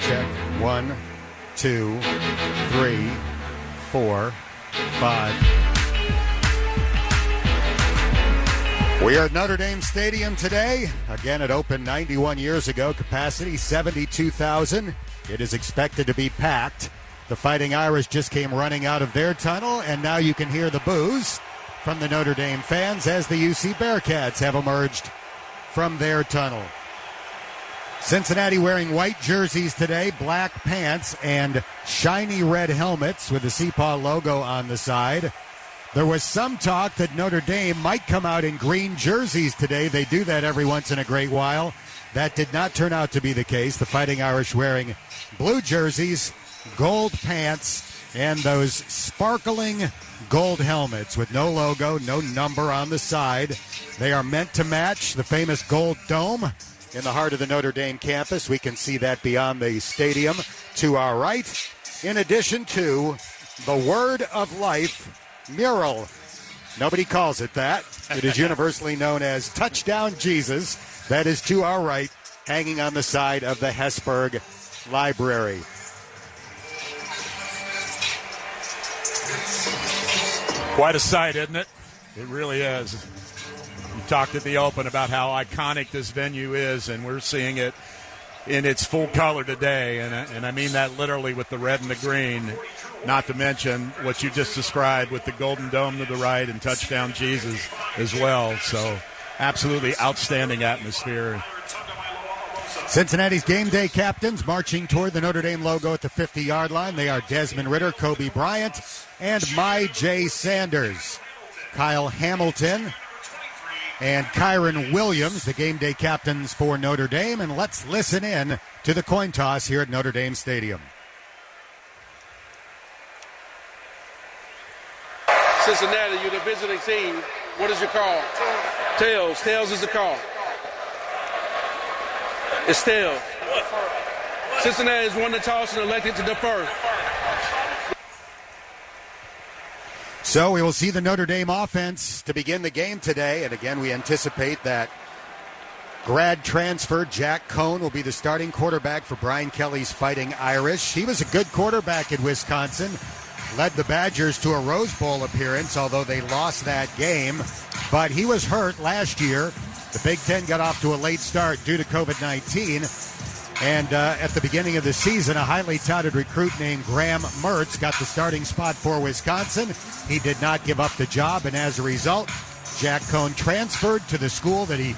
Check. 1, 2, 3, 4, 5. We are at Notre Dame Stadium today. Again, it opened 91 years ago. Capacity 72,000. It is expected to be packed. The Fighting Irish just came running out of their tunnel, and now you can hear the boos from the Notre Dame fans as the UC Bearcats have emerged from their tunnel. Cincinnati wearing white jerseys today, black pants, and shiny red helmets with the Seapaw logo on the side. There was some talk that Notre Dame might come out in green jerseys today. They do that every once in a great while. That did not turn out to be the case. The Fighting Irish wearing blue jerseys, gold pants, and those sparkling gold helmets with no logo, no number on the side. They are meant to match the famous gold dome in the heart of the Notre Dame campus. We can see that beyond the stadium to our right, in addition to the Word of Life mural. Nobody calls it that. It is universally known as Touchdown Jesus. That is to our right, hanging on the side of the Hesburgh Library. Quite a sight, isn't it? It really is. You talked at the open about how iconic this venue is, and we're seeing it in its full color today, and I mean that literally with the red and the green, not to mention what you just described with the Golden Dome to the right and Touchdown Jesus as well. So absolutely outstanding atmosphere. Cincinnati's game day captains marching toward the Notre Dame logo at the 50-yard line. They are Desmond Ritter, Kobe Bryant, and My J. Sanders. Kyle Hamilton and Kyron Williams, the game day captains for Notre Dame. And let's listen in to the coin toss here at Notre Dame Stadium. Cincinnati, you're the visiting team. What is your call? Tails. Tails is the call. It's tails. Cincinnati has won the toss and elected to defer. So we will see the Notre Dame offense to begin the game today. And again, we anticipate that grad transfer Jack Cohn will be the starting quarterback for Brian Kelly's Fighting Irish. He was a good quarterback at Wisconsin, led the Badgers to a Rose Bowl appearance, although they lost that game. But he was hurt last year. The Big Ten got off to a late start due to COVID-19. And at the beginning of the season, a highly touted recruit named Graham Mertz got the starting spot for Wisconsin. He did not give up the job, and as a result, Jack Cohn transferred to the school that he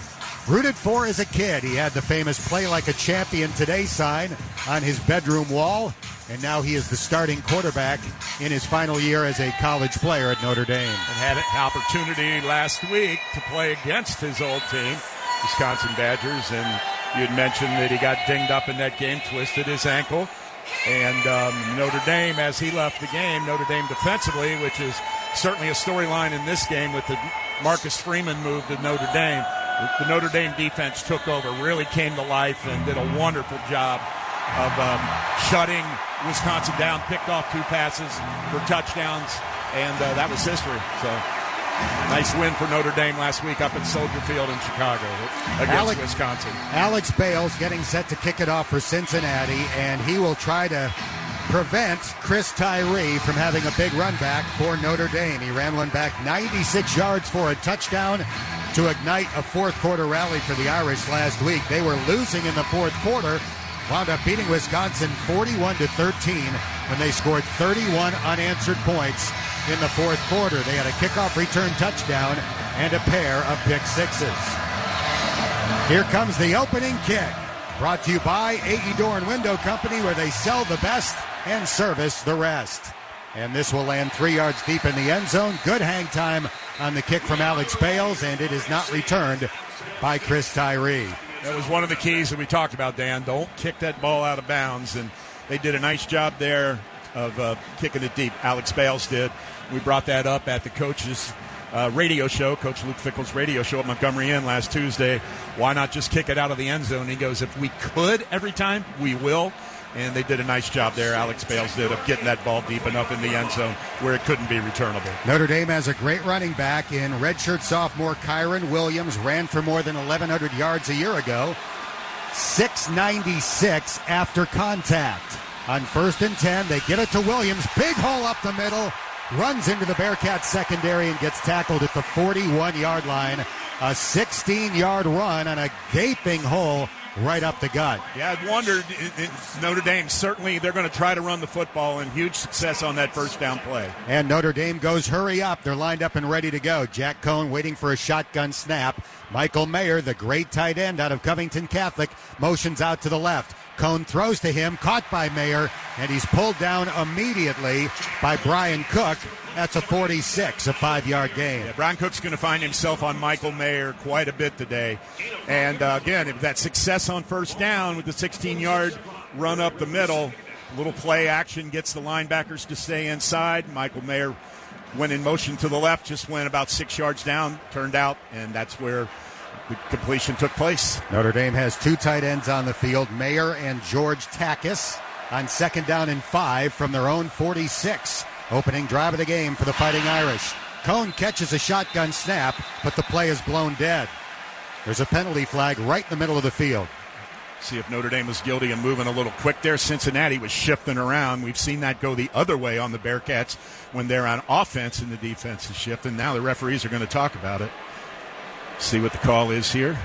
rooted for as a kid. He had the famous Play Like a Champion Today sign on his bedroom wall, and now he is the starting quarterback in his final year as a college player at Notre Dame. And had an opportunity last week to play against his old team, Wisconsin Badgers, and you had mentioned that he got dinged up in that game, twisted his ankle. And Notre Dame, as he left the game, Notre Dame defensively, which is certainly a storyline in this game with the Marcus Freeman move to Notre Dame. The Notre Dame defense took over, really came to life, and did a wonderful job of shutting Wisconsin down, picked off 2 passes for touchdowns, and that was history. So nice win for Notre Dame last week up at Soldier Field in Chicago against Wisconsin. Alex Bales getting set to kick it off for Cincinnati, and he will try to prevent Chris Tyree from having a big run back for Notre Dame. He ran one back 96 yards for a touchdown to ignite a fourth-quarter rally for the Irish last week. They were losing in the fourth quarter, wound up beating Wisconsin 41-13 when they scored 31 unanswered points in the fourth quarter. They had a kickoff return touchdown and a pair of pick sixes. Here comes the opening kick, brought to you by AE Door and Window Company, where they sell the best and service the rest. And this will land 3 yards deep in the end zone. Good hang time on the kick from Alex Bales, and it is not returned by Chris Tyree. That was one of the keys that we talked about, Dan. Don't kick that ball out of bounds, and they did a nice job there of kicking it deep. Alex Bales did. We brought that up at the coach's radio show, Coach Luke Fickell's radio show at Montgomery Inn last Tuesday. Why not just kick it out of the end zone? He goes, if we could every time, we will. And they did a nice job there, Alex Bales did, of getting that ball deep enough in the end zone where it couldn't be returnable. Notre Dame has a great running back in redshirt sophomore Kyron Williams, ran for more than 1,100 yards a year ago. 6:96 after contact. On 1st and 10, they get it to Williams. Big hole up the middle. Runs into the Bearcats secondary and gets tackled at the 41-yard line. A 16-yard run on a gaping hole right up the gut. Yeah, I wondered, Notre Dame, certainly they're going to try to run the football, and huge success on that first down play. And Notre Dame goes hurry up. They're lined up and ready to go. Jack Cohn waiting for a shotgun snap. Michael Mayer, the great tight end out of Covington Catholic, motions out to the left. Cohn throws to him, caught by Mayer, and he's pulled down immediately by Brian Cook. That's a 46, a 5-yard gain. Yeah, Brian Cook's going to find himself on Michael Mayer quite a bit today. And again, that success on first down with the 16-yard run up the middle, little play action gets the linebackers to stay inside. Michael Mayer went in motion to the left, just went about 6 yards down, turned out, and that's where the completion took place. Notre Dame has 2 tight ends on the field, Mayer and George Takis, on 2nd down and 5 from their own 46. Opening drive of the game for the Fighting Irish. Cohn catches a shotgun snap, but the play is blown dead. There's a penalty flag right in the middle of the field. See if Notre Dame was guilty of moving a little quick there. Cincinnati was shifting around. We've seen that go the other way on the Bearcats when they're on offense and the defense is shifting. Now the referees are going to talk about it. See what the call is here.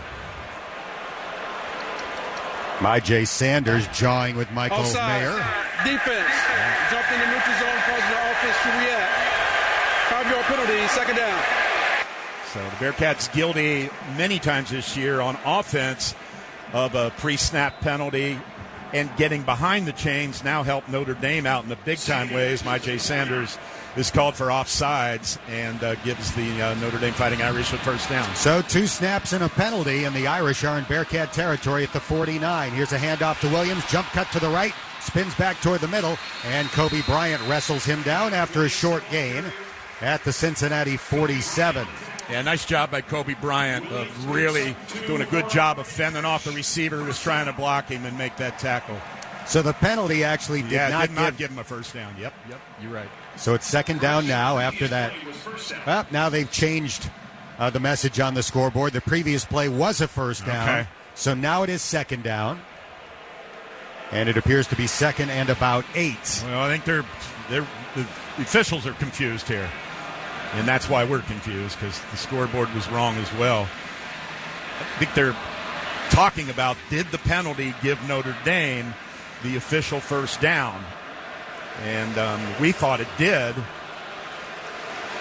J. Sanders jawing with Michael Offside. Mayer. Defense. Jumped in the neutral zone, causing the offense to react. 5-yard penalty, 2nd down. So the Bearcats guilty many times this year on offense of a pre-snap penalty, and getting behind the chains now help Notre Dame out in the big-time ways. J. Sanders is called for offsides and gives the Notre Dame Fighting Irish a first down. So 2 snaps and a penalty, and the Irish are in Bearcat territory at the 49. Here's a handoff to Williams. Jump cut to the right. Spins back toward the middle, and Kobe Bryant wrestles him down after a short gain at the Cincinnati 47. Yeah, nice job by Kobe Bryant of really doing a good job of fending off the receiver who was trying to block him and make that tackle. So the penalty actually did not give him a first down. Yep, you're right. So it's 2nd down now after that. Well, now they've changed the message on the scoreboard. The previous play was a first down. Okay. So now it is 2nd down. And it appears to be 2nd and about 8. Well, I think the officials are confused here. And that's why we're confused, because the scoreboard was wrong as well. I think they're talking about, did the penalty give Notre Dame the official first down? And we thought it did.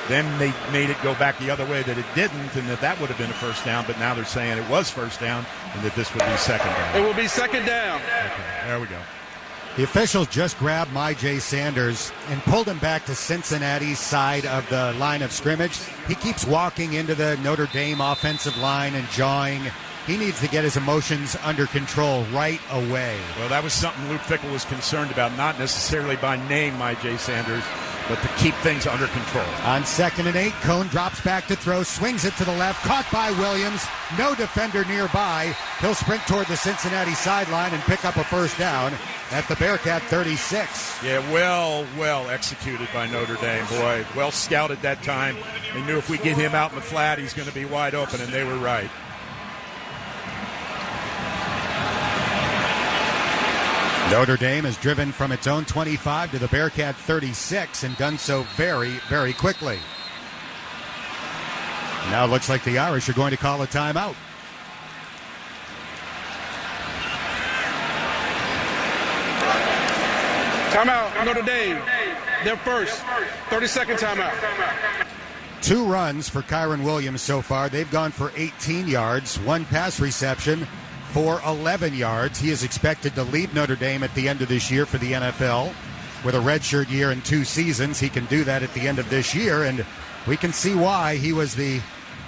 Then they made it go back the other way that it didn't, and that would have been a first down. But now they're saying it was first down and that this would be 2nd down. It will be 2nd down. Okay, there we go. The officials just grabbed J. Sanders and pulled him back to Cincinnati's side of the line of scrimmage. He keeps walking into the Notre Dame offensive line and jawing. He needs to get his emotions under control right away. Well, that was something Luke Fickell was concerned about, not necessarily by name, J. Sanders, but to keep things under control. On 2nd and 8, Cohn drops back to throw, swings it to the left, caught by Williams. No defender nearby. He'll sprint toward the Cincinnati sideline and pick up a first down at the Bearcat 36. Yeah, well executed by Notre Dame. Boy, well scouted that time. They knew if we get him out in the flat, he's going to be wide open, and they were right. Notre Dame has driven from its own 25 to the Bearcat 36 and done so very, very quickly. Now it looks like the Irish are going to call a timeout. Timeout, Notre Dame. Their first 30-second timeout. 2 runs for Kyron Williams so far. They've gone for 18 yards, 1 pass reception for 11 yards. He is expected to leave Notre Dame at the end of this year for the NFL. With a redshirt year and 2 seasons, he can do that at the end of this year, and we can see why. He was the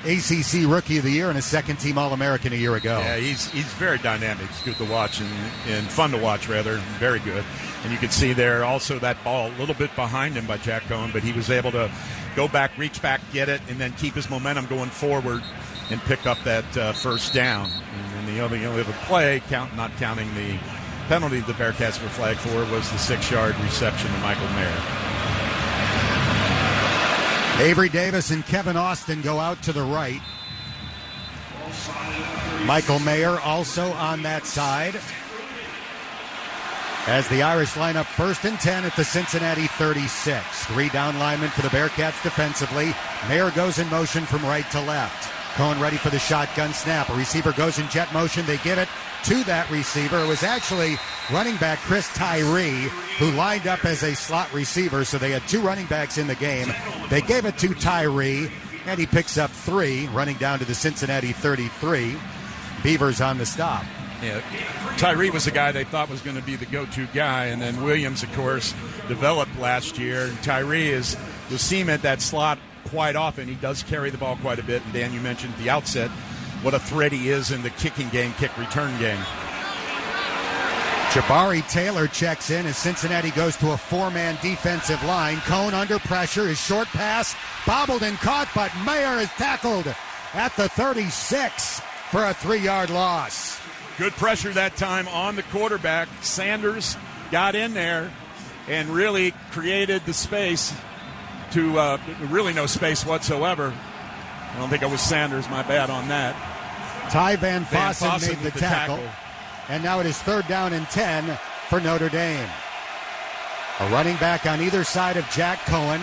ACC Rookie of the Year and a second-team All-American a year ago. Yeah, he's very dynamic. He's good to watch and fun to watch, rather. Very good. And you can see there also that ball a little bit behind him by Jack Cohn, but he was able to go back, reach back, get it, and then keep his momentum going forward and pick up that first down. And then the only other play, not counting the penalty the Bearcats were flagged for, was the 6-yard reception to Michael Mayer. Avery Davis and Kevin Austin go out to the right. Michael Mayer also on that side. As the Irish line up 1st and 10 at the Cincinnati 36. 3 down linemen for the Bearcats defensively. Mayer goes in motion from right to left. Cohen ready for the shotgun snap. A receiver goes in jet motion. They give it to that receiver. It was actually running back Chris Tyree who lined up as a slot receiver, so they had 2 running backs in the game. They gave it to Tyree, and he picks up 3, running down to the Cincinnati 33. Beavers on the stop. Yeah, Tyree was the guy they thought was going to be the go-to guy, and then Williams, of course, developed last year. And Tyree you'll see him at that slot quite often. He does carry the ball quite a bit, and Dan, you mentioned at the outset what a threat he is in the kicking game, kick-return game. Jabari Taylor checks in as Cincinnati goes to a 4-man defensive line. Cohn under pressure. His short pass bobbled and caught, but Mayer is tackled at the 36 for a 3-yard loss. Good pressure that time on the quarterback. Sanders got in there and really created the space to really no space whatsoever. I don't think it was Sanders. My bad on that. Ty Van Fossen made the tackle. And now it is 3rd down and 10 for Notre Dame. A running back on either side of Jack Cohen.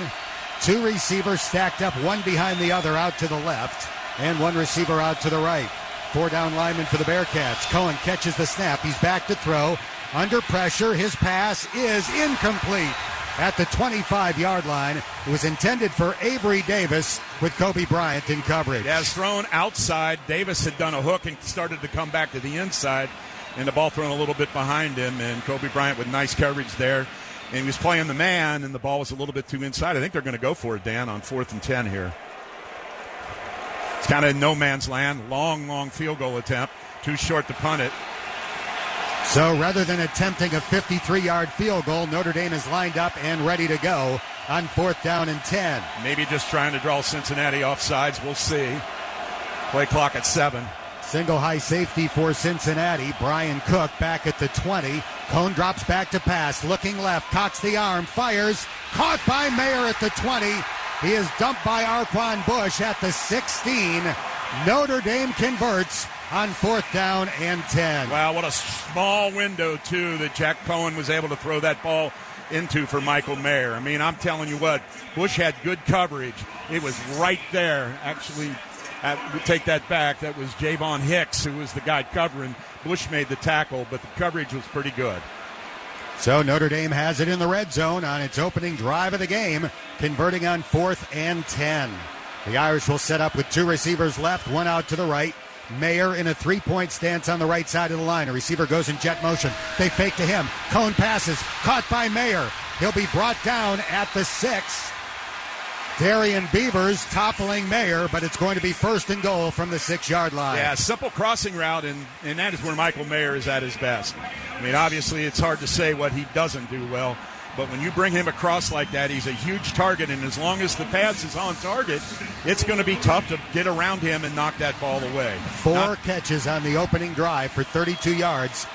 2 receivers stacked up, one behind the other out to the left, and 1 receiver out to the right. 4 down linemen for the Bearcats. Cohen catches the snap. He's back to throw. Under pressure. His pass is incomplete at the 25-yard line. It was intended for Avery Davis with Kobe Bryant in coverage. Yeah, it's thrown outside. Davis had done a hook and started to come back to the inside, and the ball thrown a little bit behind him, and Kobe Bryant with nice coverage there. And he was playing the man, and the ball was a little bit too inside. I think they're going to go for it, Dan, on 4th and 10 here. It's kind of in no man's land. Long field goal attempt. Too short to punt it. So rather than attempting a 53-yard field goal, Notre Dame is lined up and ready to go on 4th down and 10. Maybe just trying to draw Cincinnati off sides. We'll see. Play clock at 7. Single high safety for Cincinnati. Brian Cook back at the 20. Cohn drops back to pass. Looking left. Cocks the arm. Fires. Caught by Mayer at the 20. He is dumped by Arquan Bush at the 16. Notre Dame converts on 4th down and 10. Wow, what a small window, too, that Jack Cohen was able to throw that ball into for Michael Mayer. I mean, I'm telling you what, Bush had good coverage. It was right there. Actually, we take that back. That was Javon Hicks who was the guy covering. Bush made the tackle, but the coverage was pretty good. So Notre Dame has it in the red zone on its opening drive of the game, converting on 4th and 10. The Irish will set up with 2 receivers left, 1 out to the right. Mayer in a 3-point stance on the right side of the line. A receiver goes in jet motion. They fake to him. Cohen passes. Caught by Mayer. He'll be brought down at the 6. Darian Beavers toppling Mayer, but it's going to be 1st and goal from the 6-yard line. Yeah, simple crossing route, and that is where Michael Mayer is at his best. I mean, obviously it's hard to say what he doesn't do well, but when you bring him across like that, he's a huge target, and as long as the pass is on target, it's going to be tough to get around him and knock that ball away. 4 catches on the opening drive for 32 yards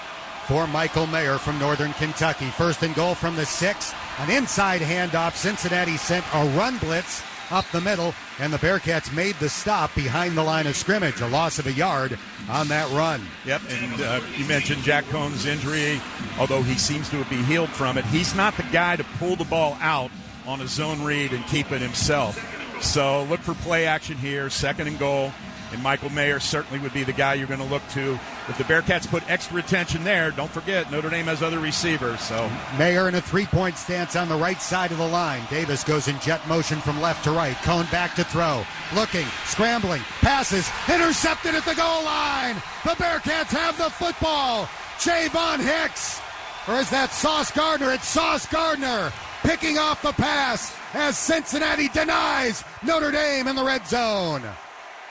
for Michael Mayer from Northern Kentucky. 1st and goal from the 6. An inside handoff. Cincinnati sent a run blitz up the middle, and the Bearcats made the stop behind the line of scrimmage. A loss of a yard on that run. Yep, and you mentioned Jack Cohen's injury. Although he seems to be healed from it, he's not the guy to pull the ball out on a zone read and keep it himself. So look for play action here, 2nd and goal. And Michael Mayer certainly would be the guy you're going to look to. If the Bearcats put extra attention there, don't forget, Notre Dame has other receivers. So Mayer in a 3-point stance on the right side of the line. Davis goes in jet motion from left to right. Cohen back to throw. Looking, scrambling, passes, intercepted at the goal line. The Bearcats have the football. Javon Hicks. Or is that Sauce Gardner? It's Sauce Gardner picking off the pass as Cincinnati denies Notre Dame in the red zone.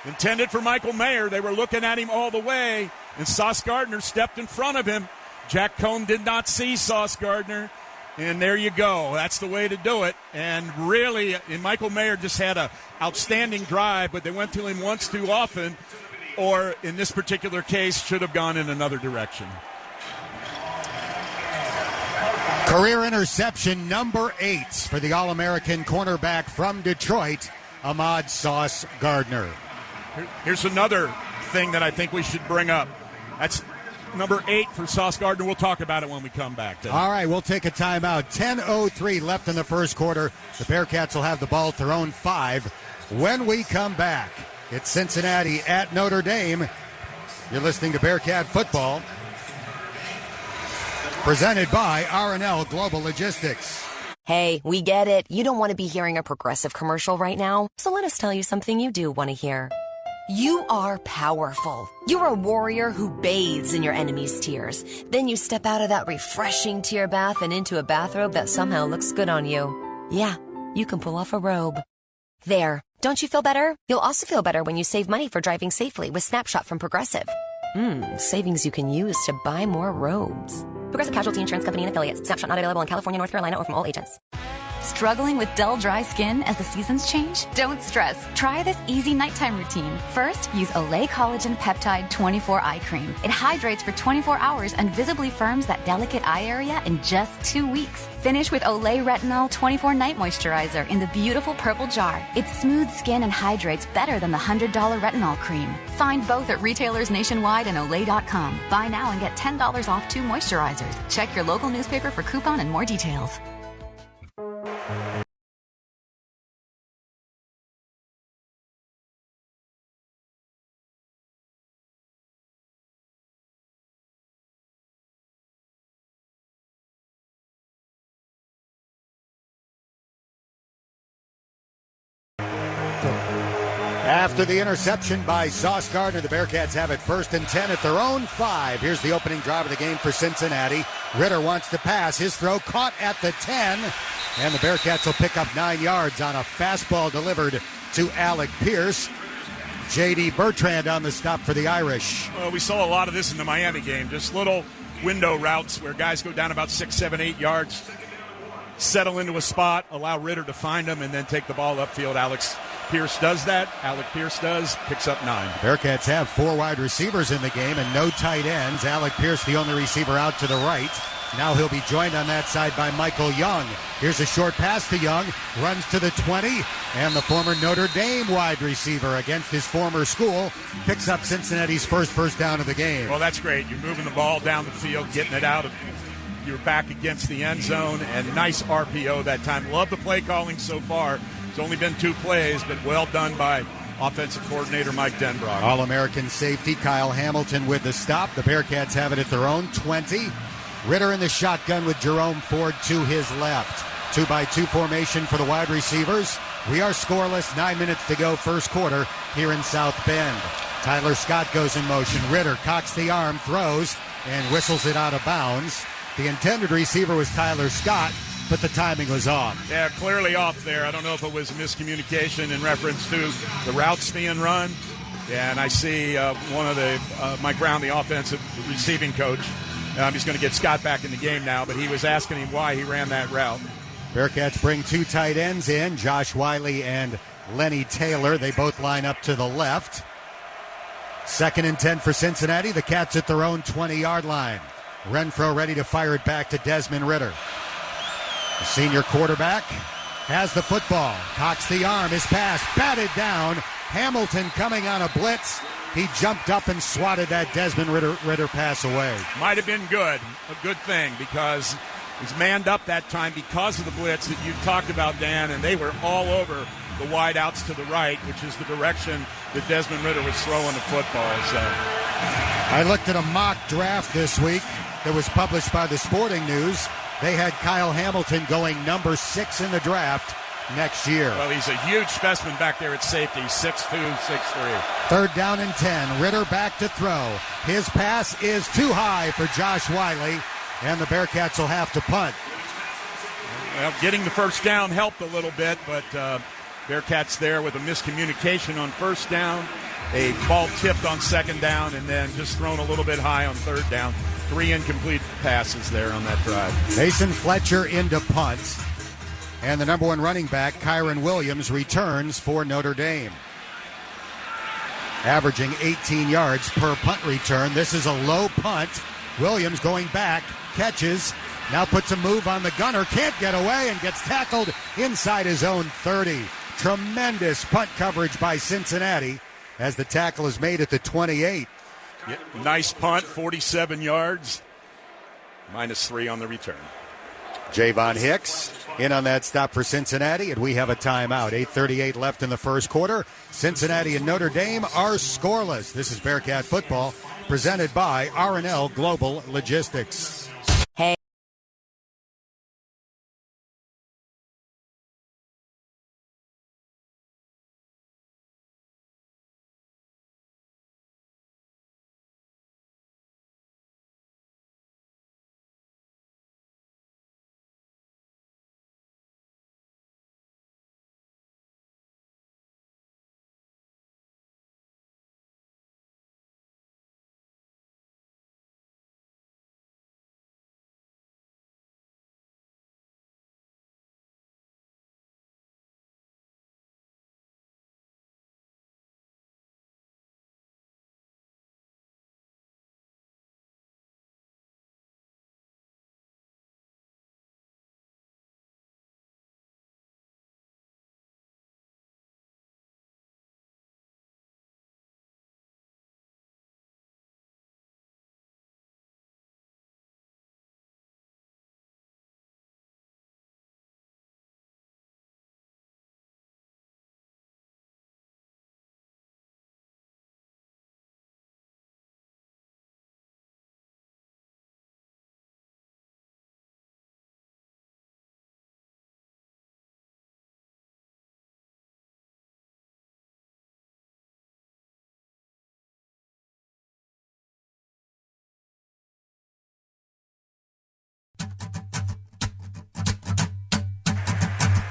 Intended for Michael Mayer. They were looking at him all the way, and Sauce Gardner stepped in front of him. Jack Cohen did not see Sauce Gardner, and there you go. That's the way to do it. And really, and Michael Mayer just had an outstanding drive, but they went to him once too often, or in this particular case, should have gone in another direction. Career interception number 8 for the All-American cornerback from Detroit, Ahmad Sauce Gardner. Here's another thing that I think we should bring up. That's number 8 for Sauce Gardner. We'll talk about it when we come back. All right, we'll take a timeout. 10:03 left in the first quarter. The Bearcats will have the ball at their own 5. When we come back, it's Cincinnati at Notre Dame. You're listening to Bearcat Football, presented by R&L Global Logistics. Hey, we get it. You don't want to be hearing a Progressive commercial right now, so let us tell you something you do want to hear. You are powerful. You're a warrior who bathes in your enemy's tears. Then you step out of that refreshing tear bath and into a bathrobe that somehow looks good on you. Yeah, you can pull off a robe. There. Don't you feel better? You'll also feel better when you save money for driving safely with Snapshot from Progressive. Savings you can use to buy more robes. Progressive Casualty Insurance Company and Affiliates. Snapshot not available in California, North Carolina, or from all agents. Struggling with dull, dry skin as the seasons change? Don't stress. Try this easy nighttime routine. First, use Olay Collagen Peptide 24 Eye Cream. It hydrates for 24 hours and visibly firms that delicate eye area in just 2 weeks. Finish with Olay Retinol 24 Night Moisturizer in the beautiful purple jar. It smooths skin and hydrates better than the $100 retinol cream. Find both at retailers nationwide and Olay.com. Buy now and get $10 off 2 moisturizers. Check your local newspaper for coupon and more details. After the interception by Sauce Gardner, the Bearcats have it 1st and 10 at their own 5. Here's the opening drive of the game for Cincinnati. Ritter wants to pass. His throw caught at the 10. And the Bearcats will pick up 9 yards on a fastball delivered to Alec Pierce. J.D. Bertrand on the stop for the Irish. Well, we saw a lot of this in the Miami game. Just little window routes where guys go down about 6, 7, 8 yards, settle into a spot, allow Ritter to find them, and then take the ball upfield. Alec Pierce does that. Alec Pierce does. Picks up 9. Bearcats have 4 wide receivers in the game and no tight ends. Alec Pierce, the only receiver out to the right. Now he'll be joined on that side by Michael Young. Here's a short pass to Young. Runs to the 20. And the former Notre Dame wide receiver against his former school picks up Cincinnati's first down of the game. Well, that's great. You're moving the ball down the field, getting it out of your back against the end zone, and nice RPO that time. Love the play calling so far. It's only been 2 plays, but well done by offensive coordinator Mike Denbrock. All-American safety Kyle Hamilton with the stop. The Bearcats have it at their own 20. Ritter in the shotgun with Jerome Ford to his left. 2-by-2 formation for the wide receivers. We are scoreless. 9 minutes to go first quarter here in South Bend. Tyler Scott goes in motion. Ritter cocks the arm, throws, and whistles it out of bounds. The intended receiver was Tyler Scott, but the timing was off. Yeah, clearly off there. I don't know if it was a miscommunication in reference to the routes being run. Yeah, and I see one of Mike Brown, the offensive receiving coach. He's going to get Scott back in the game now, but he was asking him why he ran that route. Bearcats bring 2 tight ends in, Josh Wiley and Lenny Taylor. They both line up to the left. 2nd and 10 for Cincinnati. The Cats at their own 20-yard line. Renfro ready to fire it back to Desmond Ritter. The senior quarterback has the football. Cocks the arm. His pass batted down. Hamilton coming on a blitz. He jumped up and swatted that Desmond Ritter pass away. Might have been good. A good thing because he's manned up that time because of the blitz that you talked about, Dan, and they were all over the wide outs to the right, which is the direction that Desmond Ritter was throwing the football. So I looked at a mock draft this week that was published by the Sporting News. They had Kyle Hamilton going number 6 in the draft next year. Well, he's a huge specimen back there at safety, 6'2", 6'3". 3rd down and 10. Ritter back to throw. His pass is too high for Josh Wiley, and the Bearcats will have to punt. Well, getting the first down helped a little bit, but Bearcats there with a miscommunication on 1st down, a ball tipped on 2nd down, and then just thrown a little bit high on 3rd down. 3 incomplete passes there on that drive. Mason Fletcher into punt. And the number 1 running back, Kyron Williams, returns for Notre Dame. Averaging 18 yards per punt return. This is a low punt. Williams going back, catches, now puts a move on the gunner, can't get away, and gets tackled inside his own 30. Tremendous punt coverage by Cincinnati. as the tackle is made at the 28. Yeah, nice punt, 47 yards, -3 on the return. Javon Hicks in on that stop for Cincinnati, and we have a timeout. 8:38 left in the first quarter. Cincinnati and Notre Dame are scoreless. This is Bearcat football, presented by R&L Global Logistics. Hey.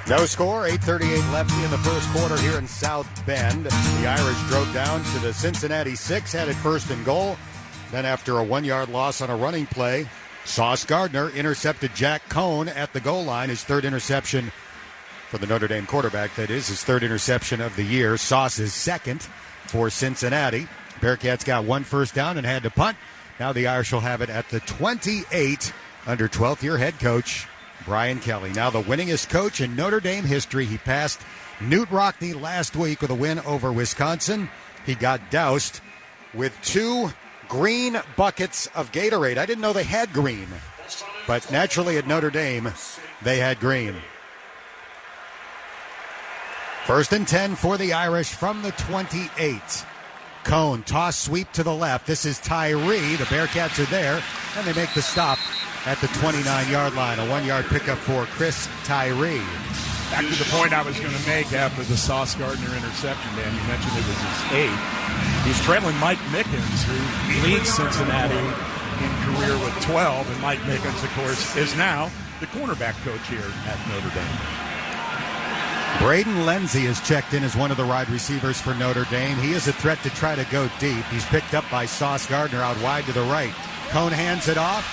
No score, 8:38 left in the first quarter here in South Bend. The Irish drove down to the Cincinnati 6, had it first and goal. Then after a 1-yard loss on a running play, Sauce Gardner intercepted Jack Cohn at the goal line, his third interception for the Notre Dame quarterback, that is, his third interception of the year. Sauce's second for Cincinnati. Bearcats got one first down and had to punt. Now the Irish will have it at the 28 under 12th-year head coach Brian Kelly. Now the winningest coach in Notre Dame history. He passed Newt Rockne last week with a win over Wisconsin. He got doused with 2 green buckets of Gatorade. I didn't know they had green, but naturally at Notre Dame, they had green. First and 10 for the Irish from the 28. Cohn, toss sweep to the left. This is Tyree. The Bearcats are there, and they make the stop at the 29-yard line. A 1-yard pickup for Chris Tyree. Back to the point I was going to make after the Sauce Gardner interception, Dan. You mentioned it was his 8th. He's trailing Mike Mickens, who leads Cincinnati in career with 12. And Mike Mickens, of course, is now the cornerback coach here at Notre Dame. Braden Lenzy is checked in as one of the wide receivers for Notre Dame. He is a threat to try to go deep. He's picked up by Sauce Gardner out wide to the right. Cohn hands it off,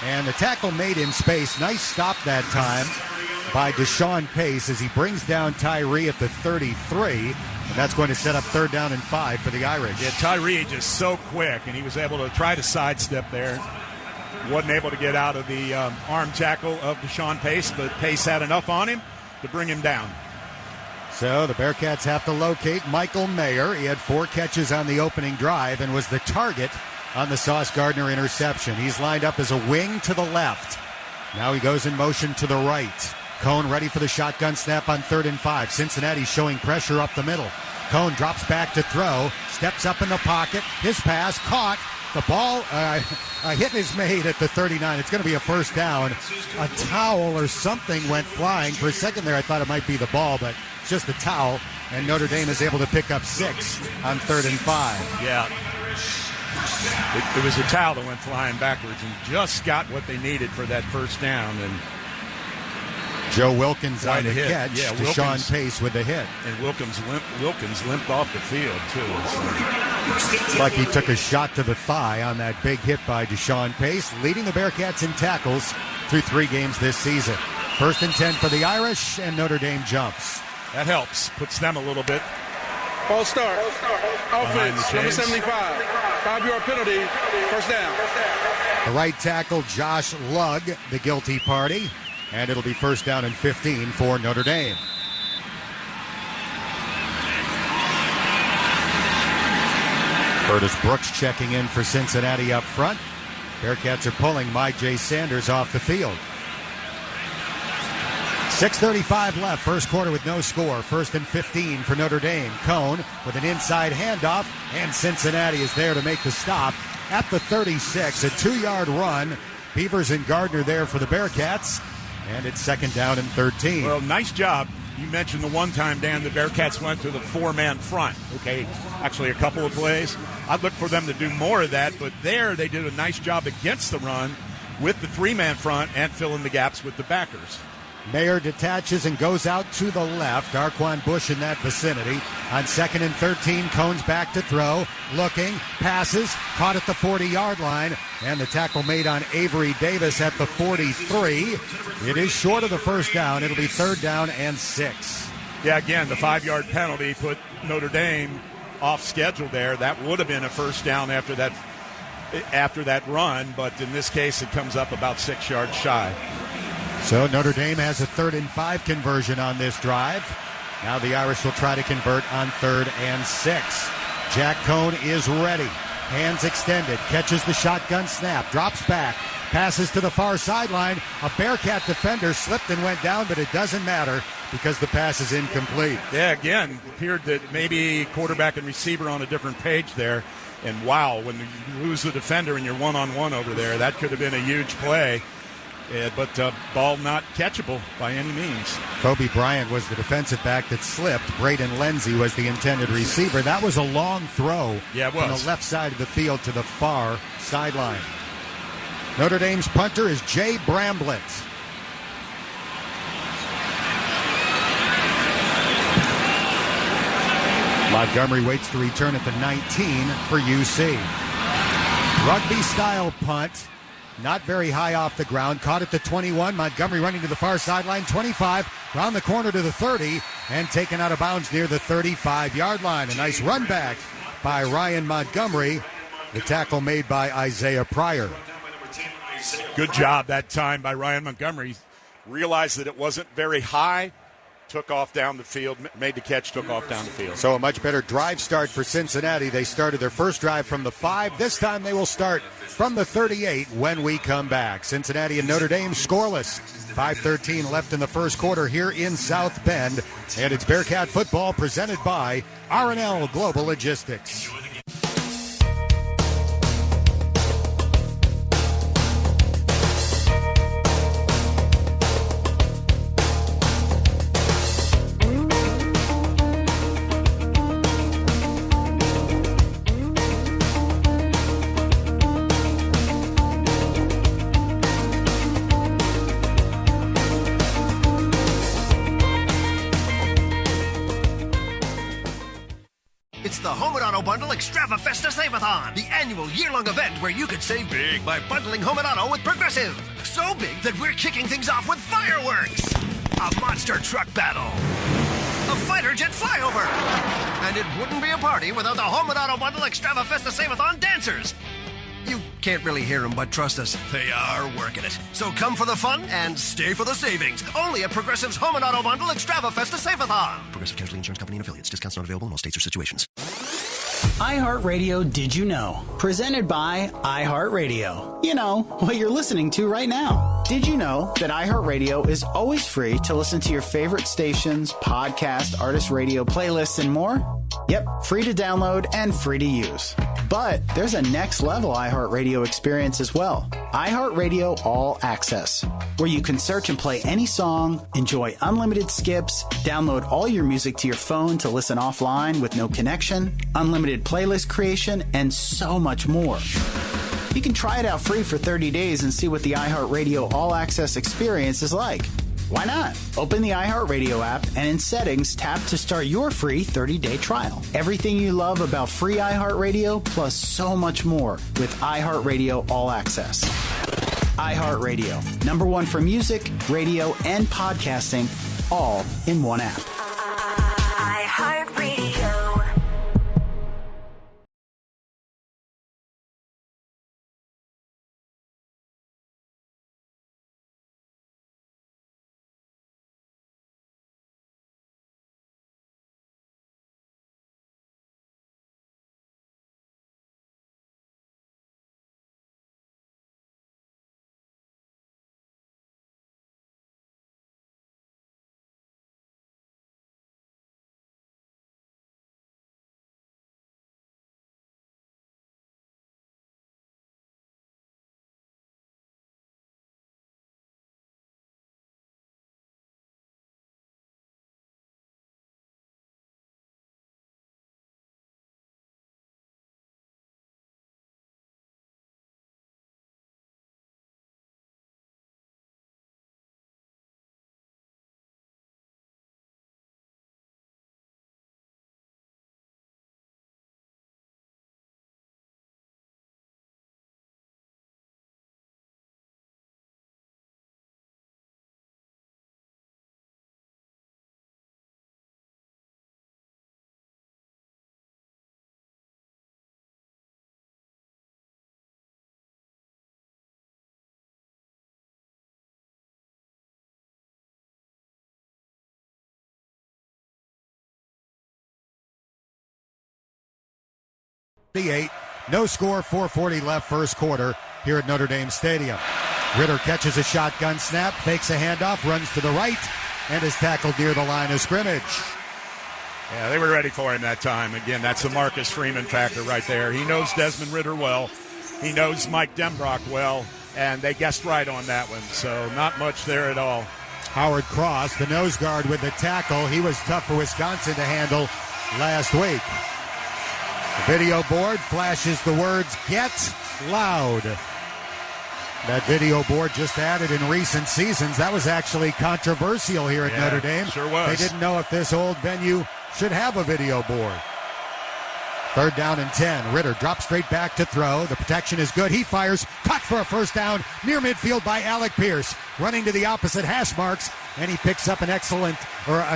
and the tackle made in space. Nice stop that time by Deshaun Pace as he brings down Tyree at the 33, and that's going to set up 3rd down and 5 for the Irish. Yeah, Tyree just so quick, and he was able to try to sidestep there. Wasn't able to get out of the arm tackle of Deshaun Pace, but Pace had enough on him to bring him down. So the Bearcats have to locate Michael Mayer. He had 4 catches on the opening drive and was the target on the Sauce Gardner interception. He's lined up as a wing to the left. Now he goes in motion to the right. Cohn ready for the shotgun snap on 3rd and 5. Cincinnati showing pressure up the middle. Cohn drops back to throw, steps up in the pocket. His pass caught. The ball, a hit is made at the 39. It's going to be a first down. A towel or something went flying. For a second there, I thought it might be the ball, but it's just a towel. And Notre Dame is able to pick up 6 on 3rd and 5. Yeah. It was a towel that went flying backwards and just got what they needed for that first down. And Joe Wilkins on the hit. catch. Yeah, Deshaun Pace with the hit. And Wilkins limped off the field, too. It's like he took a shot to the thigh on that big hit by Deshaun Pace, leading the Bearcats in tackles through 3 games this season. 1st and 10 for the Irish, and Notre Dame jumps. That helps. Puts them a little bit. Ball start. Offense, number 75. 5-yard penalty. First down. The right tackle, Josh Lugg, the guilty party. And it'll be 1st down and 15 for Notre Dame. Curtis Brooks checking in for Cincinnati up front. Bearcats are pulling Mike J. Sanders off the field. 6:35 left, first quarter with no score. First and 15 for Notre Dame. Cone with an inside handoff, and Cincinnati is there to make the stop at the 36. A 2-yard run. Beavers and Gardner there for the Bearcats, and it's second down and 13. Well, nice job. You mentioned the one time, Dan, the Bearcats went to the 4-man front. Okay, actually a couple of plays. I'd look for them to do more of that, but there they did a nice job against the run with the 3-man front and filling the gaps with the backers. Mayer detaches and goes out to the left. Arquan Bush in that vicinity. On second and 13, Cone's back to throw. Looking, passes, caught at the 40-yard line, and the tackle made on Avery Davis at the 43. It is short of the first down. It'll be third down and 6. Yeah, again, the 5-yard penalty put Notre Dame off schedule there. That would have been a first down after that run, but in this case it comes up about 6 yards shy. So Notre Dame has a 3rd and 5 conversion on this drive. Now the Irish will try to convert on 3rd and 6. Jack Cone is ready. Hands extended. Catches the shotgun snap. Drops back. Passes to the far sideline. A Bearcat defender slipped and went down, but it doesn't matter because the pass is incomplete. Yeah, again, appeared that maybe quarterback and receiver on a different page there. And wow, when you lose the defender and you're one-on-one over there, that could have been a huge play. But ball not catchable by any means. Kobe Bryant was the defensive back that slipped. Braden Lindsey was the intended receiver. That was a long throw from the left side of the field to the far sideline. Notre Dame's punter is Jay Bramblett. Montgomery waits to return at the 19 for UC. Rugby-style punt. Not very high off the ground. Caught at the 21. Montgomery running to the far sideline. 25. Round the corner to the 30. And taken out of bounds near the 35-yard line. A nice run back by Ryan Montgomery. The tackle made by Isaiah Pryor. Good job that time by Ryan Montgomery. Realized that it wasn't very high. Took off down the field, made the catch, took off down the field. So a much better drive start for Cincinnati. They started their first drive from the 5. This time they will start from the 38 when we come back. Cincinnati and Notre Dame scoreless. 5:13 left in the first quarter here in South Bend. And it's Bearcat football presented by R&L Global Logistics. It's the Home and Auto Bundle Extrava Festa Save-a-thon, the annual year-long event where you could save big by bundling Home and Auto with Progressive. So big that we're kicking things off with fireworks, a monster truck battle, a fighter jet flyover, and it wouldn't be a party without the Home and Auto Bundle Extrava Festa Save-a-thon dancers. You can't really hear them, but trust us, they are working it. So come for the fun and stay for the savings. Only at Progressive's Home and Auto Bundle Extrava Festa Save-a-thon. Progressive Casualty Insurance Company and affiliates. Discounts not available in all states or situations. iHeartRadio Did You Know? Presented by iHeartRadio. You know, what you're listening to right now. Did you know that iHeartRadio is always free to listen to your favorite stations, podcast, artist radio playlists, and more? Yep, free to download and free to use. But there's a next level iHeartRadio experience as well. iHeartRadio All Access, where you can search and play any song, enjoy unlimited skips, download all your music to your phone to listen offline with no connection, unlimited playlist creation, and so much more. You can try it out free for 30 days and see what the iHeartRadio All Access experience is like. Why not? Open the iHeartRadio app and in Settings, tap to start your free 30-day trial. Everything you love about free iHeartRadio, plus so much more with iHeartRadio All Access. iHeartRadio, #1 for music, radio, and podcasting, all in one app. iHeartRadio. the 8. No score, 4:40 left first quarter here at Notre Dame Stadium. Ritter catches a shotgun snap, fakes a handoff, runs to the right, and is tackled near the line of scrimmage. Yeah, they were ready for him that time. Again, that's the Marcus Freeman factor right there. He knows Desmond Ritter well. He knows Mike Denbrock well, and they guessed right on that one. So not much there at all. Howard Cross, the nose guard with the tackle. He was tough for Wisconsin to handle last week. The video board flashes the words, "Get loud." That video board just added in recent seasons. That was actually controversial here at Notre Dame. Sure was. They didn't know if this old venue should have a video board. 3rd down and 10. Ritter drops straight back to throw. The protection is good. He fires. Caught for a first down near midfield by Alec Pierce. Running to the opposite hash marks, and he picks up an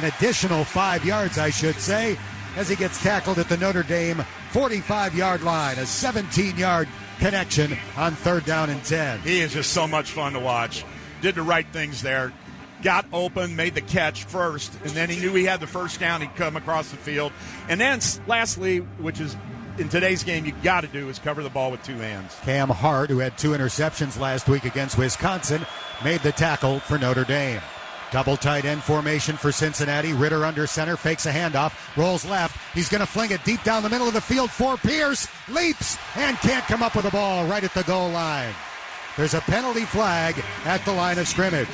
additional 5 yards, I should say, as he gets tackled at the Notre Dame 45-yard line. A 17-yard connection on 3rd down and 10. He is just so much fun to watch. Did the right things there. Got open, made the catch first, and then he knew he had the first down. He'd come across the field. And then lastly, which is in today's game you got to do, is cover the ball with 2 hands. Cam Hart, who had 2 interceptions last week against Wisconsin, made the tackle for Notre Dame. Double tight end formation for Cincinnati. Ritter under center, fakes a handoff, rolls left. He's going to fling it deep down the middle of the field for Pierce. Leaps and can't come up with the ball right at the goal line. There's a penalty flag at the line of scrimmage.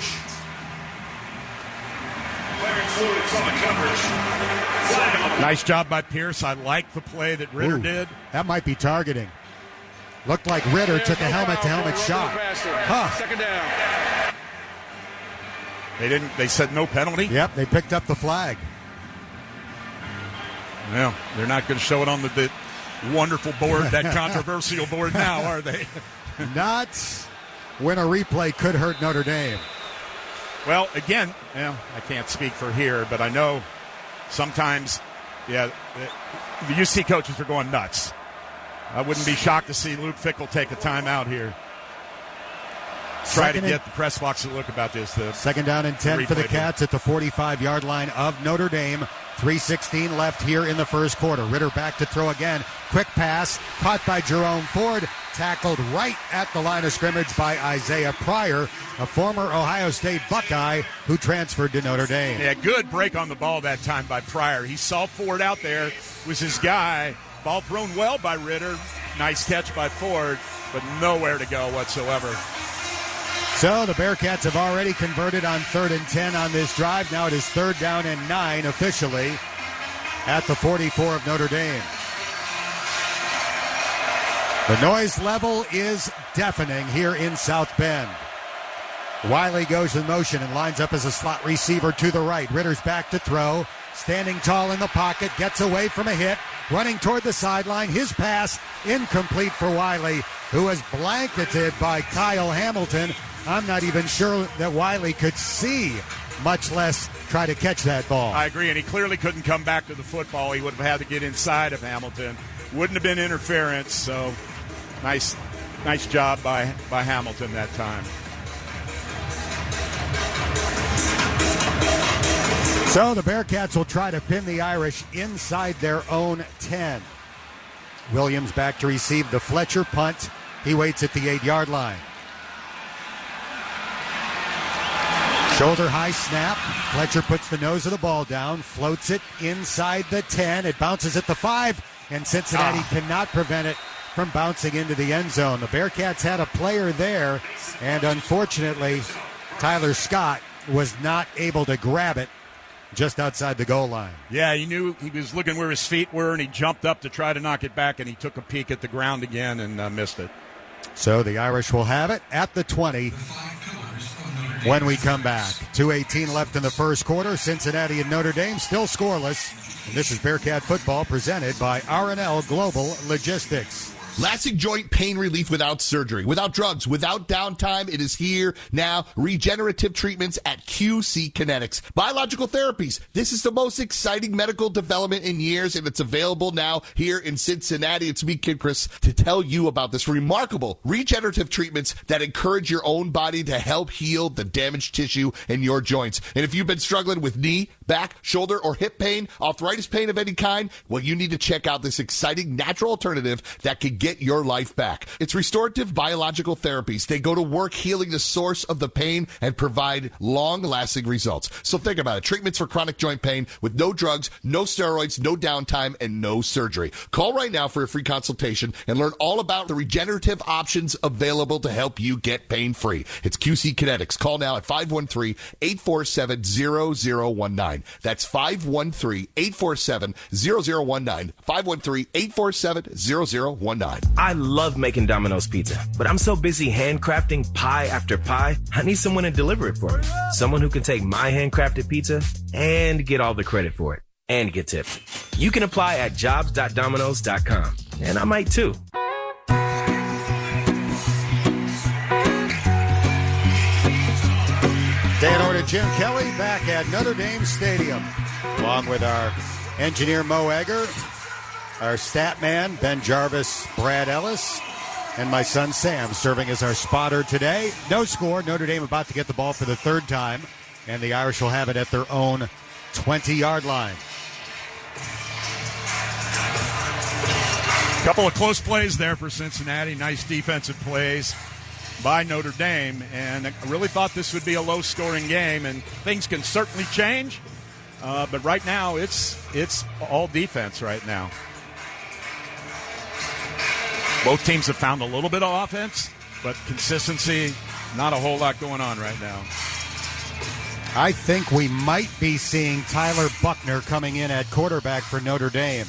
Nice job by Pierce. I like the play that Ritter did. That might be targeting. Looked like Ritter took a helmet-to-helmet shot. Second down. They said no penalty? Yep, they picked up the flag. Well, they're not going to show it on the wonderful board, that controversial board now, are they? Not when a replay could hurt Notre Dame. Well, again, I can't speak for here, but I know sometimes, the UC coaches are going nuts. I wouldn't be shocked to see Luke Fickell take a timeout here. Try to get the press box to look about this. 2nd down and 10 for the Cats at the 45-yard line of Notre Dame. 3:16 left here in the first quarter. Ritter back to throw again. Quick pass, caught by Jerome Ford. Tackled right at the line of scrimmage by Isaiah Pryor, a former Ohio State Buckeye who transferred to Notre Dame. Yeah, good break on the ball that time by Pryor. He saw Ford out there, was his guy. Ball thrown well by Ritter. Nice catch by Ford, but nowhere to go whatsoever. So the Bearcats have already converted on 3rd and 10 on this drive. Now it is 3rd down and 9 officially at the 44 of Notre Dame. The noise level is deafening here in South Bend. Wiley goes in motion and lines up as a slot receiver to the right. Ritter's back to throw. Standing tall in the pocket, gets away from a hit. Running toward the sideline. His pass incomplete for Wiley, who was blanketed by Kyle Hamilton. I'm not even sure that Wiley could see, much less try to catch that ball. I agree, and he clearly couldn't come back to the football. He would have had to get inside of Hamilton. Wouldn't have been interference, so nice job by Hamilton that time. So the Bearcats will try to pin the Irish inside their own 10. Williams back to receive the Fletcher punt. He waits at the 8-yard line. Shoulder high snap. Fletcher puts the nose of the ball down, floats it inside the 10. It bounces at the 5, and Cincinnati cannot prevent it from bouncing into the end zone. The Bearcats had a player there, and unfortunately, Tyler Scott was not able to grab it just outside the goal line. Yeah, he knew he was looking where his feet were, and he jumped up to try to knock it back, and he took a peek at the ground again and missed it. So the Irish will have it at the 20 when we come back. 2:18 left in the first quarter. Cincinnati and Notre Dame still scoreless. And this is Bearcat football presented by R&L Global Logistics. Lasting joint pain relief without surgery, without drugs, without downtime. It is here now. Regenerative treatments at QC Kinetics. Biological therapies. This is the most exciting medical development in years, and it's available now here in Cincinnati. It's me, Kid Chris, to tell you about this remarkable regenerative treatments that encourage your own body to help heal the damaged tissue in your joints. And if you've been struggling with knee, back, shoulder, or hip pain, arthritis pain of any kind, well, you need to check out this exciting natural alternative that can get your life back. It's restorative biological therapies. They go to work healing the source of the pain and provide long-lasting results. So think about it. Treatments for chronic joint pain with no drugs, no steroids, no downtime, and no surgery. Call right now for a free consultation and learn all about the regenerative options available to help you get pain-free. It's QC Kinetics. Call now at 513-847-0019. That's 513-847-0019. 513-847-0019. I love making Domino's pizza, but I'm so busy handcrafting pie after pie, I need someone to deliver it for me. Someone who can take my handcrafted pizza and get all the credit for it and get tipped. You can apply at jobs.domino's.com, and I might too. Dan Order, Jim Kelly back at Notre Dame Stadium, along with our engineer Mo Egger, our stat man Ben Jarvis, Brad Ellis, and my son Sam serving as our spotter today. No score. Notre Dame about to get the ball for the third time, and the Irish will have it at their own 20-yard line. Couple of close plays there for Cincinnati. Nice defensive plays by Notre Dame, and I really thought this would be a low-scoring game, and things can certainly change, but right now it's all defense right now. Both teams have found a little bit of offense, but consistency, not a whole lot going on right now. I think we might be seeing Tyler Buckner coming in at quarterback for Notre Dame,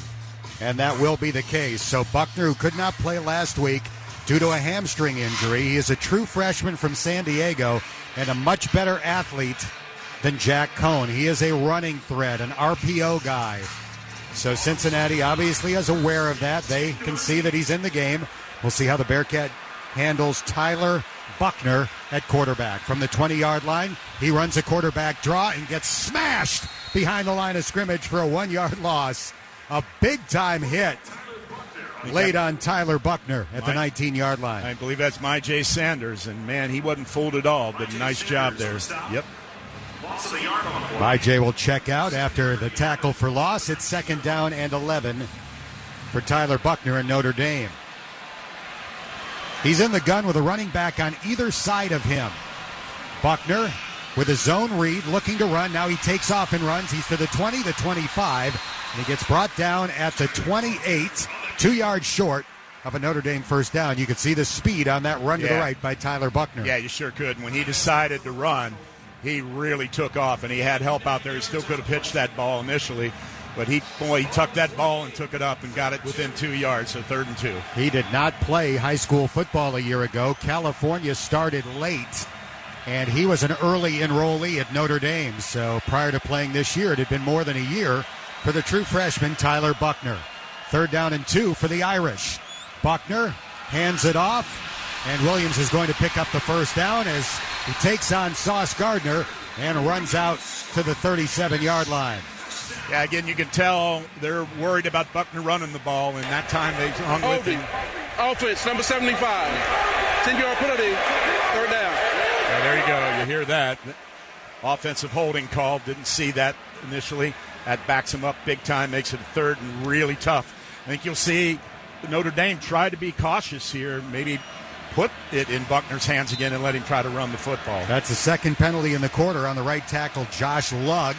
and that will be the case. So Buckner, who could not play last week due to a hamstring injury, he is a true freshman from San Diego and a much better athlete than Jack Cohn. He is a running threat, an RPO guy. So Cincinnati obviously is aware of that. They can see that he's in the game. We'll see how the Bearcat handles Tyler Buckner at quarterback. From the 20-yard line, he runs a quarterback draw and gets smashed behind the line of scrimmage for a 1-yard loss. A big-time hit laid on Tyler Buckner at the 19-yard line. I believe that's Jay Sanders, and, man, he wasn't fooled at all. Did a nice job there. Yep. Jay will check out after the tackle for loss. It's 2nd down and 11 for Tyler Buckner in Notre Dame. He's in the gun with a running back on either side of him. Buckner with a zone read, looking to run. Now he takes off and runs. He's to the 20, the 25, and he gets brought down at the 28, 2 yards short of a Notre Dame first down. You could see the speed on that run to the right by Tyler Buckner. Yeah, you sure could. When he decided to run, he really took off, and he had help out there. He still could have pitched that ball initially, but he tucked that ball and took it up and got it within 2 yards, so 3rd and 2. He did not play high school football a year ago. California started late, and he was an early enrollee at Notre Dame. So prior to playing this year, it had been more than a year for the true freshman, Tyler Buckner. 3rd down and 2 for the Irish. Buckner hands it off, and Williams is going to pick up the first down as he takes on Sauce Gardner and runs out to the 37-yard line. Yeah, again, you can tell they're worried about Buckner running the ball, and that time they hung with him. Offense, number 75. 10-yard penalty, 3rd down. Yeah, there you go. You hear that. Offensive holding call. Didn't see that initially. That backs him up big time, makes it 3rd and really tough. I think you'll see Notre Dame try to be cautious here, maybe put it in Buckner's hands again and let him try to run the football. That's the 2nd penalty in the quarter on the right tackle, Josh Lugg.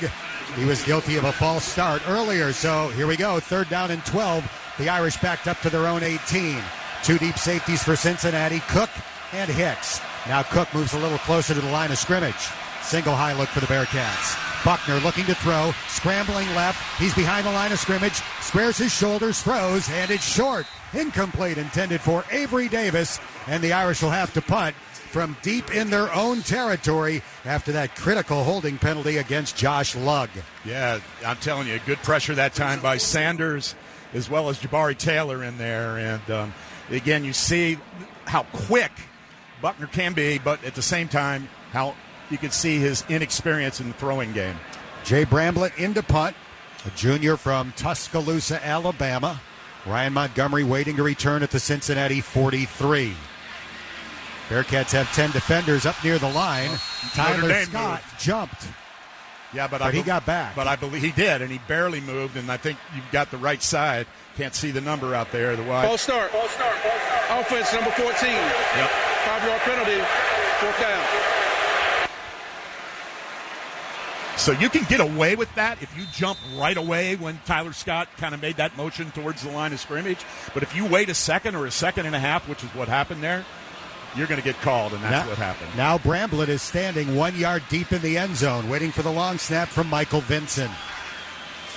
He was guilty of a false start earlier, so here we go, 3rd down and 12. The Irish backed up to their own 18. 2 deep safeties for Cincinnati, Cook and Hicks. Now Cook moves a little closer to the line of scrimmage. Single high look for the Bearcats. Buckner looking to throw, scrambling left. He's behind the line of scrimmage, squares his shoulders, throws, and it's short. Incomplete, intended for Avery Davis, and the Irish will have to punt from deep in their own territory after that critical holding penalty against Josh Lugg. Yeah, I'm telling you, good pressure that time by Sanders as well as Jabari Taylor in there, and again, you see how quick Buckner can be, but at the same time, how you can see his inexperience in the throwing game. Jay Bramblett into punt, a junior from Tuscaloosa, Alabama. Ryan Montgomery waiting to return at the Cincinnati 43. Bearcats have 10 defenders up near the line. Tyler Scott jumped. Yeah, but he got back. But I believe he did, and he barely moved, and I think you've got the right side. Can't see the number out there. The wide. False start. Offense number 14. Yep. 5-yard penalty. 4th down. So you can get away with that if you jump right away when Tyler Scott kind of made that motion towards the line of scrimmage. But if you wait a second or a second and a half, which is what happened there, you're going to get called, and that's what happened. Now Bramblett is standing 1 yard deep in the end zone, waiting for the long snap from Michael Vinson.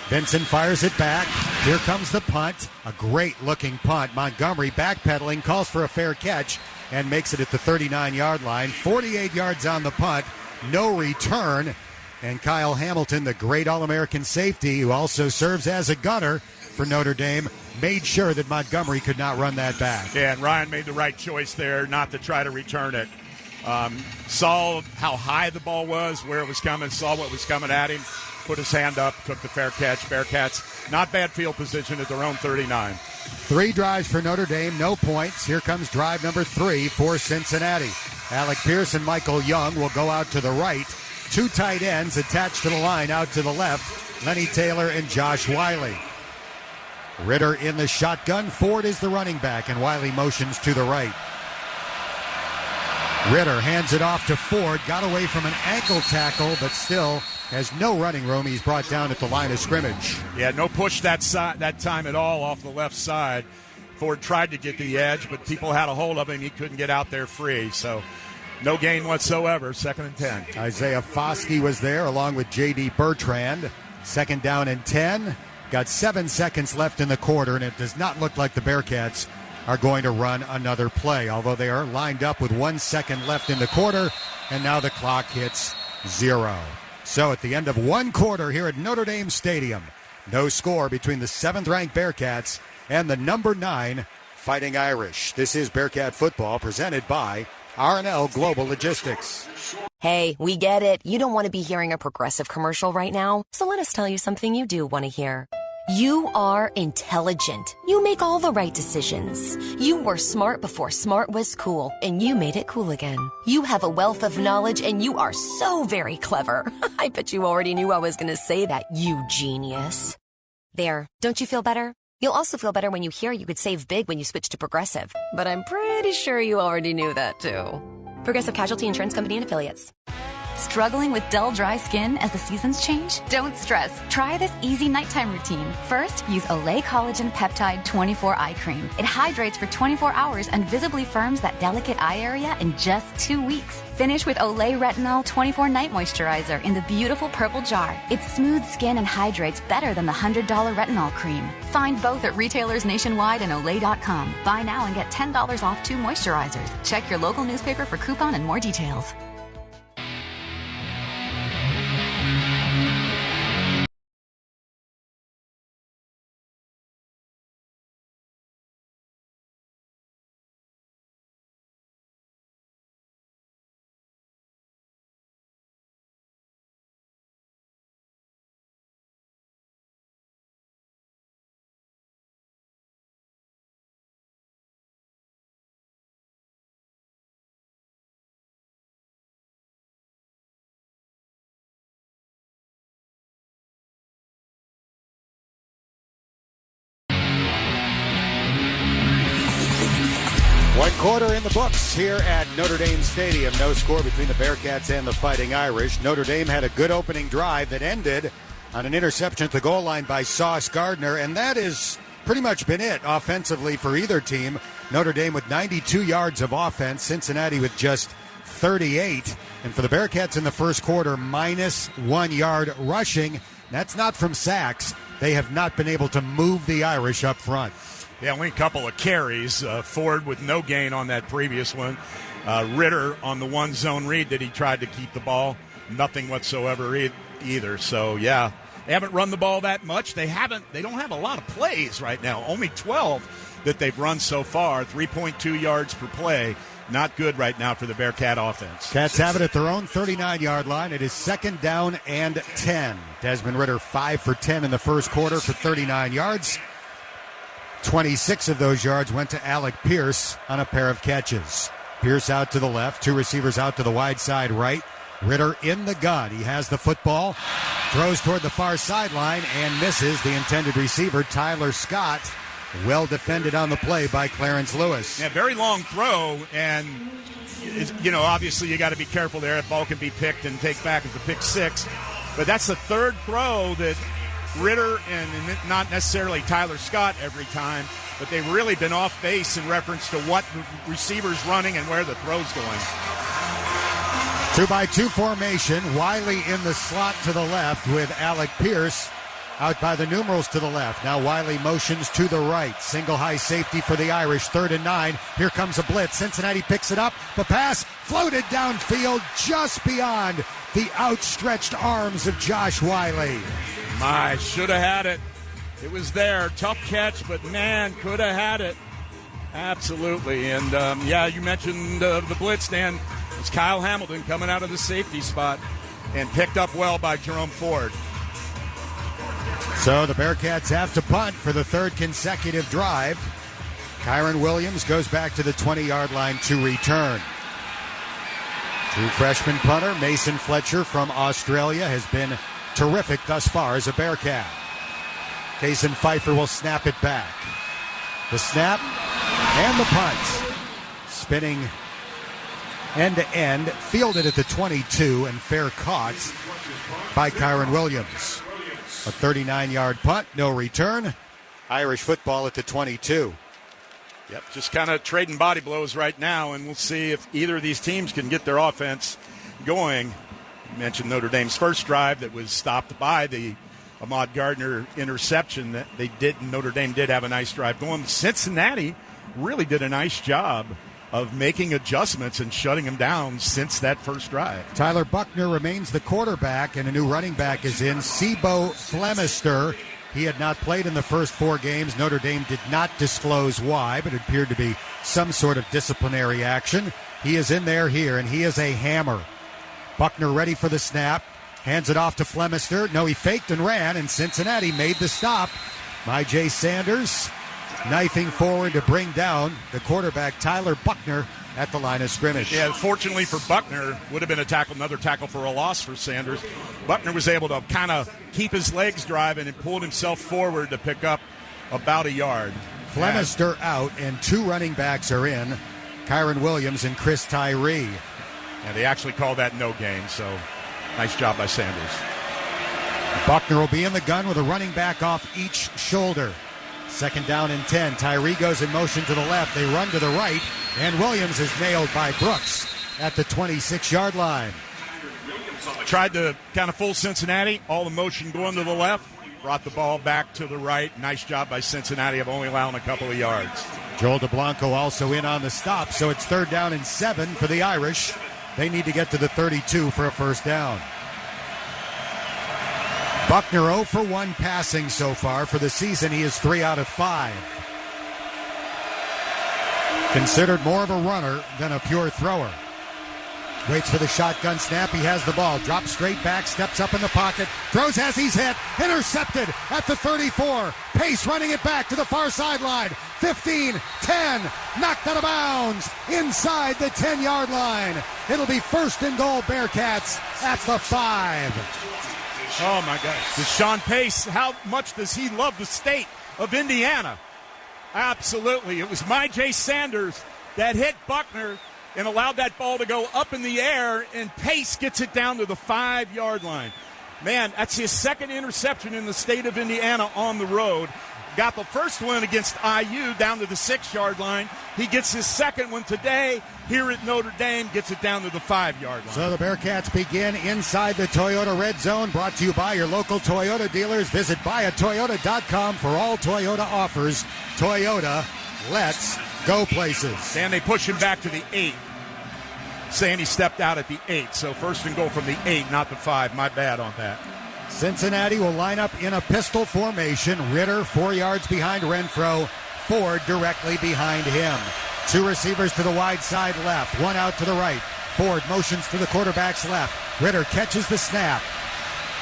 Vinson fires it back. Here comes the punt. A great-looking punt. Montgomery backpedaling, calls for a fair catch, and makes it at the 39-yard line. 48 yards on the punt. No return. And Kyle Hamilton, the great All-American safety, who also serves as a gunner for Notre Dame, made sure that Montgomery could not run that back. Yeah, and Ryan made the right choice there not to try to return it. Saw how high the ball was, where it was coming, saw what was coming at him, put his hand up, took the fair catch. Bearcats, not bad field position at their own 39. 3 drives for Notre Dame, no points. Here comes drive number 3 for Cincinnati. Alec Pierce and Michael Young will go out to the right. 2 tight ends attached to the line out to the left, Lenny Taylor and Josh Wiley. Ritter in the shotgun. Ford is the running back, and Wiley motions to the right. Ritter hands it off to Ford. Got away from an ankle tackle, but still has no running room. He's brought down at the line of scrimmage. Yeah, no push that time at all off the left side. Ford tried to get the edge, but people had a hold of him. He couldn't get out there free, so no gain whatsoever. 2nd and 10. Isaiah Foskey was there along with J.D. Bertrand. 2nd down and 10. Got 7 seconds left in the quarter, and it does not look like the Bearcats are going to run another play, although they are lined up with 1 second left in the quarter, and now the clock hits 0. So at the end of 1 quarter here at Notre Dame Stadium, no score between the 7th-ranked Bearcats and the number 9 Fighting Irish. This is Bearcat Football presented by R&L Global Logistics. Hey, we get it. You don't want to be hearing a Progressive commercial right now, so let us tell you something you do want to hear. You are intelligent. You make all the right decisions. You were smart before smart was cool, and you made it cool again. You have a wealth of knowledge, and you are so very clever. I bet you already knew I was going to say that, you genius. There, don't you feel better? You'll also feel better when you hear you could save big when you switch to Progressive. But I'm pretty sure you already knew that, too. Progressive Casualty Insurance Company and Affiliates. Struggling with dull, dry skin as the seasons change? Don't stress. Try this easy nighttime routine. First, use Olay Collagen Peptide 24 Eye Cream. It hydrates for 24 hours and visibly firms that delicate eye area in just 2 weeks. Finish with Olay Retinol 24 Night Moisturizer in the beautiful purple jar. It smooths skin and hydrates better than the $100 retinol cream. Find both at retailers nationwide and Olay.com. Buy now and get $10 off 2 moisturizers. Check your local newspaper for coupon and more details. One quarter in the books here at Notre Dame Stadium. No score between the Bearcats and the Fighting Irish. Notre Dame had a good opening drive that ended on an interception at the goal line by Sauce Gardner, and that has pretty much been it offensively for either team. Notre Dame with 92 yards of offense, Cincinnati with just 38. And for the Bearcats in the first quarter, minus 1 yard rushing. That's not from sacks. They have not been able to move the Irish up front. Yeah, only a couple of carries. Ford with no gain on that previous one. Ritter on the one zone read that he tried to keep the ball. Nothing whatsoever either. So, yeah, they haven't run the ball that much. They don't have a lot of plays right now. Only 12 that they've run so far. 3.2 yards per play. Not good right now for the Bearcat offense. Cats have it at their own 39-yard line. It is 2nd down and 10. Desmond Ritter 5 for 10 in the first quarter for 39 yards. 26 of those yards went to Alec Pierce on a pair of catches. Pierce out to the left, 2 receivers out to the wide side right. Ritter in the gun. He has the football, throws toward the far sideline and misses the intended receiver, Tyler Scott. Well defended on the play by Clarence Lewis. Yeah, very long throw, and obviously you got to be careful there. That ball can be picked and take back as a pick six. But that's the third throw that Ritter and not necessarily Tyler Scott every time, but they've really been off base in reference to what the receiver's running and where the throw's going. 2-by-2 formation. Wiley in the slot to the left with Alec Pierce out by the numerals to the left. Now Wiley motions to the right. Single high safety for the Irish. 3rd and 9. Here comes a blitz. Cincinnati picks it up. The pass floated downfield just beyond the outstretched arms of Josh Wiley. My, should have had it. It was there. Tough catch, but man, could have had it. Absolutely. And, you mentioned the blitz, Dan. It's Kyle Hamilton coming out of the safety spot and picked up well by Jerome Ford. So the Bearcats have to punt for the 3rd consecutive drive. Kyron Williams goes back to the 20-yard line to return. True freshman punter Mason Fletcher from Australia has been terrific thus far as a Bearcat. Kason Pfeiffer will snap it back. The snap and the punt. Spinning end-to-end, fielded at the 22 and fair caught by Kyron Williams. A 39-yard punt, no return. Irish football at the 22. Yep, just kind of trading body blows right now, and we'll see if either of these teams can get their offense going. You mentioned Notre Dame's first drive that was stopped by the Ahmad Gardner interception. That Notre Dame did have a nice drive going. Cincinnati really did a nice job of making adjustments and shutting them down since that first drive. Tyler Buckner remains the quarterback, and a new running back is in, Sebo Flemister. He had not played in the first 4 games. Notre Dame did not disclose why, but it appeared to be some sort of disciplinary action. He is in there here, and he is a hammer. Buckner ready for the snap. Hands it off to Flemister. No, he faked and ran, and Cincinnati made the stop. Jay Sanders knifing forward to bring down the quarterback, Tyler Buckner, at the line of scrimmage. Yeah, fortunately for Buckner, would have been another tackle for a loss for Sanders. Buckner was able to kind of keep his legs driving and pulled himself forward to pick up about a yard. Flemister out, and 2 running backs are in, Kyron Williams and Chris Tyree. And they actually called that no gain, so nice job by Sanders. Buckner will be in the gun with a running back off each shoulder. 2nd down and 10. Tyree goes in motion to the left. They run to the right, and Williams is nailed by Brooks at the 26-yard line. Tried to kind of fool Cincinnati. All the motion going to the left. Brought the ball back to the right. Nice job by Cincinnati of only allowing a couple of yards. Joel DeBlanco also in on the stop, so it's 3rd down and 7 for the Irish. They need to get to the 32 for a first down. Buckner 0 for 1 passing so far. For the season, he is 3 out of 5. Considered more of a runner than a pure thrower. Waits for the shotgun snap. He has the ball. Drops straight back. Steps up in the pocket. Throws as he's hit. Intercepted at the 34. Pace running it back to the far sideline. 15, 10. Knocked out of bounds inside the 10-yard line. It'll be 1st and goal Bearcats at the 5. Oh, my gosh. Deshaun Pace, how much does he love the state of Indiana? Absolutely. It was Jay Sanders that hit Buckner and allowed that ball to go up in the air, and Pace gets it down to the 5-yard line. Man, that's his 2nd interception in the state of Indiana on the road. Got the first one against IU down to the 6-yard line. He gets his 2nd one today here at Notre Dame, gets it down to the 5-yard line. So the Bearcats begin inside the Toyota Red Zone, brought to you by your local Toyota dealers. Visit buyatoyota.com for all Toyota offers. Toyota, let's go places. And they push him back to the 8. Saying he stepped out at the 8, so 1st and goal from the 8, not the 5. My bad on that. Cincinnati will line up in a pistol formation. Ritter 4 yards behind Renfro, Ford directly behind him. Two receivers to the wide side left, one out to the right. Ford motions to the quarterback's left. Ritter catches the snap,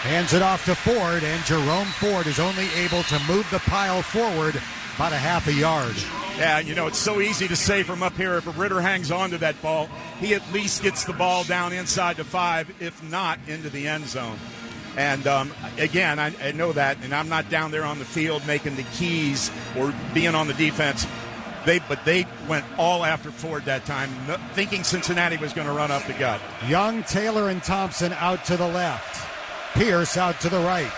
hands it off to Ford, and Jerome Ford is only able to move the pile forward about a half a yard. Yeah, it's so easy to say from up here, if Ritter hangs on to that ball, he at least gets the ball down inside the 5, if not into the end zone. And, again, I know that, and I'm not down there on the field making the keys or being on the defense. But they went all after Ford that time, thinking Cincinnati was going to run up the gut. Young, Taylor, and Thompson out to the left. Pierce out to the right.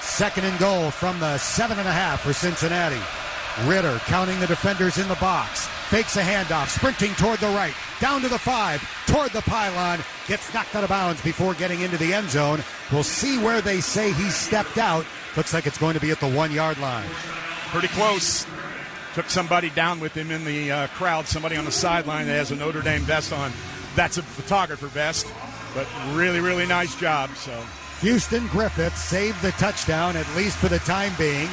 2nd and goal from the 7.5 for Cincinnati. Ritter counting the defenders in the box. Fakes a handoff, sprinting toward the right. Down to the 5, toward the pylon. Gets knocked out of bounds before getting into the end zone. We'll see where they say he stepped out. Looks like it's going to be at the 1-yard line. Pretty close. Took somebody down with him in the crowd, somebody on the sideline that has a Notre Dame vest on. That's a photographer vest, but really, really nice job. So Houston Griffith saved the touchdown, at least for the time being.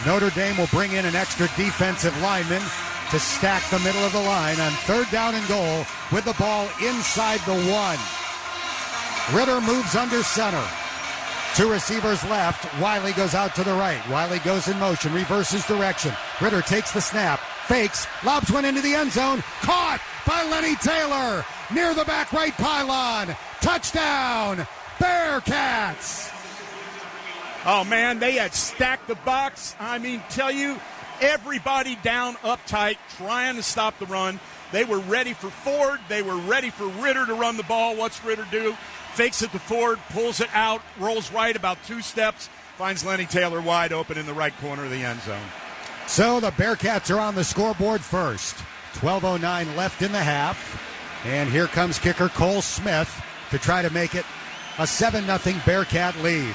Notre Dame will bring in an extra defensive lineman to stack the middle of the line on 3rd down and goal with the ball inside the 1. Ritter moves under center. 2 receivers left. Wiley goes out to the right. Wiley goes in motion, reverses direction. Ritter takes the snap, fakes, lobs one into the end zone. Caught by Lenny Taylor near the back right pylon. Touchdown, Bearcats! Oh, man, they had stacked the box. I mean, tell you, everybody down uptight trying to stop the run. They were ready for Ford. They were ready for Ritter to run the ball. What's Ritter do? Fakes it to Ford, pulls it out, rolls right about 2 steps, finds Lenny Taylor wide open in the right corner of the end zone. So the Bearcats are on the scoreboard first. 12:09 left in the half. And here comes kicker Cole Smith to try to make it a 7-0 Bearcat lead.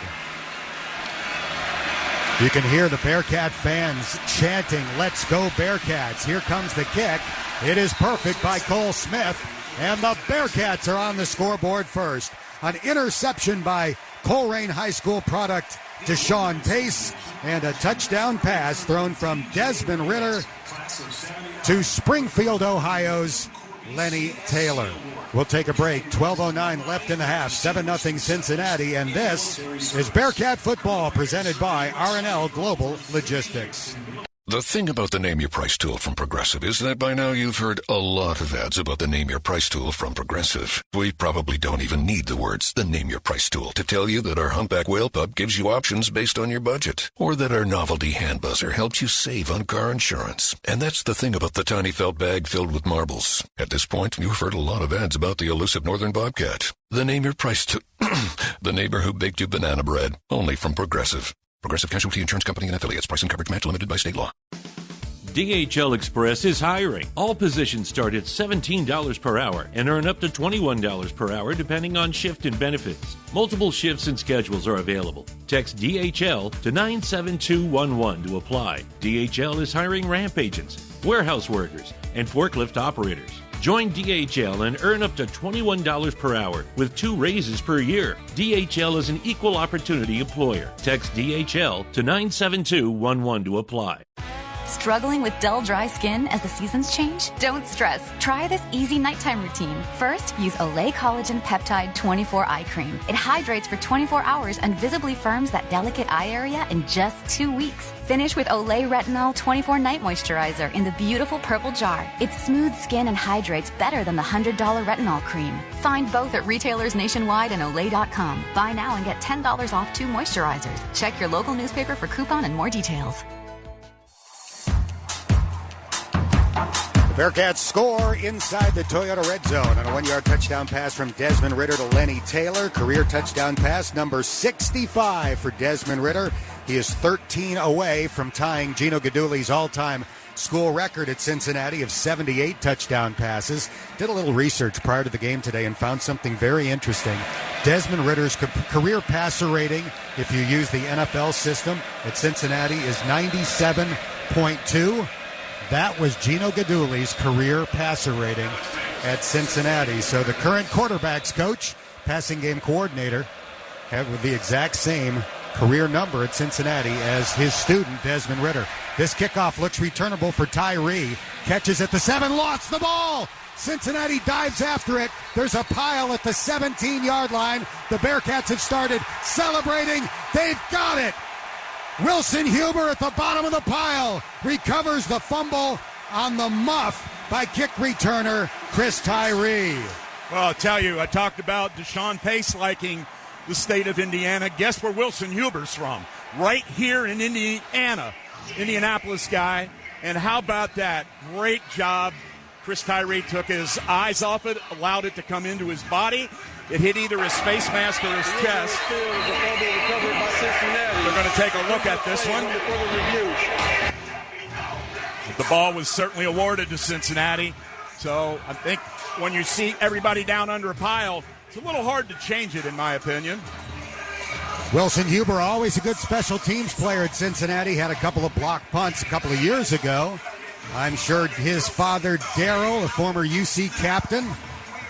You can hear the Bearcat fans chanting, "Let's go Bearcats." Here comes the kick. It is perfect by Cole Smith. And the Bearcats are on the scoreboard first. An interception by Coleraine High School product Deshaun Pace, and a touchdown pass thrown from Desmond Ritter to Springfield, Ohio's Lenny Taylor. We'll take a break. 12:09 left in the half. 7-0 Cincinnati, and this is Bearcat football presented by R&L Global Logistics. The thing about the Name Your Price tool from Progressive is that by now you've heard a lot of ads about the Name Your Price tool from Progressive. We probably don't even need the words, the Name Your Price tool, to tell you that our Humpback Whale Pup gives you options based on your budget, or that our novelty hand buzzer helps you save on car insurance. And that's the thing about the tiny felt bag filled with marbles. At this point, you've heard a lot of ads about the elusive northern bobcat. The Name Your Price tool, the neighbor who baked you banana bread, only from Progressive. Progressive Casualty Insurance Company and Affiliates. Price and coverage match limited by state law. DHL Express is hiring. All positions start at $17 per hour and earn up to $21 per hour depending on shift and benefits. Multiple shifts and schedules are available. Text DHL to 97211 to apply. DHL is hiring ramp agents, warehouse workers, and forklift operators. Join DHL and earn up to $21 per hour with 2 raises per year. DHL is an equal opportunity employer. Text DHL to 97211 to apply. Struggling with dull, dry skin as the seasons change? Don't stress. Try this easy nighttime routine. First, use Olay Collagen Peptide 24 Eye Cream. It hydrates for 24 hours and visibly firms that delicate eye area in just 2 weeks. Finish with Olay Retinol 24 Night Moisturizer in the beautiful purple jar. It smooths skin and hydrates better than the $100 retinol cream. Find both at retailers nationwide and Olay.com. Buy now and get $10 off 2 moisturizers. Check your local newspaper for coupon and more details. The Bearcats score inside the Toyota red zone on a 1-yard touchdown pass from Desmond Ritter to Lenny Taylor. Career touchdown pass number 65 for Desmond Ritter. He is 13 away from tying Gino Guidugli's all-time school record at Cincinnati of 78 touchdown passes. Did a little research prior to the game today and found something very interesting. Desmond Ritter's career passer rating, if you use the NFL system at Cincinnati, is 97.2. That was Gino Guidugli's career passer rating at Cincinnati. So the current quarterback's coach, passing game coordinator, have the exact same career number at Cincinnati as his student, Desmond Ritter. This kickoff looks returnable for Tyree. Catches at the 7, lost the ball. Cincinnati dives after it. There's a pile at the 17-yard line. The Bearcats have started celebrating. They've got it. Wilson Huber at the bottom of the pile recovers the fumble on the muff by kick returner Chris Tyree. Well, I'll tell you, I talked about Deshaun Pace liking the state of Indiana. Guess where Wilson Huber's from? Right here in Indiana. Indianapolis guy. And how about that? Great job. Chris Tyree took his eyes off it, allowed it to come into his body. It hit either his face mask or his chest. They're going to take a look at this one. The ball was certainly awarded to Cincinnati. So I think when you see everybody down under a pile, it's a little hard to change it, in my opinion. Wilson Huber, always a good special teams player at Cincinnati, had a couple of block punts a couple of years ago. I'm sure his father, Darryl, a former UC captain,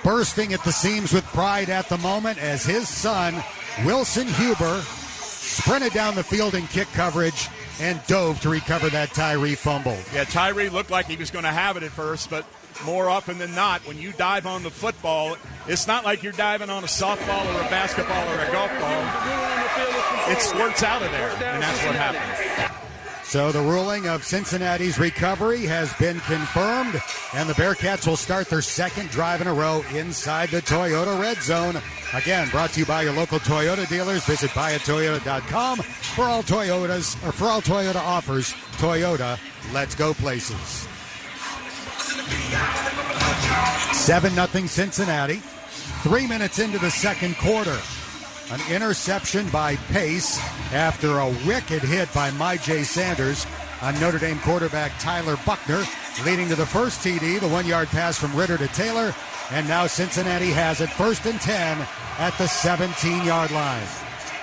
bursting at the seams with pride at the moment as his son, Wilson Huber, sprinted down the field in kick coverage and dove to recover that Tyree fumble. Yeah, Tyree looked like he was going to have it at first, but more often than not, when you dive on the football, it's not like you're diving on a softball or a basketball or a golf ball. It squirts out of there, and that's what happened. So the ruling of Cincinnati's recovery has been confirmed, and the Bearcats will start their second drive in a row inside the Toyota Red Zone. Again, brought to you by your local Toyota dealers. Visit buyatoyota.com for all Toyota offers. Toyota, let's go places. 7-0 Cincinnati. 3 minutes into the second quarter. An interception by Pace after a wicked hit by Myjai Sanders on Notre Dame quarterback Tyler Buckner, leading to the first TD, the 1-yard pass from Ritter to Taylor, and now Cincinnati has it 1st and 10 at the 17-yard line.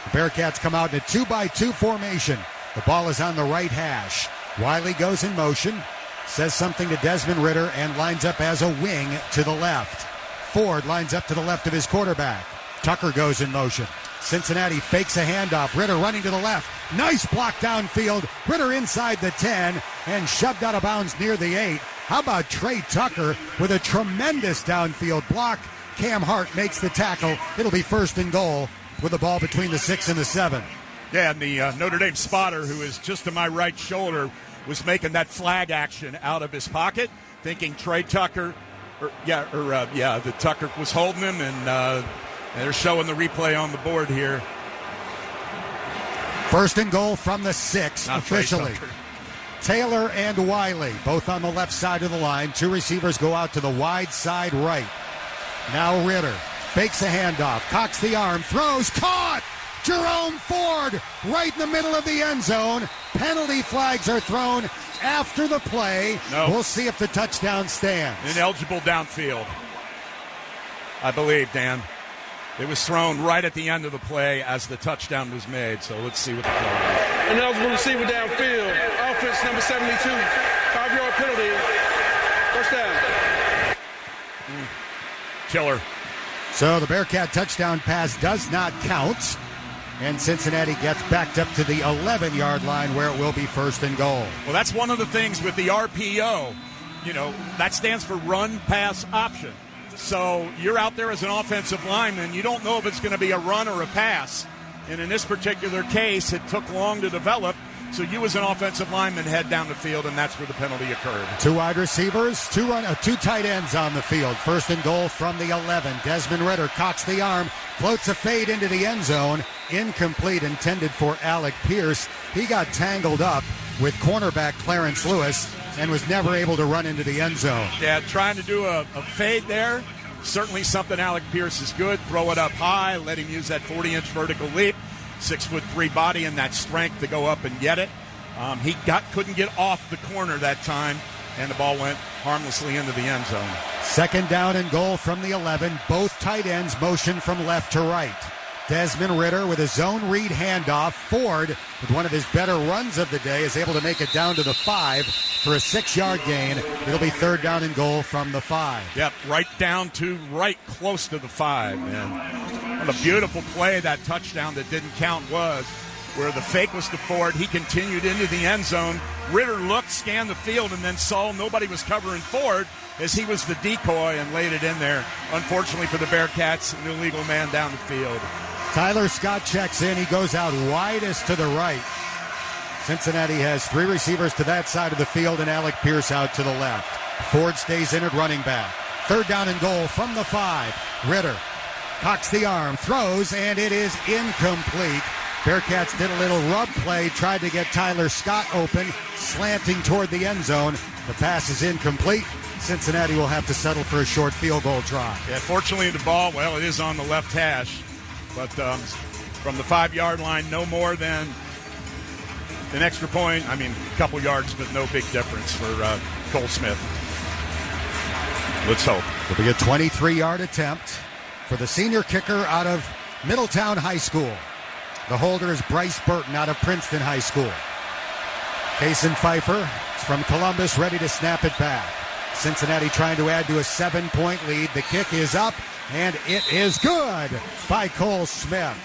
The Bearcats come out in a 2-by-2 formation. The ball is on the right hash. Wiley goes in motion, says something to Desmond Ritter, and lines up as a wing to the left. Ford lines up to the left of his quarterback. Tucker goes in motion. Cincinnati fakes a handoff. Ritter running to the left. Nice block downfield. Ritter inside the 10 and shoved out of bounds near the 8. How about Trey Tucker with a tremendous downfield block? Cam Hart makes the tackle. It'll be 1st and goal with the ball between the 6 and the 7. Yeah, and the Notre Dame spotter, who is just to my right shoulder, was making that flag action out of his pocket, thinking Trey Tucker, the Tucker was holding him, and they're showing the replay on the board here. 1st and goal from the 6 officially. Taylor and Wiley, both on the left side of the line. 2 receivers go out to the wide side right. Now Ritter fakes a handoff, cocks the arm, throws, caught! Jerome Ford right in the middle of the end zone. Penalty flags are thrown after the play. No. We'll see if the touchdown stands. Ineligible downfield, I believe, Dan. It was thrown right at the end of the play as the touchdown was made, so let's see what the play is. Ineligible receiver downfield. Offense number 72. 5-yard penalty. First down. Killer. So the Bearcat touchdown pass does not count, and Cincinnati gets backed up to the 11-yard line where it will be 1st and goal. Well, that's one of the things with the RPO. You know, that stands for run, pass, option. So you're out there as an offensive lineman. You don't know if it's going to be a run or a pass. And in this particular case, it took long to develop. So you as an offensive lineman head down the field, and that's where the penalty occurred. 2 wide receivers, 2 tight ends on the field. 1st and goal from the 11. Desmond Ritter cocks the arm, floats a fade into the end zone. Incomplete, intended for Alec Pierce. He got tangled up with cornerback Clarence Lewis and was never able to run into the end zone. Yeah, trying to do a fade there. Certainly something Alec Pierce is good. Throw it up high, let him use that 40-inch vertical leap. 6'3" body and that strength to go up and get it. He couldn't get off the corner that time, and the ball went harmlessly into the end zone. 2nd down and goal from the 11. Both tight ends motion from left to right. Desmond Ritter with a zone read handoff. Ford, with one of his better runs of the day, is able to make it down to the 5 for a 6-yard gain. It'll be 3rd down and goal from the 5. Yep, right down to right close to the 5. And what a beautiful play that touchdown that didn't count was. where the fake was to Ford. He continued into the end zone. Ritter looked, scanned the field, and then saw nobody was covering Ford as he was the decoy and laid it in there. Unfortunately for the Bearcats, an illegal man down the field. Tyler Scott checks in. He goes out widest to the right. Cincinnati has 3 receivers to that side of the field and Alec Pierce out to the left. Ford stays in at running back. 3rd down and goal from the 5. Ritter cocks the arm, throws, and it is incomplete. Bearcats did a little rub play, tried to get Tyler Scott open, slanting toward the end zone. The pass is incomplete. Cincinnati will have to settle for a short field goal try. Yeah, fortunately the ball, well, it is on the left hash, but from the 5-yard line, no more than an extra point. I mean, a couple yards, but no big difference for Cole Smith. Let's hope. It'll be a 23-yard attempt for the senior kicker out of Middletown High School. The holder is Bryce Burton out of Princeton High School. Kason Pfeiffer is from Columbus, ready to snap it back. Cincinnati trying to add to a 7-point lead. The kick is up, and it is good by Cole Smith.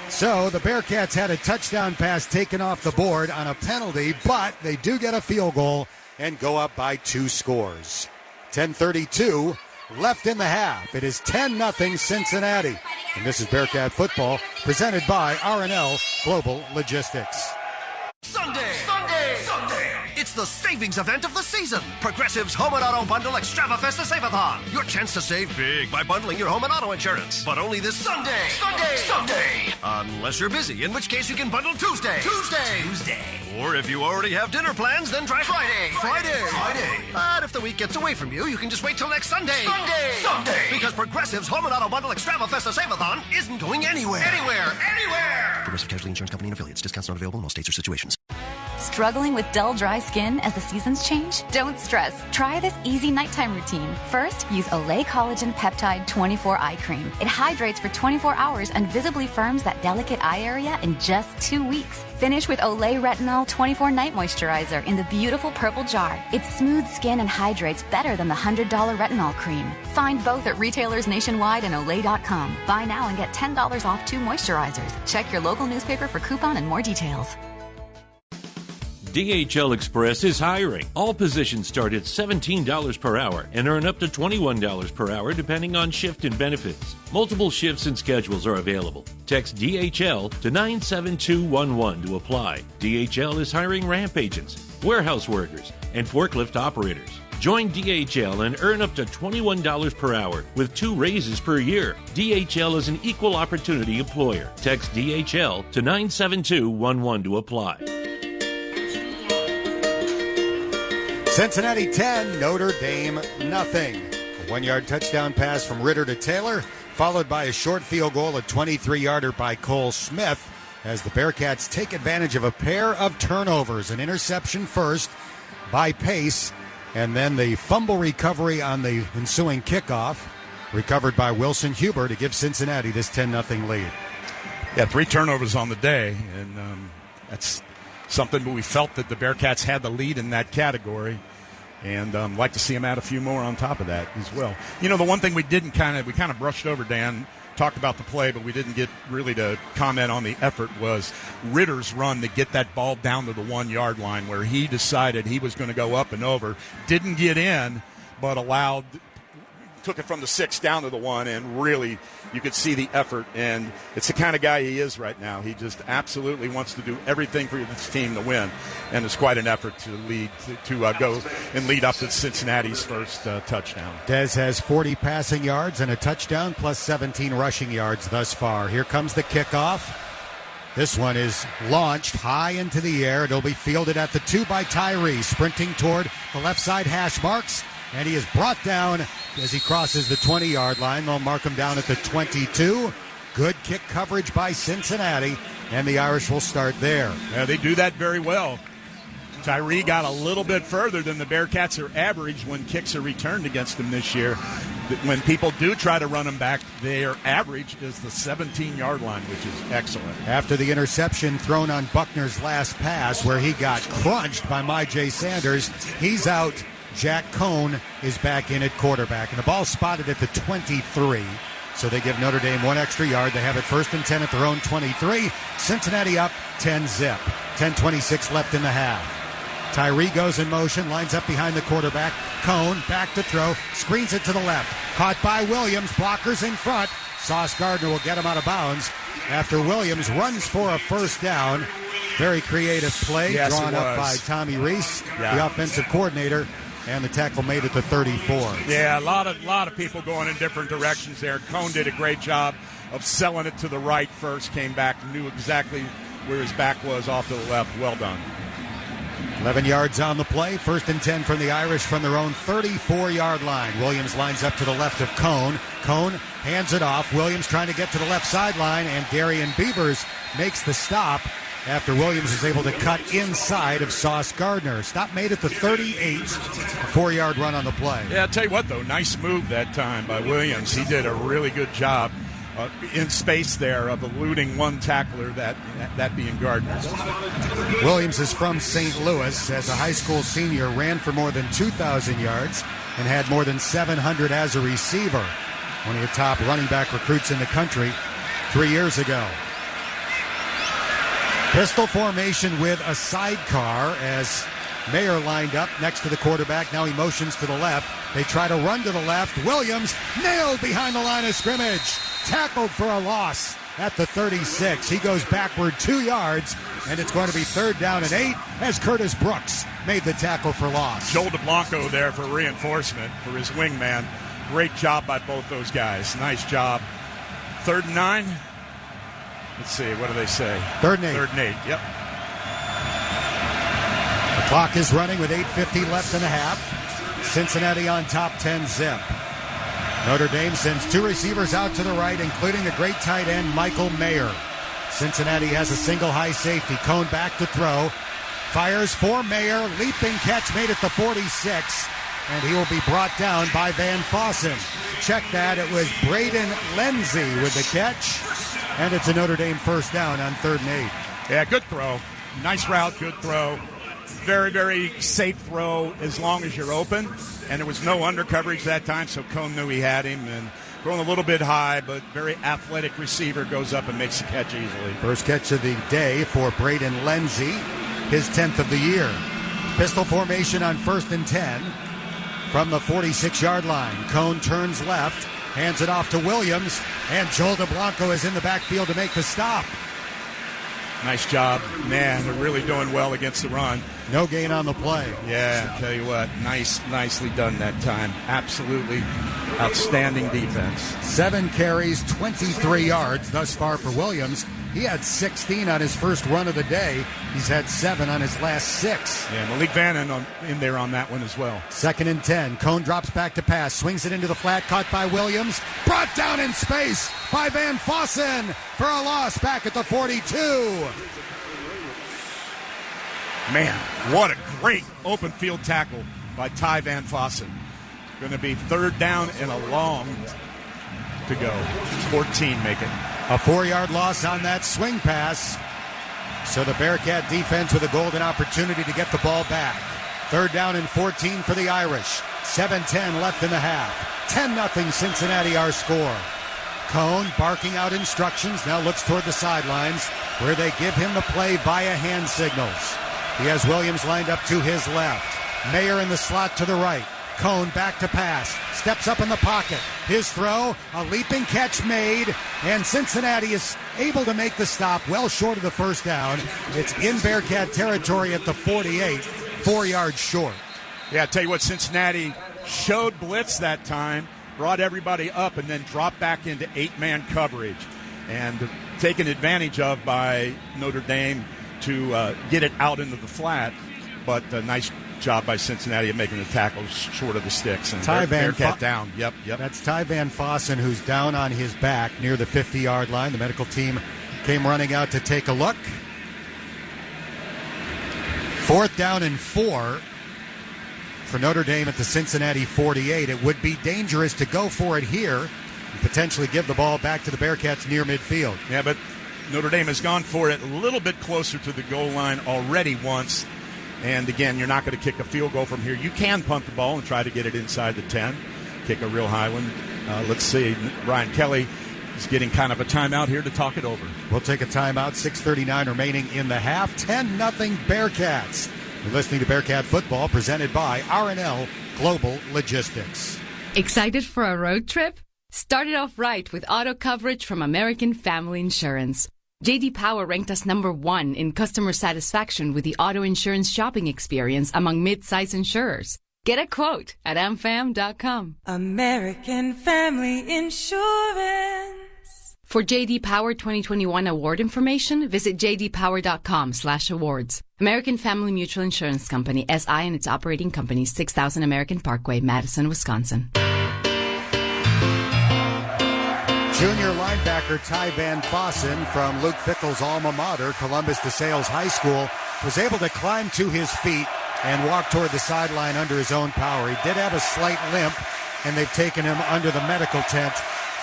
So the Bearcats had a touchdown pass taken off the board on a penalty, but they do get a field goal and go up by 2 scores. 10:32 left in the half. It is 10-0 Cincinnati. And this is Bearcat football presented by R&L Global Logistics. Sunday! It's the savings event of the season. Progressive's Home and Auto Bundle Extravafesta Save-a-thon. Your chance to save big by bundling your home and auto insurance. But only this Sunday. Unless you're busy, in which case you can bundle Tuesday. Or if you already have dinner plans, then try Friday. But if the week gets away from you, you can just wait till next Sunday. Because Progressive's Home and Auto Bundle Extravafesta Save-a-thon isn't going anywhere. Progressive Casualty Insurance Company and Affiliates. Discounts not available in all states or situations. Struggling with dull, dry skin as the seasons change? Don't stress. Try this easy nighttime routine. First, use Olay Collagen Peptide 24 Eye Cream. It hydrates for 24 hours and visibly firms that delicate eye area in just 2 weeks. Finish with Olay Retinol 24 Night Moisturizer in the beautiful purple jar. It smooths skin and hydrates better than the $100 retinol cream. Find both at retailers nationwide and Olay.com. Buy now and get $10 off 2 moisturizers. Check your local newspaper for coupon and more details. DHL Express is hiring. All positions start at $17 per hour and earn up to $21 per hour depending on shift and benefits. Multiple shifts and schedules are available. Text DHL to 97211 to apply. DHL is hiring ramp agents, warehouse workers, and forklift operators. Join DHL and earn up to $21 per hour with 2 raises per year. DHL is an equal opportunity employer. Text DHL to 97211 to apply. Cincinnati 10, Notre Dame nothing. A 1-yard touchdown pass from Ritter to Taylor, followed by a short field goal, a 23-yarder by Cole Smith, as the Bearcats take advantage of a pair of turnovers. An interception first by Pace, and then the fumble recovery on the ensuing kickoff, recovered by Wilson Huber to give Cincinnati this 10-0 lead. Yeah, 3 turnovers on the day, and that's something, but we felt that the Bearcats had the lead in that category, and like to see them add a few more on top of that as well. You know, the one thing we kind of brushed over, Dan, talked about the play, but we didn't get really to comment on the effort, was Ritter's run to get that ball down to the 1-yard line, where he decided he was going to go up and over, didn't get in, but took it from the 6 down to the 1, and really you could see the effort, and it's the kind of guy he is right now. He just absolutely wants to do everything for this team to win, and it's quite an effort to go and lead up to Cincinnati's first touchdown. Dez has 40 passing yards and a touchdown plus 17 rushing yards thus far. Here comes the kickoff. This one is launched high into the air. It'll be fielded at the 2 by Tyree, sprinting toward the left side hash marks. And he is brought down as he crosses the 20-yard line. They'll mark him down at the 22. Good kick coverage by Cincinnati, and the Irish will start there. Yeah, they do that very well. Tyree got a little bit further than the Bearcats are average when kicks are returned against them this year. When people do try to run them back, their average is the 17-yard line, which is excellent. After the interception thrown on Buckner's last pass, where he got crunched by Myjai Sanders, he's out. Jack Cohn is back in at quarterback, and the ball spotted at the 23. So they give Notre Dame 1 extra yard. They have it 1st and 10 at their own 23. Cincinnati up 10-zip. 10:26 left in the half. Tyree goes in motion, lines up behind the quarterback. Cone back to throw, screens it to the left. Caught by Williams, blockers in front. Sauce Gardner will get him out of bounds after Williams runs for a first down. Very creative play, drawn up by Tommy Reese, the offensive coordinator, and the tackle made it to 34. Yeah, a lot of people going in different directions there. Cone did a great job of selling it to the right first, came back, knew exactly where his back was off to the left. Well done. 11 yards on the play. 1st and 10 from the Irish from their own 34-yard line. Williams lines up to the left of Cone. Cone hands it off. Williams trying to get to the left sideline, and Darian Beavers makes the stop after Williams is able to cut inside of Sauce Gardner. Stop made at the 38. A 4-yard run on the play. Yeah, I'll tell you what, though, nice move that time by Williams. He did a really good job in space there of eluding one tackler, that being Gardner. Williams is from St. Louis. As a high school senior, ran for more than 2,000 yards and had more than 700 as a receiver. One of the top running back recruits in the country 3 years ago. Pistol formation with a sidecar as Mayer lined up next to the quarterback. Now he motions to the left. They try to run to the left. Williams nailed behind the line of scrimmage. Tackled for a loss at the 36. He goes backward 2 yards, and it's going to be 3rd down and 8 as Curtis Brooks made the tackle for loss. Joel DeBlanco there for reinforcement for his wingman. Great job by both those guys. Nice job. 3rd and 9. Let's see, what do they say? 3rd and 8. 3rd and 8, yep. The clock is running with 8:50 left in the half. Cincinnati on top 10-zip. Notre Dame sends 2 receivers out to the right, including the great tight end Michael Mayer. Cincinnati has a single high safety. Cone back to throw. Fires for Mayer. Leaping catch made at the 46. And he will be brought down by Van Fossen. Check that. It was Braden Lenzy with the catch. And it's a Notre Dame first down on 3rd and 8. Yeah, good throw. Nice route, good throw. Very, very safe throw as long as you're open. And there was no under coverage that time, so Cone knew he had him. And throwing a little bit high, but very athletic receiver goes up and makes the catch easily. First catch of the day for Braden Lenzy, his 10th of the year. Pistol formation on 1st and 10 from the 46-yard line. Cone turns left, hands it off to Williams, and Joel DeBlanco is in the backfield to make the stop. Nice job. Man, they're really doing well against the run. No gain on the play. Yeah, I'll tell you what, nicely done that time. Absolutely outstanding defense. 7 carries, 23 yards thus far for Williams. He had 16 on his first run of the day. He's had 7 on his last 6. Yeah, Malik Vannon in there on that one as well. 2nd and 10. Cone drops back to pass. Swings it into the flat. Caught by Williams. Brought down in space by Van Fossen for a loss back at the 42. Man, what a great open field tackle by Ty Van Fossen. Going to be 3rd down and a long to go. 14 make it. A 4-yard loss on that swing pass. So the Bearcat defense with a golden opportunity to get the ball back. 3rd down and 14 for the Irish. 7:10 left in the half. 10-0 Cincinnati our score. Cone barking out instructions, now looks toward the sidelines where they give him the play via hand signals. He has Williams lined up to his left. Mayer in the slot to the right. Cone back to pass. Steps up in the pocket. His throw, a leaping catch made, and Cincinnati is able to make the stop well short of the first down. It's in Bearcat territory at the 48, 4 yards short. Yeah, I tell you what, Cincinnati showed blitz that time, brought everybody up, and then dropped back into 8-man coverage. And taken advantage of by Notre Dame to get it out into the flat. But a nice job by Cincinnati of making the tackles short of the sticks. And Bearcat down. Yep. That's Ty Van Fossen, who's down on his back near the 50-yard line. The medical team came running out to take a look. 4th down and 4 for Notre Dame at the Cincinnati 48. It would be dangerous to go for it here and potentially give the ball back to the Bearcats near midfield. Yeah, but Notre Dame has gone for it a little bit closer to the goal line already once. And again, you're not going to kick a field goal from here. You can punt the ball and try to get it inside the 10, kick a real high one. Let's see. Brian Kelly is getting kind of a timeout here to talk it over. We'll take a timeout. 6:39 remaining in the half. 10-0 Bearcats. You're listening to Bearcat Football, presented by R&L Global Logistics. Excited for a road trip? Start it off right with auto coverage from American Family Insurance. J.D. Power ranked us #1 in customer satisfaction with the auto insurance shopping experience among mid-size insurers. Get a quote at amfam.com. American Family Insurance. For J.D. Power 2021 award information, visit jdpower.com/awards. American Family Mutual Insurance Company, SI, and its operating companies, 6000 American Parkway, Madison, Wisconsin. Junior linebacker Ty Van Fossen from Luke Fickell's alma mater, Columbus DeSales High School, was able to climb to his feet and walk toward the sideline under his own power. He did have a slight limp, and they've taken him under the medical tent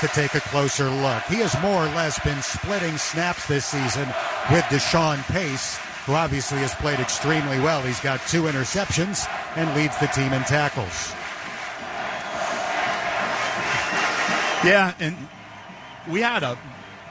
to take a closer look. He has more or less been splitting snaps this season with Deshaun Pace, who obviously has played extremely well. He's got 2 interceptions and leads the team in tackles. Yeah, and we had a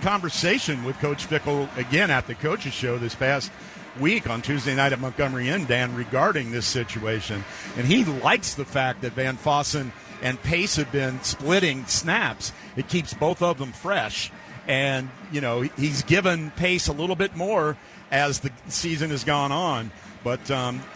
conversation with Coach Fickell again at the coaches show this past week on Tuesday night at Montgomery Inn, Dan, regarding this situation. And he likes the fact that Van Fossen and Pace have been splitting snaps. It keeps both of them fresh. And, you know, he's given Pace a little bit more as the season has gone on. But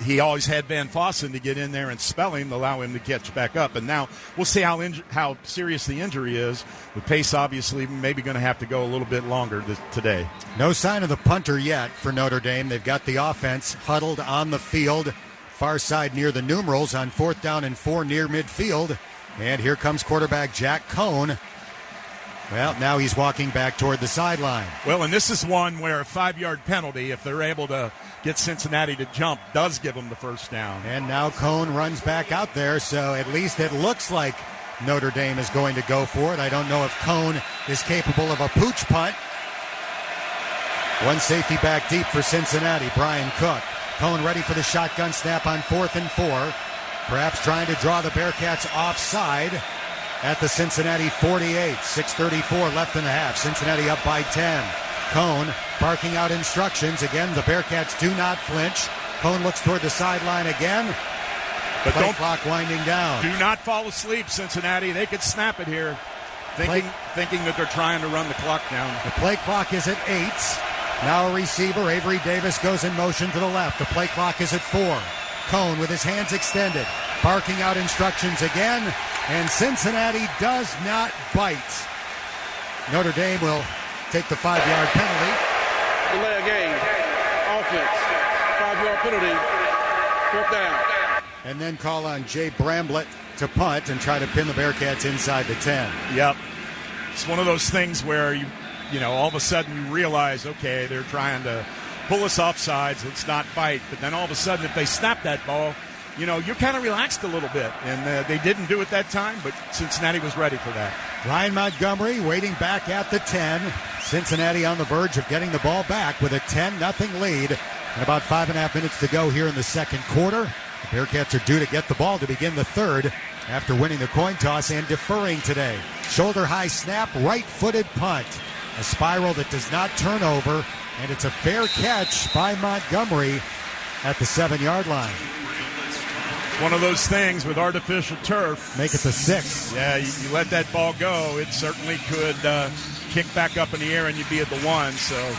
he always had Van Fossen to get in there and spell him, allow him to catch back up. And now we'll see how serious the injury is. With Pace obviously maybe going to have to go a little bit longer today. No sign of the punter yet for Notre Dame. They've got the offense huddled on the field, far side near the numerals on 4th down and 4 near midfield. And here comes quarterback Jack Cohn. Well, now he's walking back toward the sideline. Well, and this is one where a 5-yard penalty, if they're able to get Cincinnati to jump, does give them the first down. And now Cohn runs back out there, so at least it looks like Notre Dame is going to go for it. I don't know if Cohn is capable of a pooch punt. One safety back deep for Cincinnati, Brian Cook. Cohn ready for the shotgun snap on 4th and 4. Perhaps trying to draw the Bearcats offside at the Cincinnati 48. 6:34 left in the half. Cincinnati up by 10. Cohn barking out instructions. Again, the Bearcats do not flinch. Cohn looks toward the sideline again. But play clock winding down. Do not fall asleep, Cincinnati. They could snap it here. Thinking that they're trying to run the clock down. The play clock is at 8. Now a receiver, Avery Davis, goes in motion to the left. The play clock is at 4. Cohn with his hands extended, barking out instructions again, and Cincinnati does not bite. Notre Dame will take the 5-yard penalty. Delay a game. Offense. 5-yard penalty. 4th down. And then call on Jay Bramblett to punt and try to pin the Bearcats inside the 10. Yep. It's one of those things where you know, all of a sudden you realize, okay, they're trying to pull us off sides, let's not bite. But then all of a sudden, if they snap that ball, you know, you're kind of relaxed a little bit. And they didn't do it that time, but Cincinnati was ready for that. Ryan Montgomery waiting back at the 10. Cincinnati on the verge of getting the ball back with a 10-0 lead. And about 5.5 minutes to go here in the second quarter. The Bearcats are due to get the ball to begin the third after winning the coin toss and deferring today. Shoulder high snap, right-footed punt. A spiral that does not turn over. And it's a fair catch by Montgomery at the 7-yard line. It's one of those things with artificial turf. Make it the 6. Yeah, you let that ball go. It certainly could kick back up in the air and you'd be at the 1. So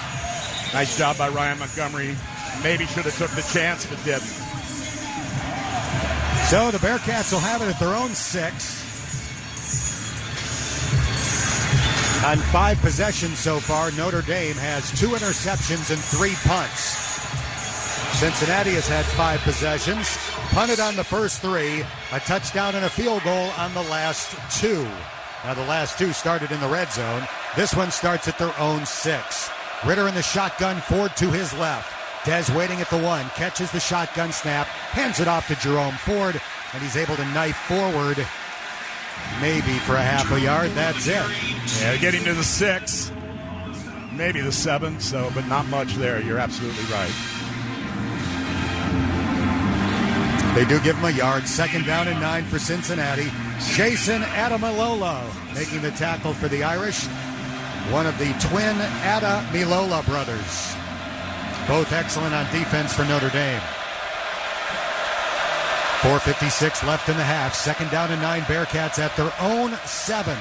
nice job by Ryan Montgomery. Maybe should have took the chance, but didn't. So the Bearcats will have it at their own 6. On 5 possessions so far, Notre Dame has 2 interceptions and 3 punts. Cincinnati has had 5 possessions, punted on the first 3, a touchdown and a field goal on the last 2. Now the last 2 started in the red zone. This one starts at their own 6. Ritter in the shotgun, Ford to his left. Dez waiting at the 1, catches the shotgun snap, hands it off to Jerome Ford, and he's able to knife forward. Maybe for a half a yard, that's it. Yeah, get him to the 6, maybe the 7, but not much there. You're absolutely right. They do give him a yard. 2nd down and 9 for Cincinnati. Jason Adamilola making the tackle for the Irish. One of the twin Adamilola brothers. Both excellent on defense for Notre Dame. 4:56 left in the half. 2nd down and 9. Bearcats at their own 7.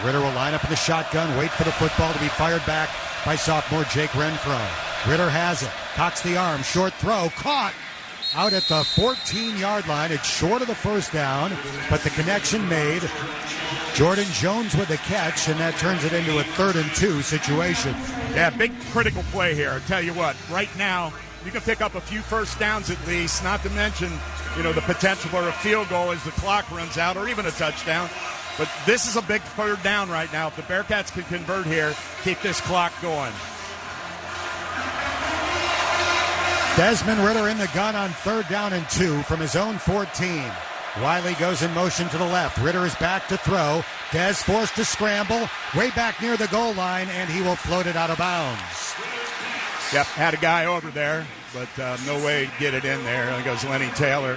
Ritter will line up in the shotgun, wait for the football to be fired back by sophomore Jake Renfro. Ritter has it, cocks the arm, short throw, caught out at the 14-yard line. It's short of the first down, but the connection made. Jordan Jones with the catch, and that turns it into a 3rd and 2 situation. Yeah, big critical play here. I tell you what, right now, you can pick up a few first downs at least, not to mention, the potential for a field goal as the clock runs out, or even a touchdown. But this is a big 3rd down right now. If the Bearcats can convert here, keep this clock going. Desmond Ritter in the gun on 3rd down and 2 from his own 14. Wiley goes in motion to the left. Ritter is back to throw. Des forced to scramble, way back near the goal line, and he will float it out of bounds. Yep, had a guy over there, but no way to get it in there. There goes Lenny Taylor.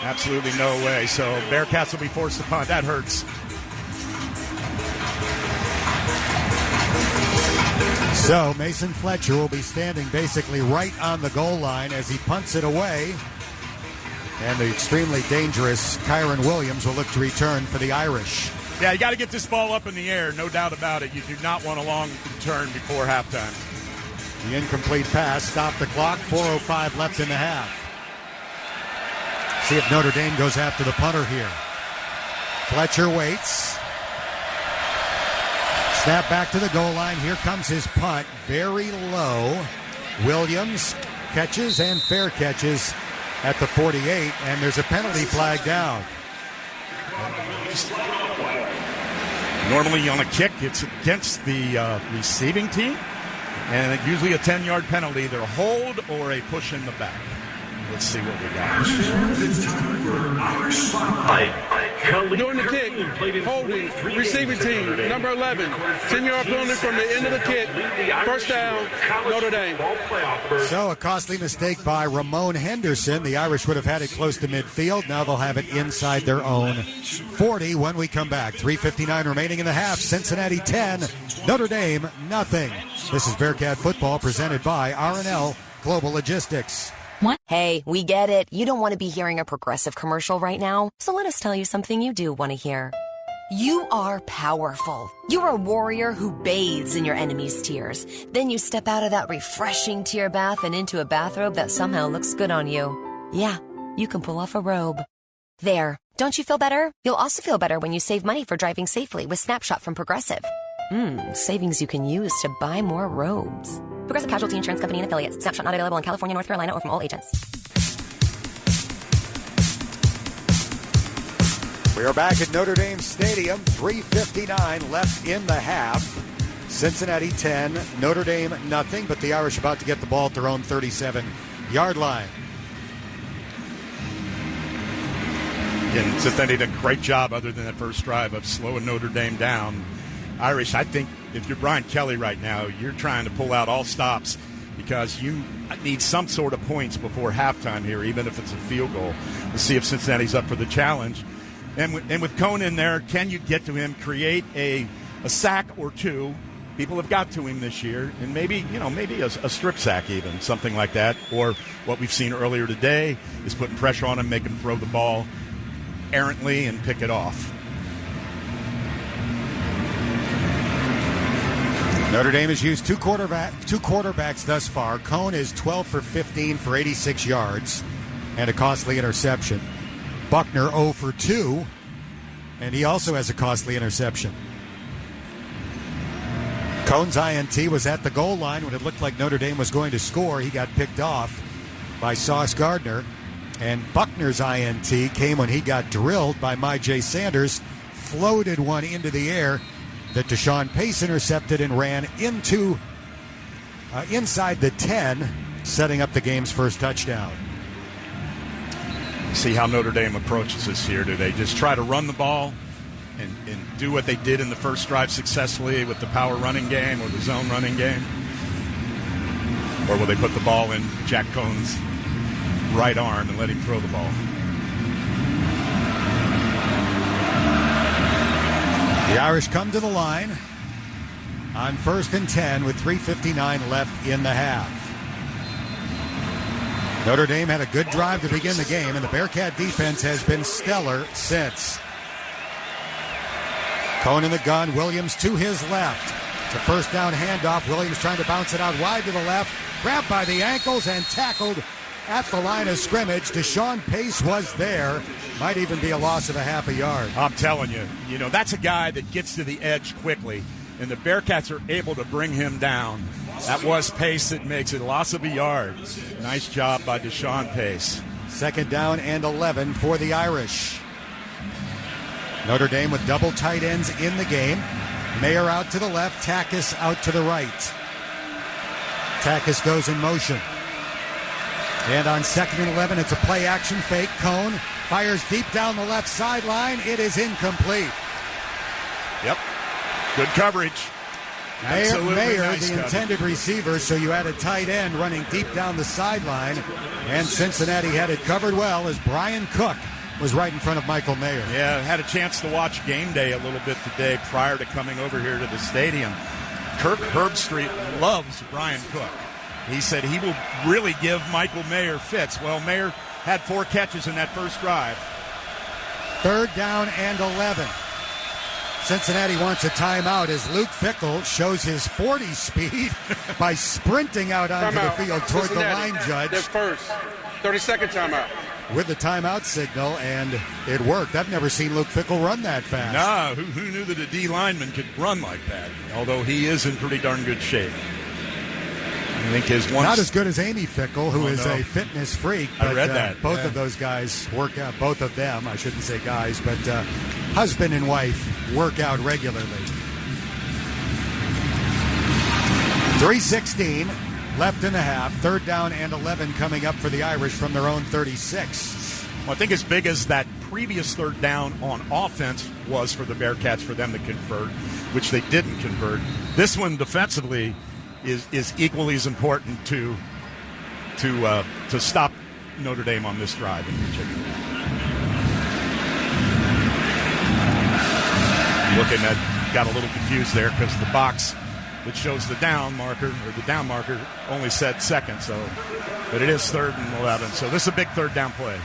Absolutely no way. So Bearcats will be forced to punt. That hurts. So Mason Fletcher will be standing basically right on the goal line as he punts it away. And the extremely dangerous Kyron Williams will look to return for the Irish. Yeah, you got to get this ball up in the air, no doubt about it. You do not want a long return before halftime. The incomplete pass stopped the clock. 4:05 left in the half. See if Notre Dame goes after the punter here. Fletcher waits. Snap back to the goal line. Here comes his punt. Very low. Williams catches and fair catches at the 48, and there's a penalty flag down. Normally on a kick, it's against the receiving team, and it's usually a 10-yard penalty, either a hold or a push in the back. Let's see what we got. During the kick, holding, receiving team, number 11, 10-yard penalty from the end of the kick. First down, Notre Dame. So a costly mistake by Ramon Henderson. The Irish would have had it close to midfield. Now they'll have it inside their own 40 when we come back. 3:59 remaining in the half. Cincinnati 10, Notre Dame nothing. This is Bearcat Football presented by R&L Global Logistics. Hey, we get it. You don't want to be hearing a Progressive commercial right now, so let us tell you something you do want to hear. You are powerful. You're a warrior who bathes in your enemy's tears. Then you step out of that refreshing tear bath and into a bathrobe that somehow looks good on you. Yeah, you can pull off a robe. There. Don't you feel better? You'll also feel better when you save money for driving safely with Snapshot from Progressive. Savings you can use to buy more robes. Progressive Casualty Insurance Company and Affiliates. Snapshot not available in California, North Carolina, or from all agents. We are back at Notre Dame Stadium. 3:59 left in the half. Cincinnati 10, Notre Dame nothing, but the Irish about to get the ball at their own 37-yard line. And Cincinnati did a great job, other than that first drive, of slowing Notre Dame down. Irish, I think if you're Brian Kelly right now, you're trying to pull out all stops because you need some sort of points before halftime here, even if it's a field goal, to see if Cincinnati's up for the challenge. And with Cone in there, can you get to him, create a sack or two? People have got to him this year, and maybe a strip sack even, something like that. Or what we've seen earlier today is putting pressure on him, make him throw the ball errantly and pick it off. Notre Dame has used two quarterbacks thus far. Cone is 12 for 15 for 86 yards and a costly interception. Buckner 0 for 2, and he also has a costly interception. Cone's INT was at the goal line when it looked like Notre Dame was going to score. He got picked off by Sauce Gardner. And Buckner's INT came when he got drilled by Myjai Sanders, floated one into the air that Deshaun Pace intercepted and ran into inside the 10, setting up the game's first touchdown. See how Notre Dame approaches this here. Do they just try to run the ball and do what they did in the first drive successfully with the power running game or the zone running game? Or will they put the ball in Jack Cone's right arm and let him throw the ball? The Irish come to the line on 1st and 10 with 3:59 left in the half. Notre Dame had a good drive to begin the game, and the Bearcat defense has been stellar since. Cohn in the gun, Williams to his left. It's a first down handoff. Williams trying to bounce it out wide to the left. Grabbed by the ankles and tackled at the line of scrimmage. Deshaun Pace was there. Might even be a loss of a half a yard. I'm telling you, that's a guy that gets to the edge quickly, and the Bearcats are able to bring him down. That was Pace that makes it a loss of a yard. Nice job by Deshaun Pace. 2nd down and 11 for the Irish. Notre Dame with double tight ends in the game. Mayer out to the left, Takis out to the right. Takis goes in motion. And on 2nd and 11, it's a play action fake. Cohn fires deep down the left sideline. It is incomplete. Yep. Good coverage. Mayer, nice the coverage. intended receiver, so you had a tight end running deep down the sideline. And Cincinnati had it covered well as Brian Cook was right in front of Michael Mayer. Yeah, had a chance to watch game day a little bit today prior to coming over here to the stadium. Kirk Herbstreit loves Brian Cook. He said he will really give Michael Mayer fits. Well, Mayer had 4 catches in that first drive. 3rd down and 11. Cincinnati wants a timeout as Luke Fickell shows his 40 speed by sprinting out onto the field toward the line judge. Their first 30-second timeout. With the timeout signal, and it worked. I've never seen Luke Fickell run that fast. Nah, who knew that a D lineman could run like that? Although he is in pretty darn good shape. I think his one. Not as good as Amy Fickell, who is a fitness freak. But, I read that. Both of those guys work out. Both of them, I shouldn't say guys, but husband and wife work out regularly. 3:16 left in the half. 3rd down and 11 coming up for the Irish from their own 36. Well, I think as big as that previous 3rd down on offense was for the Bearcats for them to convert, which they didn't convert, this one defensively is equally as important to stop Notre Dame on this drive in particular. Looking at, got a little confused there because the box that shows the down marker, or the down marker, only said 2nd, but it is 3rd and 11. So this is a big 3rd down play.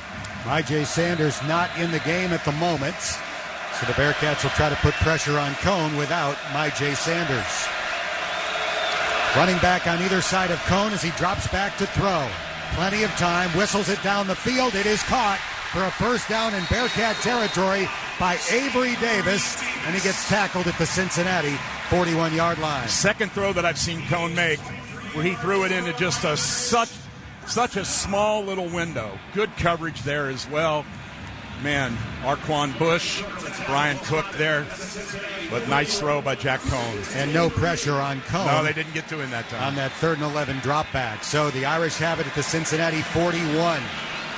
MyJ Sanders not in the game at the moment, so the Bearcats will try to put pressure on Cohn without MyJ Sanders. Running back on either side of Cohn as he drops back to throw. Plenty of time, whistles it down the field. It is caught for a first down in Bearcat territory by Avery Davis, and he gets tackled at the Cincinnati 41-yard line. Second throw that I've seen Cohn make where he threw it into just such a small little window. Good coverage there as well. Man, Arquan Bush, Brian Cook there, but nice throw by Jack Cohn. And no pressure on Cohn. No, they didn't get to him that time. On that 3rd and 11 drop back. So the Irish have it at the Cincinnati 41.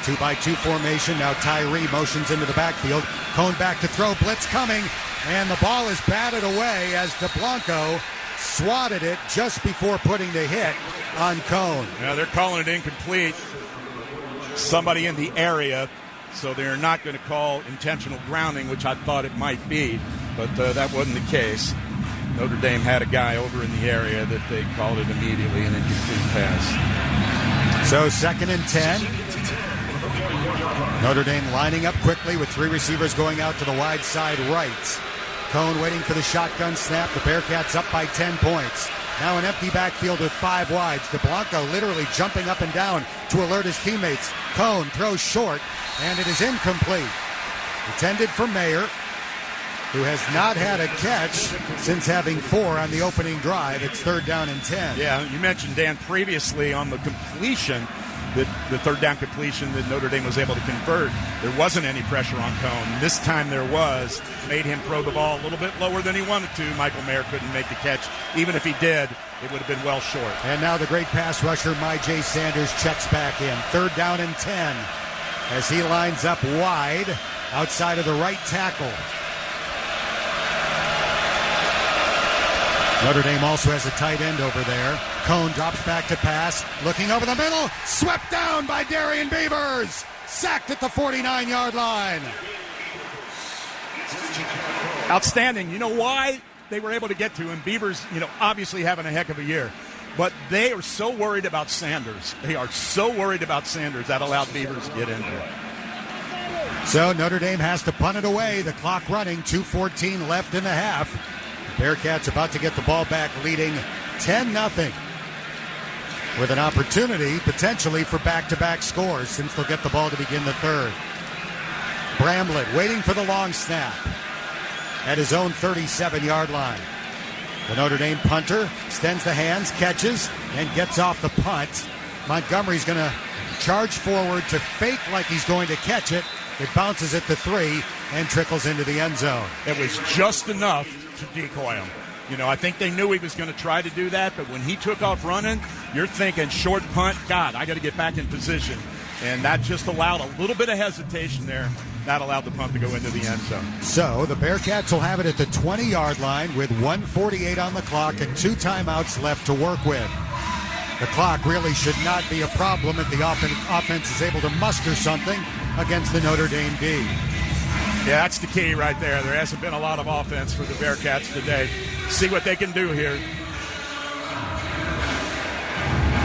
2-by-2 formation. Now Tyree motions into the backfield. Cohn back to throw. Blitz coming. And the ball is batted away as DeBlanco swatted it just before putting the hit on Cohn. Yeah, they're calling it incomplete. Somebody in the area. So they're not going to call intentional grounding, which I thought it might be, but that wasn't the case. Notre Dame had a guy over in the area that they called it immediately an incomplete pass. So 2nd and 10. Notre Dame lining up quickly with 3 receivers going out to the wide side right. Cohn waiting for the shotgun snap. The Bearcats up by 10 points. Now an empty backfield with 5 wides. DeBlanco literally jumping up and down to alert his teammates. Cohn throws short, and it is incomplete. Intended for Mayer, who has not had a catch since having 4 on the opening drive. It's 3rd down and 10. Yeah, you mentioned, Dan, previously on the completion, the 3rd down completion that Notre Dame was able to convert, there wasn't any pressure on Cohn. This time there was. Made him throw the ball a little bit lower than he wanted to. Michael Mayer couldn't make the catch. Even if he did, it would have been well short. And now the great pass rusher, MyJ Sanders, checks back in. 3rd down and 10 as he lines up wide outside of the right tackle. Notre Dame also has a tight end over there. Cohn drops back to pass, looking over the middle, swept down by Darian Beavers, sacked at the 49-yard line. Outstanding. You know why they were able to get to him? Beavers, obviously having a heck of a year. But they are so worried about Sanders. They are so worried about Sanders that allowed Beavers to get into it. So Notre Dame has to punt it away. The clock running, 2:14 left in the half. Bearcats about to get the ball back, leading 10-0. With an opportunity, potentially, for back-to-back scores since they'll get the ball to begin the third. Bramlett waiting for the long snap at his own 37-yard line. The Notre Dame punter extends the hands, catches, and gets off the punt. Montgomery's going to charge forward to fake like he's going to catch it. It bounces at the 3 and trickles into the end zone. It was just enough to decoy him. I think they knew he was going to try to do that, but when he took off running, you're thinking short punt, God, I got to get back in position. And that just allowed a little bit of hesitation there. That allowed the punt to go into the end zone. So the Bearcats will have it at the 20-yard line with 1:48 on the clock and 2 timeouts left to work with. The clock really should not be a problem if the offense is able to muster something against the Notre Dame D. Yeah, that's the key right there. There hasn't been a lot of offense for the Bearcats today. See what they can do here.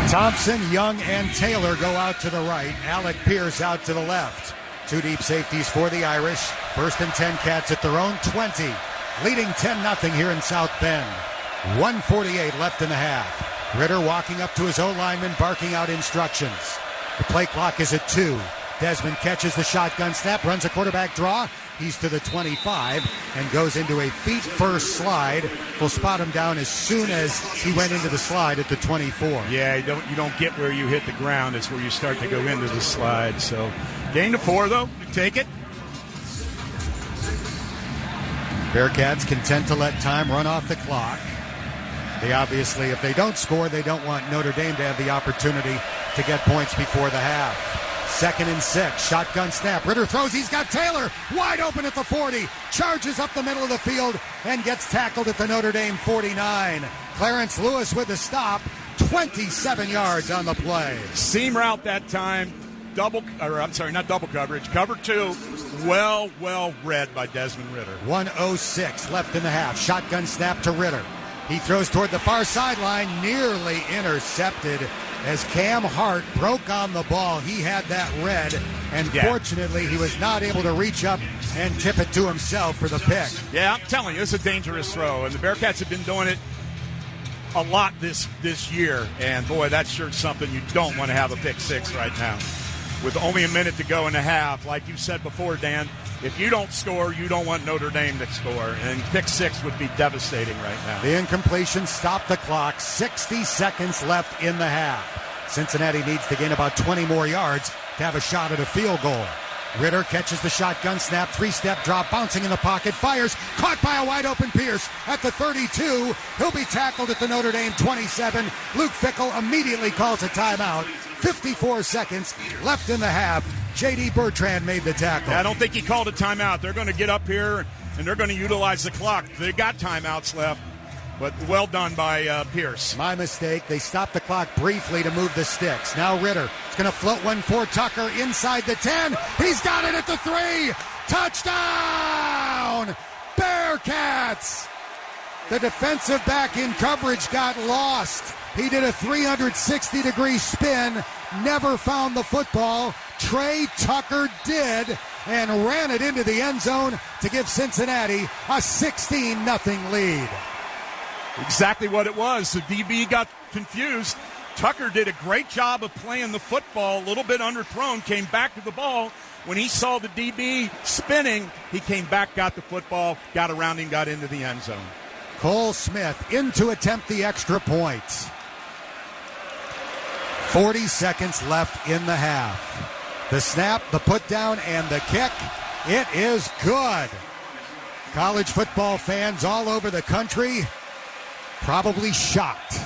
Thompson, Young, and Taylor go out to the right. Alec Pierce out to the left. 2 deep safeties for the Irish. 1st and 10 Cats at their own 20. Leading 10-0 here in South Bend. 1:48 left in the half. Ritter walking up to his O-lineman, barking out instructions. The play clock is at 2. Desmond catches the shotgun snap, runs a quarterback draw. He's to the 25 and goes into a feet-first slide. We'll spot him down as soon as he went into the slide at the 24. Yeah, you don't get where you hit the ground. It's where you start to go into the slide. So gain to 4, though. Take it. Bearcats content to let time run off the clock. They obviously, if they don't score, they don't want Notre Dame to have the opportunity to get points before the half. 2nd and 6, shotgun snap. Ritter throws, he's got Taylor wide open at the 40, charges up the middle of the field and gets tackled at the Notre Dame 49. Clarence Lewis with the stop, 27 yards on the play. Seam route that time, not double coverage, cover 2, well read by Desmond Ritter. 1:06 left in the half, shotgun snap to Ritter. He throws toward the far sideline, nearly intercepted as Cam Hart broke on the ball. He had that read, and fortunately he was not able to reach up and tip it to himself for the pick. Yeah, I'm telling you, it's a dangerous throw, and the Bearcats have been doing it a lot this year, and boy, that's sure something you don't want to have a pick 6 right now. With only a minute to go in the half, like you said before, Dan, if you don't score, you don't want Notre Dame to score, and pick 6 would be devastating right now. The incompletion stopped the clock. 60 seconds left in the half. Cincinnati needs to gain about 20 more yards to have a shot at a field goal. Ritter catches the shotgun snap, 3-step drop, bouncing in the pocket, fires, caught by a wide-open Pierce at the 32. He'll be tackled at the Notre Dame 27. Luke Fickell immediately calls a timeout. 54 seconds left in the half. J.D. Bertrand made the tackle. Yeah, I don't think he called a timeout. They're going to get up here, and they're going to utilize the clock. They got timeouts left, but well done by Pierce. My mistake. They stopped the clock briefly to move the sticks. Now Ritter is going to float one for Tucker inside the 10. He's got it at the 3. Touchdown! Bearcats! The defensive back in coverage got lost. He did a 360-degree spin, never found the football. Trey Tucker did, and ran it into the end zone to give Cincinnati a 16-0 lead. Exactly what it was. The DB got confused. Tucker did a great job of playing the football, a little bit underthrown, came back to the ball. When he saw the DB spinning, he came back, got the football, got around him, got into the end zone. Cole Smith in to attempt the extra point. 40 seconds left in the half. The snap, the put down, and the kick. It is good. College football fans all over the country probably shocked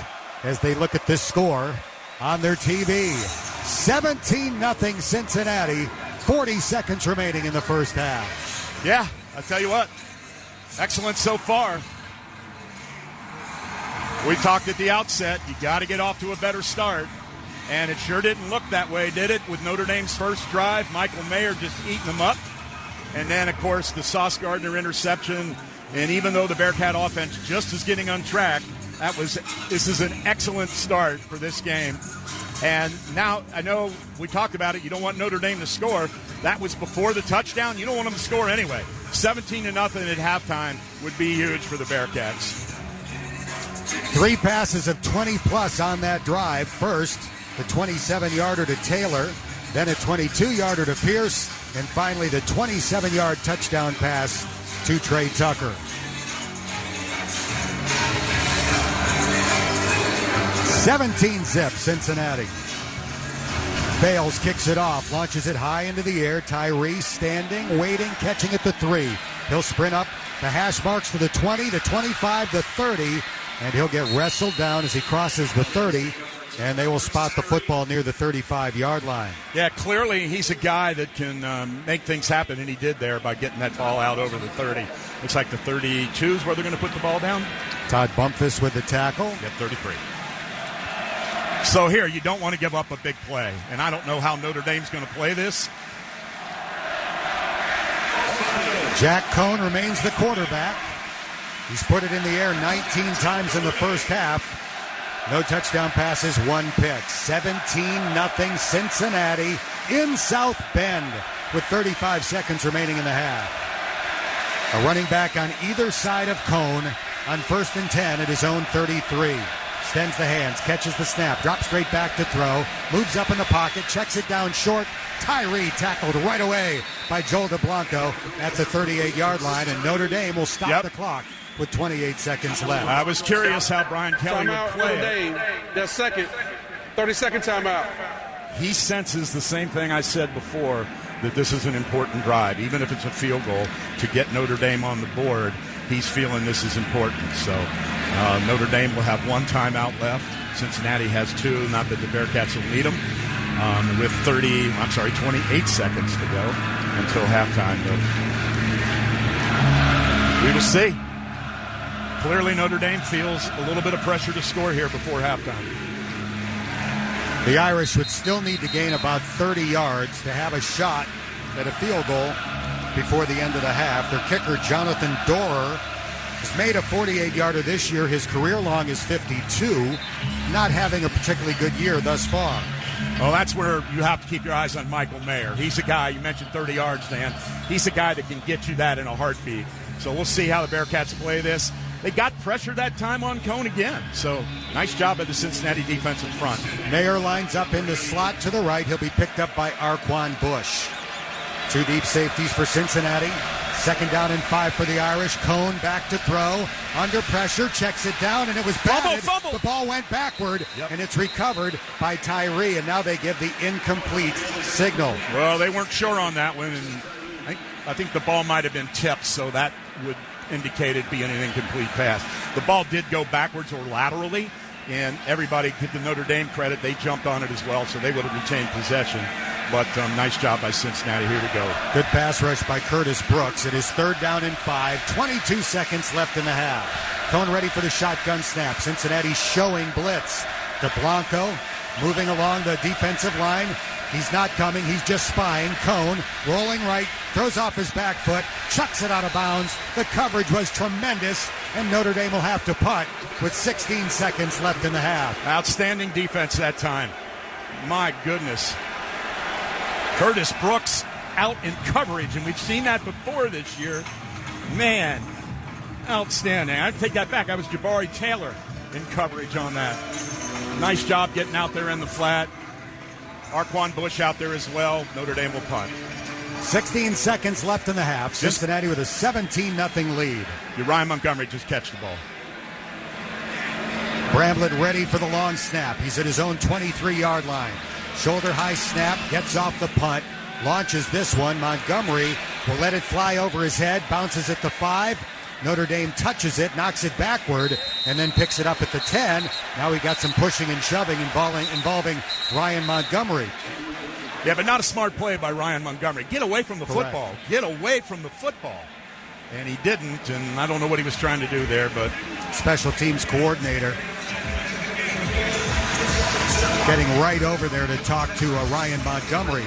as they look at this score on their TV. 17-0 Cincinnati. 40 seconds remaining in the first half. Yeah, I'll tell you what. Excellent so far. We talked at the outset, you got to get off to a better start. And it sure didn't look that way, did it? With Notre Dame's first drive, Michael Mayer just eating them up. And then, of course, the Sauce Gardner interception And even though the Bearcat offense just is getting on track, this is an excellent start for this game. And now, I know we talked about it, you don't want Notre Dame to score. That was before the touchdown. You don't want them to score anyway. 17-0 at halftime would be huge for the Bearcats. 3 passes of 20-plus on that drive. First, the 27-yarder to Taylor, then a 22-yarder to Pierce, and finally the 27-yard touchdown pass to Trey Tucker. 17-zip, Cincinnati. Bales kicks it off, launches it high into the air. Tyree standing, waiting, catching at the 3. He'll sprint up the hash marks to the 20, the 25, the 30, and he'll get wrestled down as he crosses the 30, and they will spot the football near the 35-yard line. Yeah, clearly he's a guy that can make things happen, and he did there by getting that ball out over the 30. Looks like the 32 is where they're going to put the ball down. Todd Bumpus with the tackle. Yep, 33. So here, you don't want to give up a big play, and I don't know how Notre Dame's going to play this. Jack Cohn remains the quarterback. He's put it in the air 19 times in the first half. No touchdown passes, 1 pick. 17-0 Cincinnati in South Bend with 35 seconds remaining in the half. A running back on either side of Cohn on 1st and 10 at his own 33. Extends the hands, catches the snap, drops straight back to throw, moves up in the pocket, checks it down short. Tyree tackled right away by Joel DeBlanco at the 38-yard line, and Notre Dame will stop the clock with 28 seconds left. I was curious how Brian Kelly would play Notre Dame, their second, 30-second timeout. He senses the same thing I said before, that this is an important drive. Even if it's a field goal, to get Notre Dame on the board, he's feeling this is important. So Notre Dame will have 1 timeout left. Cincinnati has 2, not that the Bearcats will need them. With 28 seconds to go until halftime. But we will see. Clearly Notre Dame feels a little bit of pressure to score here before halftime. The Irish would still need to gain about 30 yards to have a shot at a field goal before the end of the half. Their kicker, Jonathan Dorer, has made a 48-yarder this year. His career long is 52, not having a particularly good year thus far. Well, that's where you have to keep your eyes on Michael Mayer. He's a guy, you mentioned 30 yards, Dan. He's a guy that can get you that in a heartbeat. So we'll see how the Bearcats play this. They got pressure that time on Cohn again. So nice job by the Cincinnati defensive front. Mayer lines up in the slot to the right. He'll be picked up by Arquan Bush. 2 deep safeties for Cincinnati. 2nd down and 5 for the Irish. Cohn back to throw. Under pressure, checks it down, and it was batted. Fumble. The ball went backward, and it's recovered by Tyree, and now they give the incomplete signal. Well, they weren't sure on that one, and I think the ball might have been tipped, so that would indicate it being an incomplete pass. The ball did go backwards or laterally, and everybody give the Notre Dame credit. They jumped on it as well, so they would have retained possession. But nice job by Cincinnati. Here we go. Good pass rush by Curtis Brooks. It is 3rd down and 5. 22 seconds left in the half. Cohn ready for the shotgun snap. Cincinnati showing blitz. DeBlanco moving along the defensive line. He's not coming. He's just spying. Cohn rolling right. Throws off his back foot. Chucks it out of bounds. The coverage was tremendous. And Notre Dame will have to punt with 16 seconds left in the half. Outstanding defense that time. My goodness. Curtis Brooks out in coverage, and we've seen that before this year. Man, outstanding. I take that back. I was Jabari Taylor in coverage on that. Nice job getting out there in the flat. Arquan Bush out there as well. Notre Dame will punt. 16 seconds left in the half. Cincinnati with a 17-0 lead. Ryan Montgomery just catch the ball. Bramblett ready for the long snap. He's at his own 23-yard line. Shoulder high snap, gets off the punt, launches this one. Montgomery will let it fly over his head, bounces at the 5. Notre Dame touches it, knocks it backward, and then picks it up at the 10. Now we got some pushing and shoving involving Ryan Montgomery. Yeah, but not a smart play by Ryan Montgomery. Get away from the football. Get away from the football. And he didn't, and I don't know what he was trying to do there, but... Special teams coordinator getting right over there to talk to Ryan Montgomery.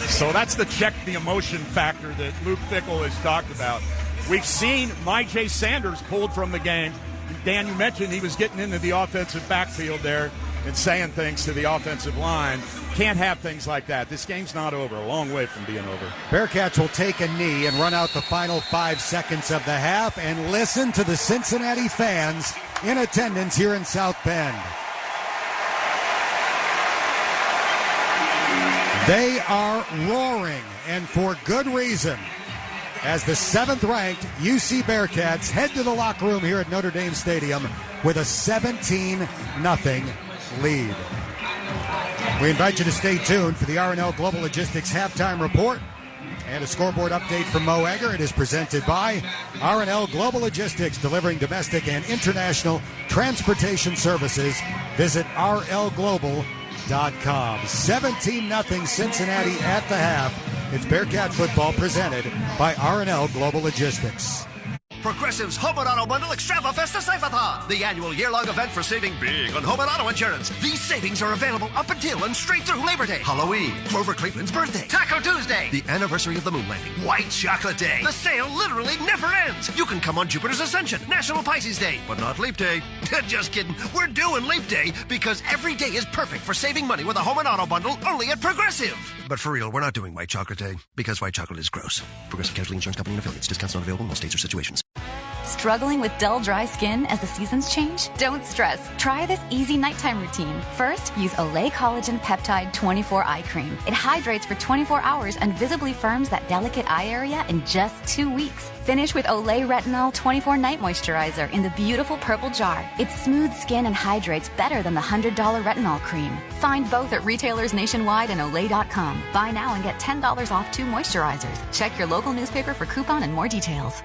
So that's the check the emotion factor that Luke Fickell has talked about. We've seen J. Sanders pulled from the game. Dan, you mentioned he was getting into the offensive backfield there and saying things to the offensive line. Can't have things like that. This game's not over. A long way from being over. Bearcats will take a knee and run out the final 5 seconds of the half and listen to the Cincinnati fans in attendance here in South Bend. They are roaring, and for good reason, as the 7th-ranked UC Bearcats head to the locker room here at Notre Dame Stadium with a 17-0 lead. We invite you to stay tuned for the R&L Global Logistics Halftime Report and a scoreboard update from Mo Egger. It is presented by R&L Global Logistics, delivering domestic and international transportation services. Visit rlglobal.com. 17-0 Cincinnati at the half. It's Bearcat football presented by R&L Global Logistics. Progressive's Home and Auto Bundle Extrava Festa Save-a-thon, the annual year-long event for saving big on home and auto insurance. These savings are available up until and straight through Labor Day, Halloween, Grover Cleveland's birthday, Taco Tuesday, the anniversary of the moon landing, White Chocolate Day. The sale literally never ends. You can come on Jupiter's Ascension, National Pisces Day, but not Leap Day. Just kidding. We're doing Leap Day because every day is perfect for saving money with a Home and Auto Bundle only at Progressive. But for real, we're not doing White Chocolate Day because white chocolate is gross. Progressive Casualty Insurance Company and affiliates. Discounts not available in all states or situations. Struggling with dull, dry skin as the seasons change? Don't stress. Try this easy nighttime routine. First, use Olay Collagen Peptide 24 Eye Cream. It hydrates for 24 hours and visibly firms that delicate eye area in just 2 weeks. Finish with Olay Retinol 24 Night Moisturizer in the beautiful purple jar. It smooths skin and hydrates better than the $100 retinol cream. Find both at retailers nationwide and Olay.com. Buy now and get $10 off 2 moisturizers. Check your local newspaper for coupon and more details.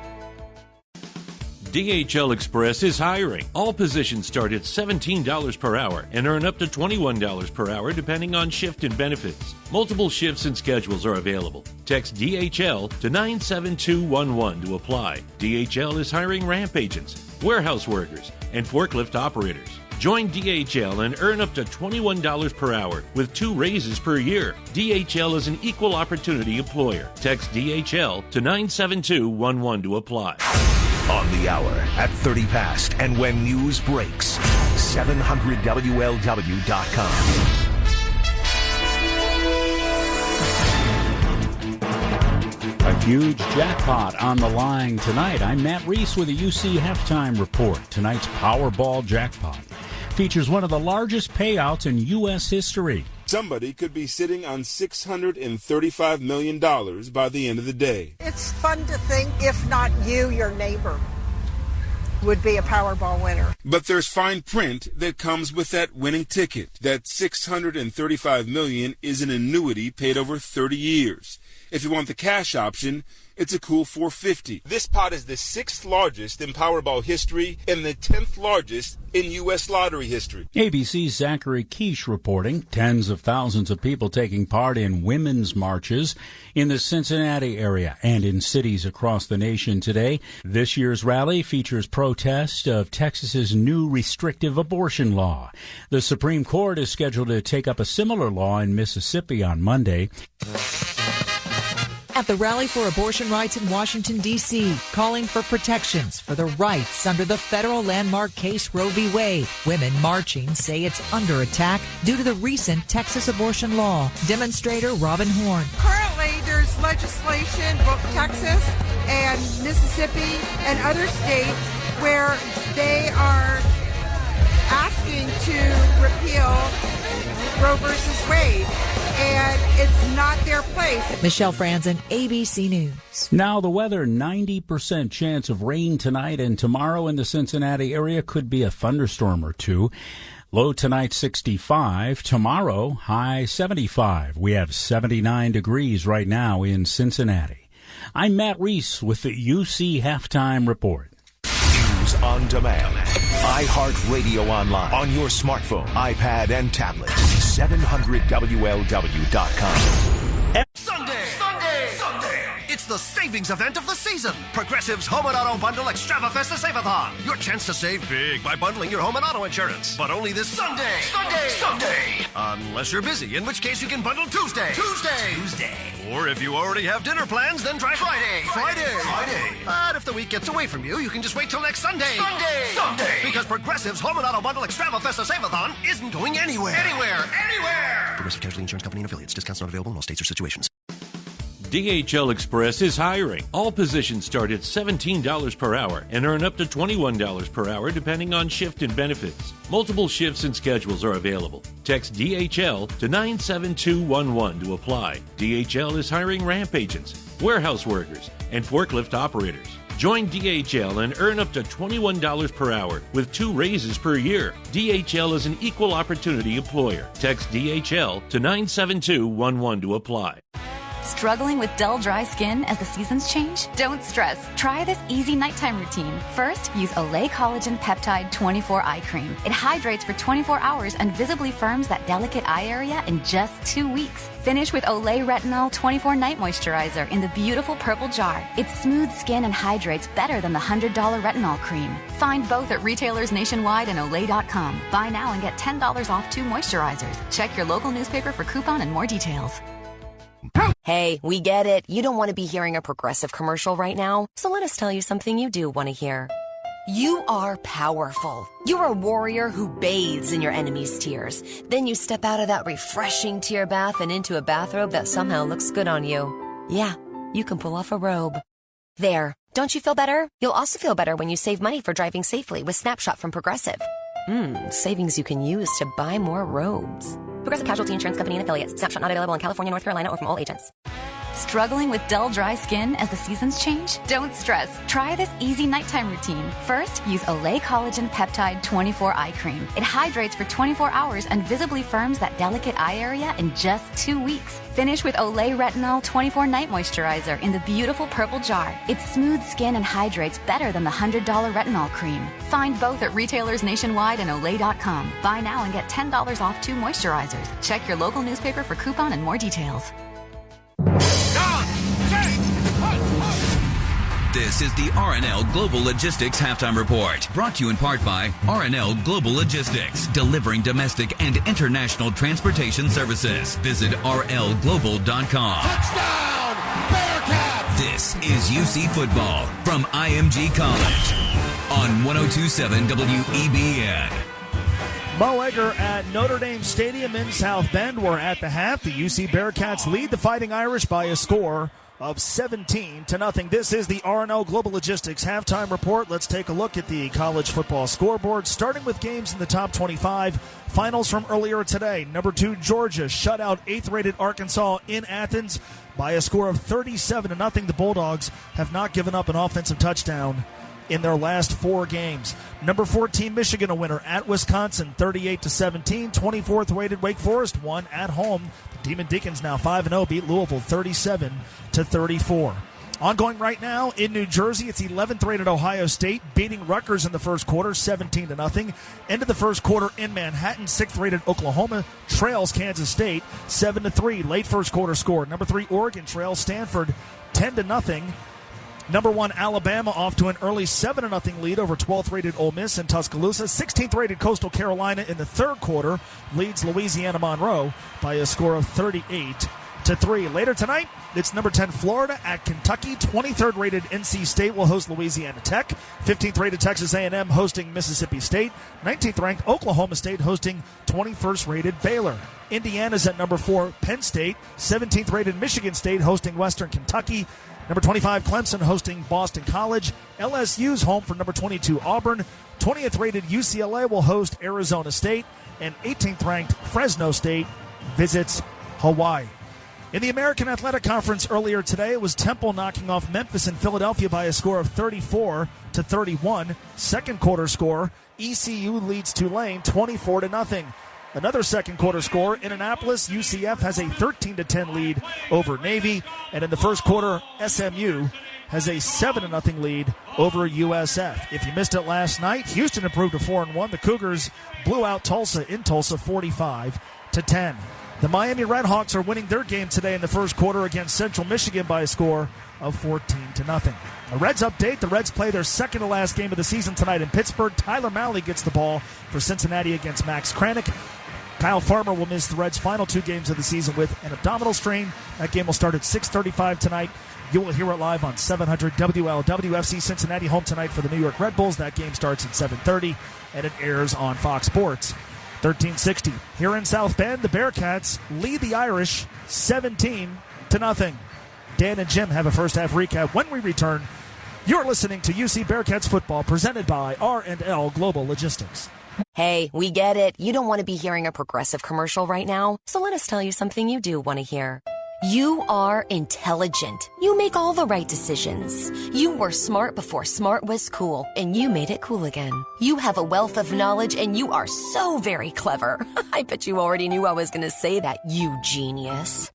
DHL Express is hiring. All positions start at $17 per hour and earn up to $21 per hour depending on shift and benefits. Multiple shifts and schedules are available. Text DHL to 97211 to apply. DHL is hiring ramp agents, warehouse workers, and forklift operators. Join DHL and earn up to $21 per hour with 2 raises per year. DHL is an equal opportunity employer. Text DHL to 97211 to apply. On the hour at 30 past and when news breaks, 700WLW.com. A huge jackpot on the line tonight. I'm Matt Reese with a UC Halftime Report. Tonight's Powerball jackpot features one of the largest payouts in U.S. history. Somebody could be sitting on $635 million by the end of the day. It's fun to think, if not you, your neighbor would be a Powerball winner. But there's fine print that comes with that winning ticket. That $635 million is an annuity paid over 30 years. If you want the cash option, it's a cool $450. This pot is the 6th largest in Powerball history and the 10th largest in U.S. lottery history. ABC's Zachary Quiche reporting tens of thousands of people taking part in women's marches in the Cincinnati area and in cities across the nation today. This year's rally features protest of Texas's new restrictive abortion law. The Supreme Court is scheduled to take up a similar law in Mississippi on Monday. At the Rally for Abortion Rights in Washington, D.C., calling for protections for the rights under the federal landmark case Roe v. Wade. Women marching say it's under attack due to the recent Texas abortion law. Demonstrator Robin Horn. Currently, there's legislation, both Texas and Mississippi and other states, where they are asking to repeal Roe versus Wade, and it's not their place. Michelle Franzen, ABC News. Now the weather, 90% chance of rain tonight and tomorrow in the Cincinnati area. Could be a thunderstorm or two. Low tonight 65. Tomorrow, high 75. We have 79 degrees right now in Cincinnati. I'm Matt Reese with the UC Halftime Report. News on demand. iHeartRadio online. On your smartphone, iPad, and tablet. 700WLW.com. Sunday. It's It's the savings event of the season. Progressive's Home and Auto Bundle Extravafesta Save-a-thon. Your chance to save big by bundling your home and auto insurance. But only this Sunday. Unless you're busy, in which case you can bundle Tuesday. Or if you already have dinner plans, then try Friday. But if the week gets away from you, you can just wait till next Sunday. Because Progressive's Home and Auto Bundle Extravafesta Save-a-thon isn't going anywhere. Progressive Casualty Insurance Company and affiliates. Discounts not available in all states or situations. DHL Express is hiring. All positions start at $17 per hour and earn up to $21 per hour depending on shift and benefits. Multiple shifts and schedules are available. Text DHL to 97211 to apply. DHL is hiring ramp agents, warehouse workers, and forklift operators. Join DHL and earn up to $21 per hour with 2 raises per year. DHL is an equal opportunity employer. Text DHL to 97211 to apply. Struggling with dull, dry skin as the seasons change? Don't stress. Try this easy nighttime routine. First, use Olay Collagen Peptide 24 Eye Cream. It hydrates for 24 hours and visibly firms that delicate eye area in just 2 weeks. Finish with Olay Retinol 24 Night Moisturizer in the beautiful purple jar. It smooths skin and hydrates better than the $100 retinol cream. Find both at retailers nationwide and Olay.com. Buy now and get $10 off 2 moisturizers. Check your local newspaper for coupon and more details. Hey, we get it. You don't want to be hearing a Progressive commercial right now, so let us tell you something you do want to hear. You are powerful. You're a warrior who bathes in your enemy's tears. Then you step out of that refreshing tear bath and into a bathrobe that somehow looks good on you. Yeah, you can pull off a robe. There. Don't you feel better? You'll also feel better when you save money for driving safely with Snapshot from Progressive. Savings you can use to buy more robes. Progressive Casualty Insurance Company and affiliates. Snapshot not available in California, North Carolina, or from all agents. Struggling with dull, dry skin as the seasons change? Don't stress. Try this easy nighttime routine. First, use Olay Collagen Peptide 24 Eye Cream. It hydrates for 24 hours and visibly firms that delicate eye area in just 2 weeks. Finish with Olay Retinol 24 Night Moisturizer in the beautiful purple jar. It smooths skin and hydrates better than the $100 retinol cream. Find both at retailers nationwide and Olay.com. Buy now and get $10 off 2 moisturizers. Check your local newspaper for coupon and more details. This is the RNL Global Logistics Halftime Report, brought to you in part by RNL Global Logistics, delivering domestic and international transportation services. Visit rlglobal.com. Touchdown, Bearcats! This is UC Football from IMG College on 102.7 WEBN. Mo Egger at Notre Dame Stadium in South Bend. We're at the half. The UC Bearcats lead the Fighting Irish by a score of 17-0. This is the RNL Global Logistics Halftime Report. Let's take a look at the college football scoreboard, starting with games in the top 25. Finals from earlier today. Number 2, Georgia shut out 8th-rated Arkansas in Athens by a score of 37-0. The Bulldogs have not given up an offensive touchdown in their last 4 games. Number 14, Michigan, a winner at Wisconsin, 38-17. 24th-rated Wake Forest won at home. The Demon Deacons now 5-0, beat Louisville 37-34. Ongoing right now in New Jersey, it's 11th-rated Ohio State beating Rutgers in the first quarter, 17-0. End of the first quarter in Manhattan, 6th-rated Oklahoma trails Kansas State, 7-3. Late first quarter score. Number 3, Oregon trails Stanford, 10-0. Number 1, Alabama off to an early 7-0 lead over 12th-rated Ole Miss in Tuscaloosa. 16th-rated Coastal Carolina in the third quarter leads Louisiana Monroe by a score of 38-3. Later tonight, it's number 10 Florida at Kentucky. 23rd-rated NC State will host Louisiana Tech. 15th-rated Texas A&M hosting Mississippi State. 19th-ranked Oklahoma State hosting 21st-rated Baylor. Indiana's at number 4 Penn State. 17th-rated Michigan State hosting Western Kentucky. Number 25, Clemson hosting Boston College. LSU's home for number 22, Auburn. 20th-rated UCLA will host Arizona State. And 18th-ranked Fresno State visits Hawaii. In the American Athletic Conference earlier today, it was Temple knocking off Memphis and Philadelphia by a score of 34-31. Second quarter score, ECU leads Tulane 24-0. Another second quarter score, Indianapolis, UCF has a 13-10 lead over Navy. And in the first quarter, SMU has a 7-0 lead over USF. If you missed it last night, Houston improved to 4-1. The Cougars blew out Tulsa in Tulsa 45-10. The Miami Redhawks are winning their game today in the first quarter against Central Michigan by a score of 14-0. A Reds update. The Reds play their second to last game of the season tonight in Pittsburgh. Tyler Malley gets the ball for Cincinnati against Max Kranick. Kyle Farmer will miss the Reds' final 2 games of the season with an abdominal strain. That game will start at 6:35 tonight. You will hear it live on 700 WLWFC. Cincinnati home tonight for the New York Red Bulls. That game starts at 7:30, and it airs on Fox Sports. 13:60. Here in South Bend, the Bearcats lead the Irish 17-0. Dan and Jim have a first-half recap when we return. You're listening to UC Bearcats football, presented by R&L Global Logistics. Hey, we get it. You don't want to be hearing a Progressive commercial right now, so let us tell you something you do want to hear. You are intelligent. You make all the right decisions. You were smart before smart was cool, and you made it cool again. You have a wealth of knowledge, and you are so very clever. I bet you already knew I was going to say that, you genius.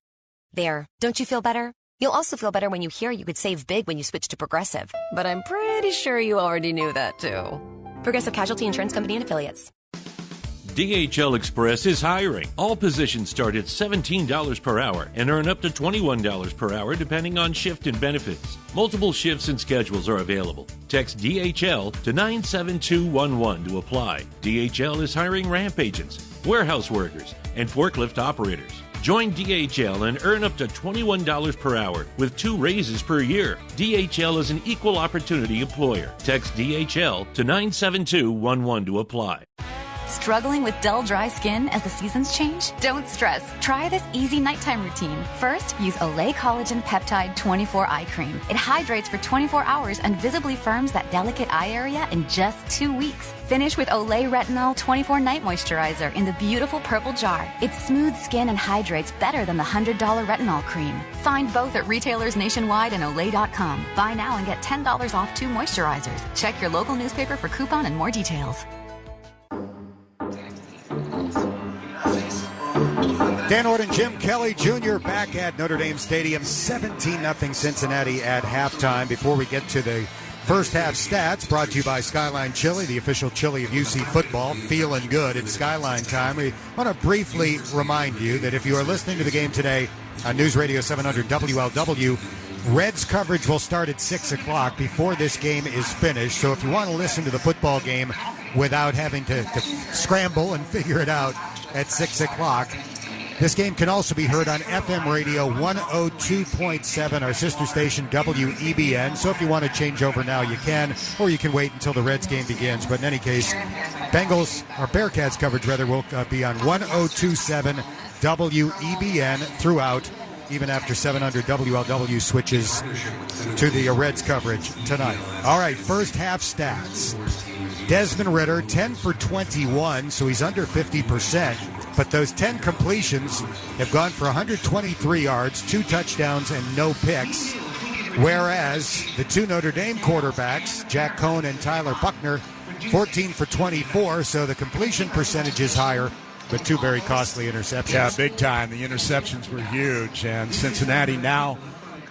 There, don't you feel better? You'll also feel better when you hear you could save big when you switch to Progressive. But I'm pretty sure you already knew that, too. Progressive Casualty Insurance Company and Affiliates. DHL Express is hiring. All positions start at $17 per hour and earn up to $21 per hour depending on shift and benefits. Multiple shifts and schedules are available. Text DHL to 97211 to apply. DHL is hiring ramp agents, warehouse workers, and forklift operators. Join DHL and earn up to $21 per hour with 2 raises per year. DHL is an equal opportunity employer. Text DHL to 97211 to apply. Struggling with dull, dry skin as the seasons change? Don't stress. Try this easy nighttime routine. First, use Olay Collagen Peptide 24 Eye Cream. It hydrates for 24 hours and visibly firms that delicate eye area in just 2 weeks. Finish with Olay Retinol 24 Night Moisturizer in the beautiful purple jar. It smooths skin and hydrates better than the $100 retinol cream. Find both at retailers nationwide and Olay.com. Buy now and get $10 off 2 moisturizers. Check your local newspaper for coupon and more details. Dan Hoard and Jim Kelly Jr. back at Notre Dame Stadium, 17-0 Cincinnati at halftime. Before we get to the first half stats, brought to you by Skyline Chili, the official chili of UC football. Feeling good in Skyline time. We want to briefly remind you that if you are listening to the game today on News Radio 700 WLW, Reds coverage will start at 6 o'clock before this game is finished. So if you want to listen to the football game without having to scramble and figure it out at 6 o'clock, this game can also be heard on FM radio 102.7, our sister station WEBN. So if you want to change over now, you can, or you can wait until the Reds game begins. But in any case, Bearcats coverage will be on 102.7 WEBN throughout, even after 700 WLW switches to the Reds coverage tonight. All right, first half stats. Desmond Ritter, 10 for 21, so he's under 50%. But those 10 completions have gone for 123 yards, 2 touchdowns, and no picks. Whereas the 2 Notre Dame quarterbacks, Jack Cohn and Tyler Buckner, 14 for 24, so the completion percentage is higher, but 2 very costly interceptions. Yeah, big time. The interceptions were huge, and Cincinnati now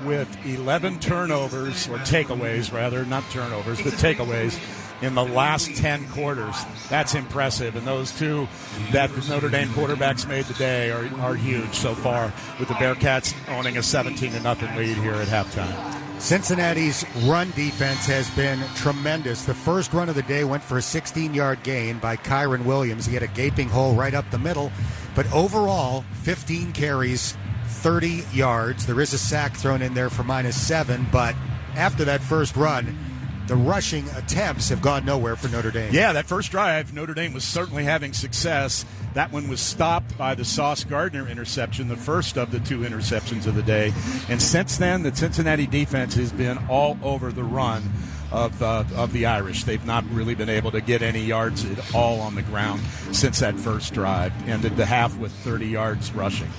with 11 turnovers, or takeaways rather, not turnovers, but takeaways, in the last 10 quarters. That's impressive. And those 2 that the Notre Dame quarterbacks made today are huge so far, with the Bearcats owning a 17-0 lead here at halftime. Cincinnati's run defense has been tremendous. The first run of the day went for a 16-yard gain by Kyron Williams. He had a gaping hole right up the middle. But overall, 15 carries, 30 yards. There is a sack thrown in there for -7. But after that first run, the rushing attempts have gone nowhere for Notre Dame. Yeah, that first drive, Notre Dame was certainly having success. That one was stopped by the Sauce Gardner interception, the first of the 2 interceptions of the day. And since then, the Cincinnati defense has been all over the run of the Irish. They've not really been able to get any yards at all on the ground since that first drive. Ended the half with 30 yards rushing.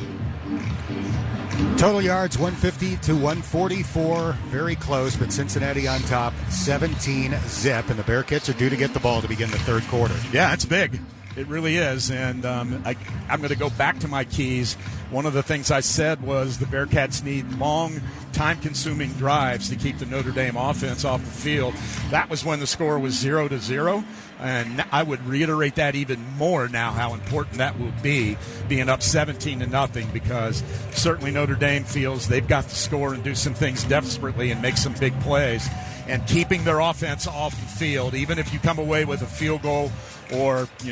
Total yards 150 to 144, very close, but Cincinnati on top, 17-0, and the Bearcats are due to get the ball to begin the third quarter. Yeah, it's big. It really is, and I'm going to go back to my keys. One of the things I said was the Bearcats need long, time-consuming drives to keep the Notre Dame offense off the field. That was when the score was 0-0. And I would reiterate that even more now, how important that will be, being up 17-0, because certainly Notre Dame feels they've got to score and do some things desperately and make some big plays. And keeping their offense off the field, even if you come away with a field goal or, you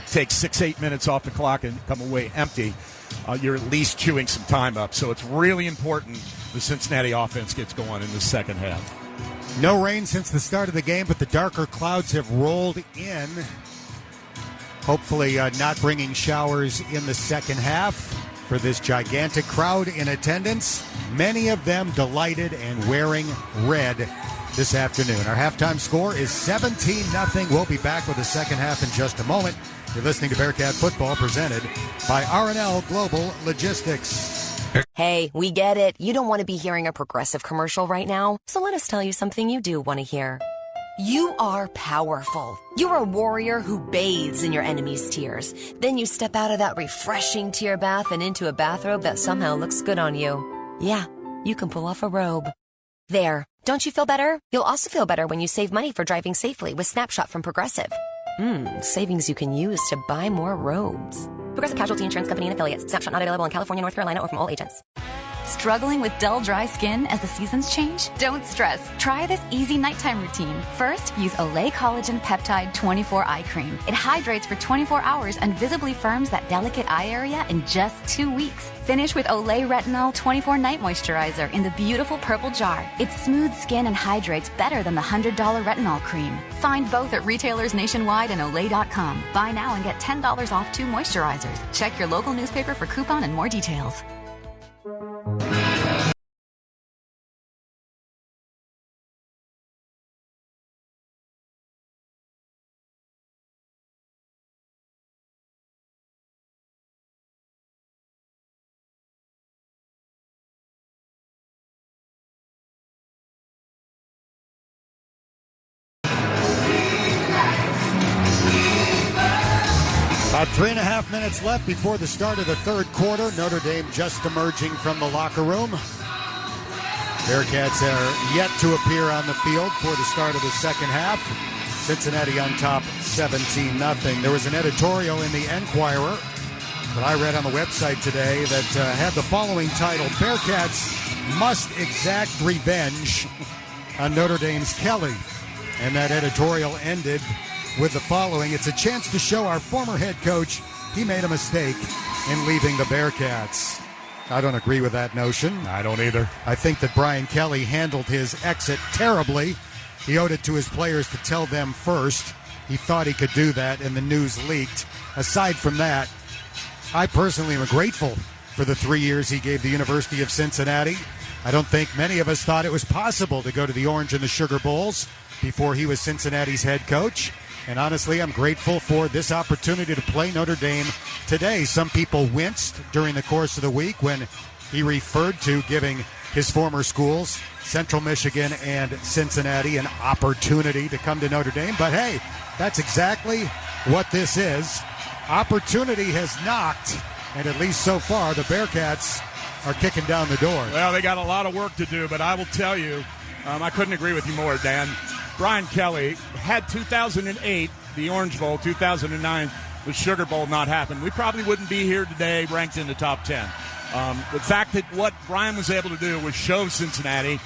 take 6-8 minutes off the clock and come away empty, you're at least chewing some time up. So it's really important the Cincinnati offense gets going in the second half. No rain since the start of the game, but the darker clouds have rolled in. Hopefully not bringing showers in the second half for this gigantic crowd in attendance. Many of them delighted and wearing red this afternoon. Our halftime score is 17-0. We'll be back with the second half in just a moment. You're listening to Bearcat Football, presented by R&L Global Logistics. Hey, we get it. You don't want to be hearing a Progressive commercial right now, so let us tell you something you do want to hear. You are powerful. You're a warrior who bathes in your enemy's tears. Then you step out of that refreshing tear bath and into a bathrobe that somehow looks good on you. Yeah, you can pull off a robe. There. Don't you feel better? You'll also feel better when you save money for driving safely with Snapshot from Progressive. Savings you can use to buy more robes. Progressive Casualty Insurance Company and Affiliates. Snapshot not available in California, North Carolina, or from all agents. Struggling with dull, dry skin as the seasons change? Don't stress. Try this easy nighttime routine. First, use Olay Collagen Peptide 24 Eye Cream. It hydrates for 24 hours and visibly firms that delicate eye area in just 2 weeks. Finish with Olay Retinol 24 Night Moisturizer in the beautiful purple jar. It smooths skin and hydrates better than the $100 retinol cream. Find both at retailers nationwide and Olay.com. Buy now and get $10 off 2 moisturizers. Check your local newspaper for coupon and more details. About 3.5 minutes left before the start of the third quarter. Notre Dame just emerging from the locker room. Bearcats are yet to appear on the field for the start of the second half. Cincinnati on top 17-0. There was an editorial in the Enquirer that I read on the website today that had the following title: Bearcats must exact revenge on Notre Dame's Kelly. And that editorial ended with the following: it's a chance to show our former head coach he made a mistake in leaving the Bearcats. I don't agree with that notion. I don't either. I think that Brian Kelly handled his exit terribly. He owed it to his players to tell them first. He thought he could do that, and the news leaked. Aside from that, I personally am grateful for the 3 years he gave the University of Cincinnati. I don't think many of us thought it was possible to go to the Orange and the Sugar Bowls before he was Cincinnati's head coach. And honestly, I'm grateful for this opportunity to play Notre Dame today. Some people winced during the course of the week when he referred to giving his former schools, Central Michigan and Cincinnati, an opportunity to come to Notre Dame. But hey, that's exactly what this is. Opportunity has knocked, and at least so far, the Bearcats are kicking down the door. Well, they got a lot of work to do, but I will tell you, I couldn't agree with you more, Dan. Brian Kelly had 2008, the Orange Bowl, 2009, the Sugar Bowl not happen. We probably wouldn't be here today ranked in the top 10. The fact that what Brian was able to do was show Cincinnati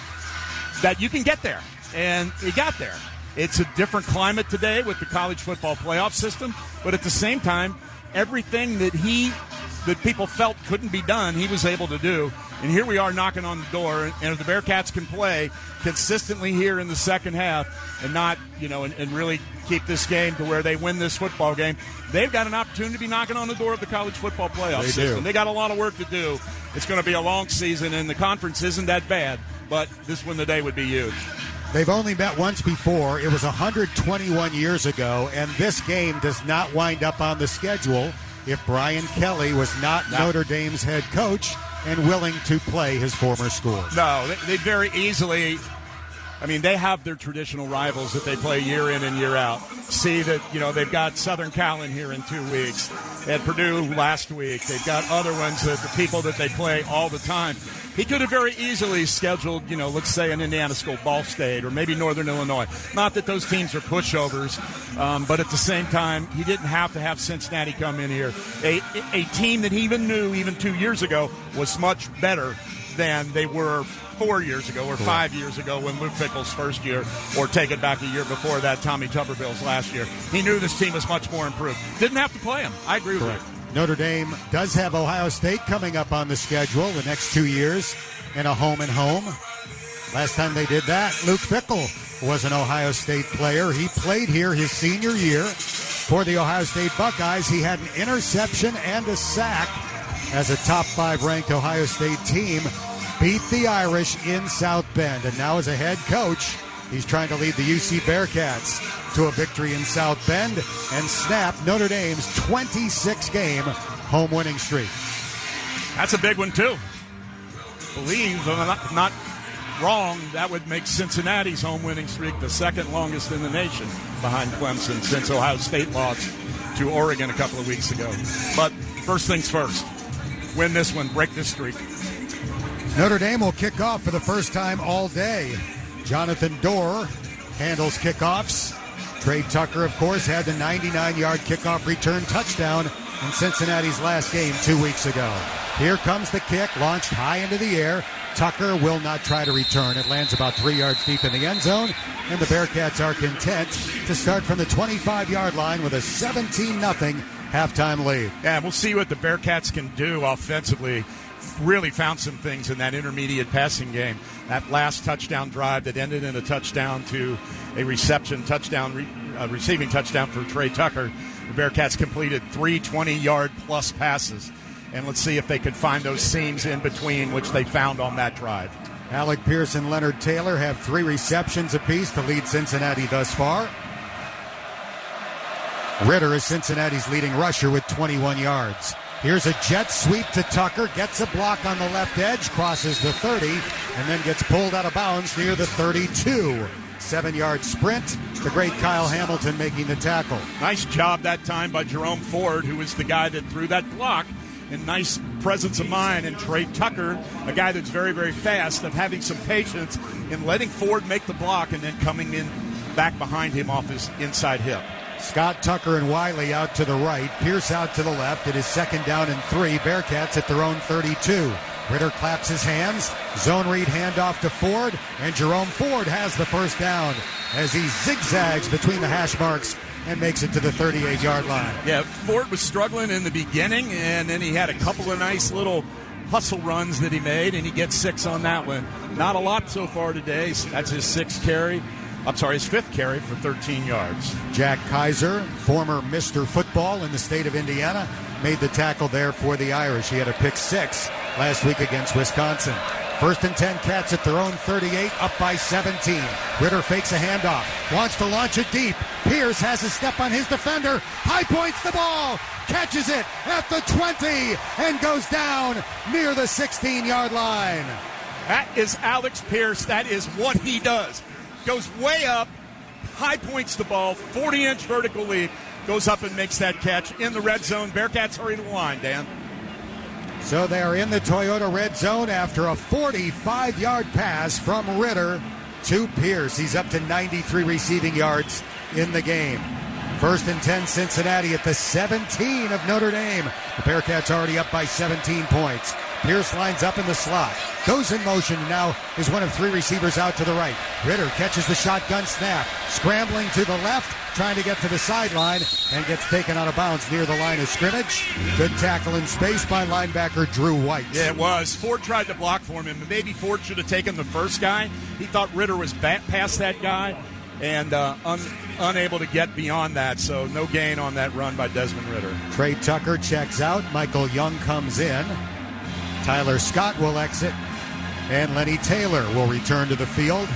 that you can get there, and he got there. It's a different climate today with the college football playoff system, but at the same time, everything that people felt couldn't be done, he was able to do. And here we are knocking on the door, and if the Bearcats can play consistently here in the second half and not, and really keep this game to where they win this football game, they've got an opportunity to be knocking on the door of the college football playoff system. They got a lot of work to do. It's going to be a long season, and the conference isn't that bad, but this win today would be huge. They've only met once before. It was 121 years ago, and this game does not wind up on the schedule if Brian Kelly was not Notre Dame's head coach and willing to play his former school. No, they very easily, they have their traditional rivals that they play year in and year out. See that, they've got Southern Cal in here in 2 weeks. They had Purdue last week. They've got other ones, that the people that they play all the time. He could have very easily scheduled, let's say an Indiana school, Ball State, or maybe Northern Illinois. Not that those teams are pushovers, but at the same time, he didn't have to have Cincinnati come in here. A team that he even knew even 2 years ago was much better than they were 4 years ago or 5 years ago when Luke Fickell's first year, or take it back a year before that, Tommy Tuberville's last year. He knew this team was much more improved. Didn't have to play him. I agree with you. Notre Dame does have Ohio State coming up on the schedule the next 2 years in a home and home. Last time they did that, Luke Fickell was an Ohio State player. He played here his senior year for the Ohio State Buckeyes. He had an interception and a sack as a top 5 ranked Ohio State team. Beat the Irish in South Bend, and now as a head coach, he's trying to lead the UC Bearcats to a victory in South Bend and snap Notre Dame's 26-game home winning streak. That's a big one, too. Believe, if I'm not wrong, that would make Cincinnati's home winning streak the second longest in the nation behind Clemson since Ohio State lost to Oregon a couple of weeks ago. But first things first, win this one, break this streak. Notre Dame will kick off for the first time all day. Jonathan Dorr handles kickoffs. Trey Tucker, of course, had the 99-yard kickoff return touchdown in Cincinnati's last game 2 weeks ago. Here comes the kick, launched high into the air. Tucker will not try to return. It lands about 3 yards deep in the end zone, and the Bearcats are content to start from the 25-yard line with a 17-0 halftime lead. Yeah, we'll see what the Bearcats can do offensively. Really found some things in that intermediate passing game. That last touchdown drive that ended in a touchdown to a receiving touchdown for Trey Tucker. The Bearcats completed 3 20-yard-plus passes. And let's see if they can find those seams in between, which they found on that drive. Alec Pierce and Leonard Taylor have 3 receptions apiece to lead Cincinnati thus far. Ritter is Cincinnati's leading rusher with 21 yards. Here's a jet sweep to Tucker, gets a block on the left edge, crosses the 30, and then gets pulled out of bounds near the 32. 7-yard sprint. The great Kyle Hamilton making the tackle. Nice job that time by Jerome Ford, who was the guy that threw that block. And nice presence of mind. And Trey Tucker, a guy that's very, very fast, of having some patience in letting Ford make the block and then coming in back behind him off his inside hip. Scott Tucker and Wiley out to the right. Pierce out to the left. It is 2nd down and 3. Bearcats at their own 32. Ritter claps his hands. Zone read handoff to Ford. And Jerome Ford has the first down as he zigzags between the hash marks and makes it to the 38-yard line. Yeah, Ford was struggling in the beginning, and then he had a couple of nice little hustle runs that he made, and he gets 6 on that one. Not a lot so far today. That's his 5th carry for 13 yards. Jack Kaiser, former Mr. Football in the state of Indiana, made the tackle there for the Irish. He had a pick 6 last week against Wisconsin. 1st and 10, Cats at their own 38, up by 17. Ritter fakes a handoff, wants to launch it deep. Pierce has a step on his defender, high points the ball, catches it at the 20, and goes down near the 16-yard line. That is Alex Pierce. That is what he does. Goes way up, high points the ball, 40-inch vertical leap, goes up and makes that catch in the red zone. Bearcats hurry to the line, Dan. So they are in the Toyota red zone after a 45-yard pass from Ritter to Pierce. He's up to 93 receiving yards in the game. 1st and 10, Cincinnati at the 17 of Notre Dame. The Bearcats already up by 17 points. Pierce lines up in the slot, goes in motion, and now is one of 3 receivers out to the right. Ritter catches the shotgun snap, scrambling to the left, trying to get to the sideline, and gets taken out of bounds near the line of scrimmage. Good tackle in space by linebacker Drew White. Yeah, it was. Ford tried to block for him, and maybe Ford should have taken the first guy. He thought Ritter was past that guy, and unable to get beyond that, so no gain on that run by Desmond Ritter. Trey Tucker checks out. Michael Young comes in. Tyler Scott will exit, and Lenny Taylor will return to the field.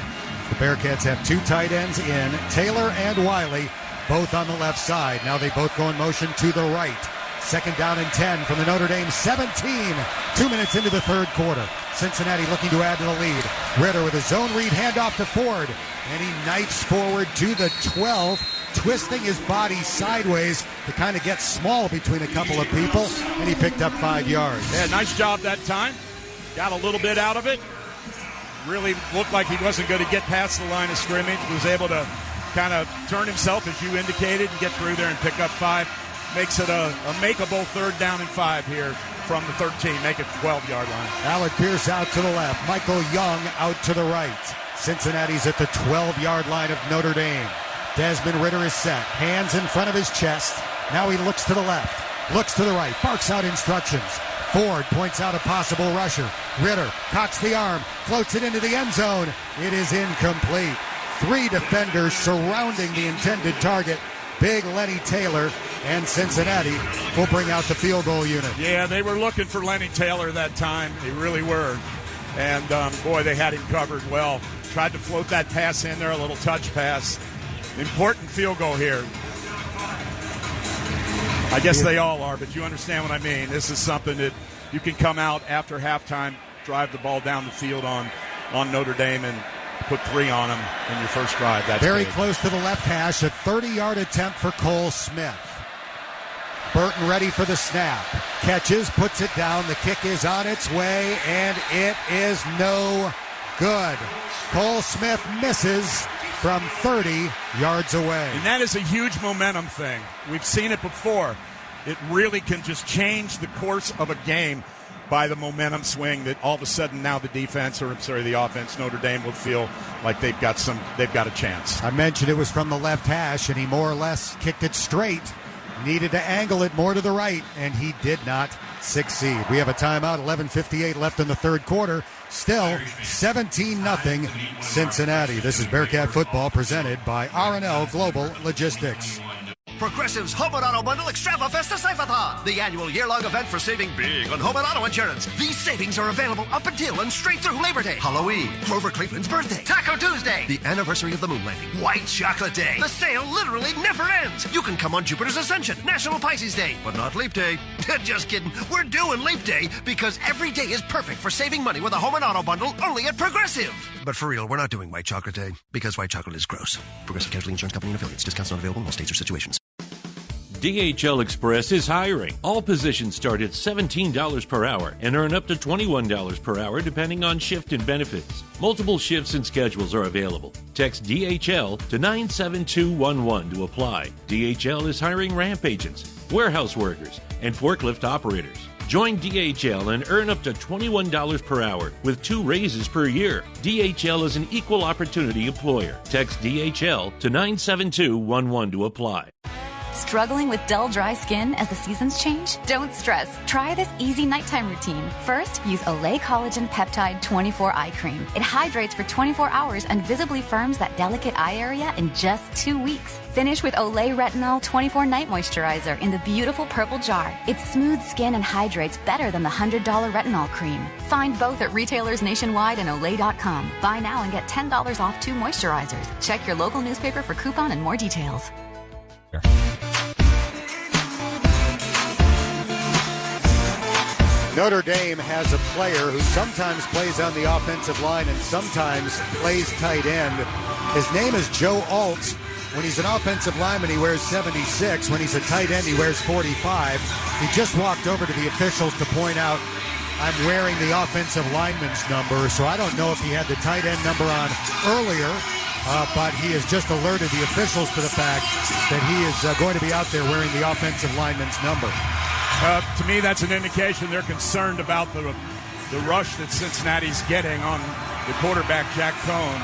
The Bearcats have 2 tight ends in, Taylor and Wiley, both on the left side. Now they both go in motion to the right. 2nd down and 10 from the Notre Dame 17. 2 minutes into the 3rd quarter. Cincinnati looking to add to the lead. Ritter with a zone read handoff to Ford, and he knifes forward to the 12, twisting his body sideways to kind of get small between a couple of people, and he picked up 5 yards. Yeah, nice job that time. got a little bit out of it. Really looked like he wasn't going to get past the line of scrimmage. Was able to kind of turn himself, as you indicated, and get through there and pick up 5. Makes it a makeable 3rd down and 5 here from the 13. Make it 12-yard line. Alec Pierce out to the left. Michael Young out to the right. Cincinnati's at the 12-yard line of Notre Dame. Desmond Ritter is set. Hands in front of his chest. Now he looks to the left. Looks to the right. Barks out instructions. Ford points out a possible rusher. Ritter cocks the arm. Floats it into the end zone. It is incomplete. 3 defenders surrounding the intended target. Big Lenny Taylor, and Cincinnati will bring out the field goal unit. Yeah, they were looking for Lenny Taylor that time. They really were. And, boy, they had him covered well. Tried to float that pass in there, a little touch pass. Important field goal here. I guess they all are, but you understand what I mean. This is something that you can come out after halftime, drive the ball down the field on Notre Dame, and put 3 on them in your first drive. That's very big. Close to the left hash, a 30-yard attempt for Cole Smith. Burton ready for the snap. Catches, puts it down. The kick is on its way, and it is no good. Cole Smith misses from 30 yards away. And that is a huge momentum thing. We've seen it before. It really can just change the course of a game by the momentum swing that all of a sudden now the offense, Notre Dame will feel like they've got a chance. I mentioned it was from the left hash, and he more or less kicked it straight. Needed to angle it more to the right, and he did not succeed. We have a timeout, 11:58 left in the third quarter. Still 17-0 Cincinnati. This is Bearcat Football presented by R&L Global Logistics. Progressive's Home and Auto Bundle Extrava Festa Save-A-Thon, the annual year-long event for saving big on home and auto insurance. These savings are available up until and straight through Labor Day, Halloween, Grover Cleveland's birthday, Taco Tuesday, the anniversary of the moon landing, White Chocolate Day. The sale literally never ends. You can come on Jupiter's Ascension, National Pisces Day, but not Leap Day. Just kidding. We're doing Leap Day because every day is perfect for saving money with a Home and Auto Bundle only at Progressive. But for real, we're not doing White Chocolate Day because white chocolate is gross. Progressive Casualty Insurance Company and affiliates. Discounts not available in all states or situations. DHL Express is hiring. All positions start at $17 per hour and earn up to $21 per hour depending on shift and benefits. Multiple shifts and schedules are available. Text DHL to 97211 to apply. DHL is hiring ramp agents, warehouse workers, and forklift operators. Join DHL and earn up to $21 per hour with 2 raises per year. DHL is an equal opportunity employer. Text DHL to 97211 to apply. Struggling with dull, dry skin as the seasons change? Don't stress. Try this easy nighttime routine. First, use Olay Collagen Peptide 24 Eye Cream. It hydrates for 24 hours and visibly firms that delicate eye area in just 2 weeks. Finish with Olay Retinol 24 Night Moisturizer in the beautiful purple jar. It smooths skin and hydrates better than the $100 retinol cream. Find both at retailers nationwide and Olay.com. Buy now and get $10 off 2 moisturizers. Check your local newspaper for coupon and more details. Notre Dame has a player who sometimes plays on the offensive line and sometimes plays tight end. His name is Joe Alt. When he's an offensive lineman, he wears 76. When he's a tight end, he wears 45. He just walked over to the officials to point out, I'm wearing the offensive lineman's number, so I don't know if he had the tight end number on earlier, but he has just alerted the officials to the fact that he is going to be out there wearing the offensive lineman's number. To me, that's an indication they're concerned about the rush that Cincinnati's getting on the quarterback, Jack Cohn.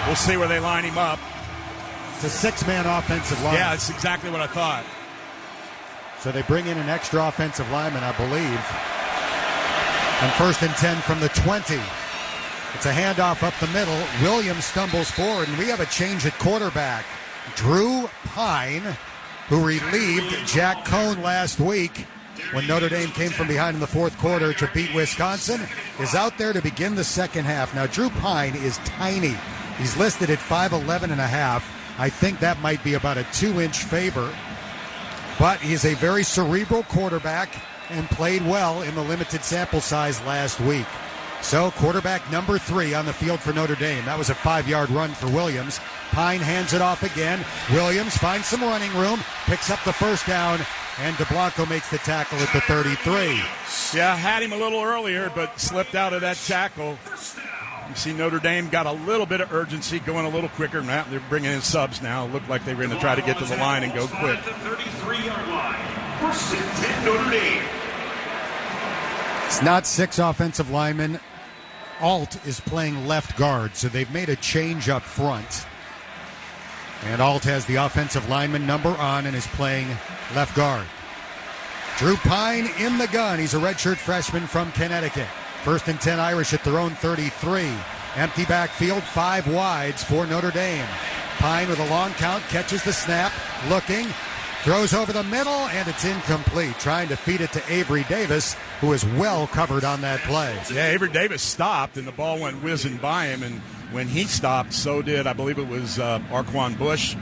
We'll see where they line him up. It's a 6-man offensive line. Yeah, that's exactly what I thought. So they bring in an extra offensive lineman, I believe. And 1st and 10 from the 20. It's a handoff up the middle. Williams stumbles forward, and we have a change at quarterback. Drew Pine, who relieved Jack Cohn last week when Notre Dame came from behind in the fourth quarter to beat Wisconsin, is out there to begin the second half. Now, Drew Pine is tiny. He's listed at 5'11 and a half. I think that might be about a 2-inch favor. But he's a very cerebral quarterback and played well in the limited sample size last week. So quarterback number 3 on the field for Notre Dame. That was a 5-yard run for Williams. Pine hands it off again. Williams finds some running room, picks up the first down and DeBlanco makes the tackle at the 33. Yeah, had him a little earlier, but slipped out of that tackle. You see Notre Dame got a little bit of urgency, going a little quicker. Now they're bringing in subs now. Looked like they were going to try to get to the line and go quick. Notre Dame. It's not 6 offensive linemen. Alt is playing left guard, so they've made a change up front. And Alt has the offensive lineman number on and is playing left guard. Drew Pine in the gun. He's a redshirt freshman from Connecticut. 1st and 10 Irish at their own 33. Empty backfield, 5 wides for Notre Dame. Pine with a long count, catches the snap, looking, throws over the middle, and it's incomplete. Trying to feed it to Avery Davis, who is well covered on that play. Yeah, Avery Davis stopped, and the ball went whizzing by him, and when he stopped, so did, I believe it was Arquan Bush.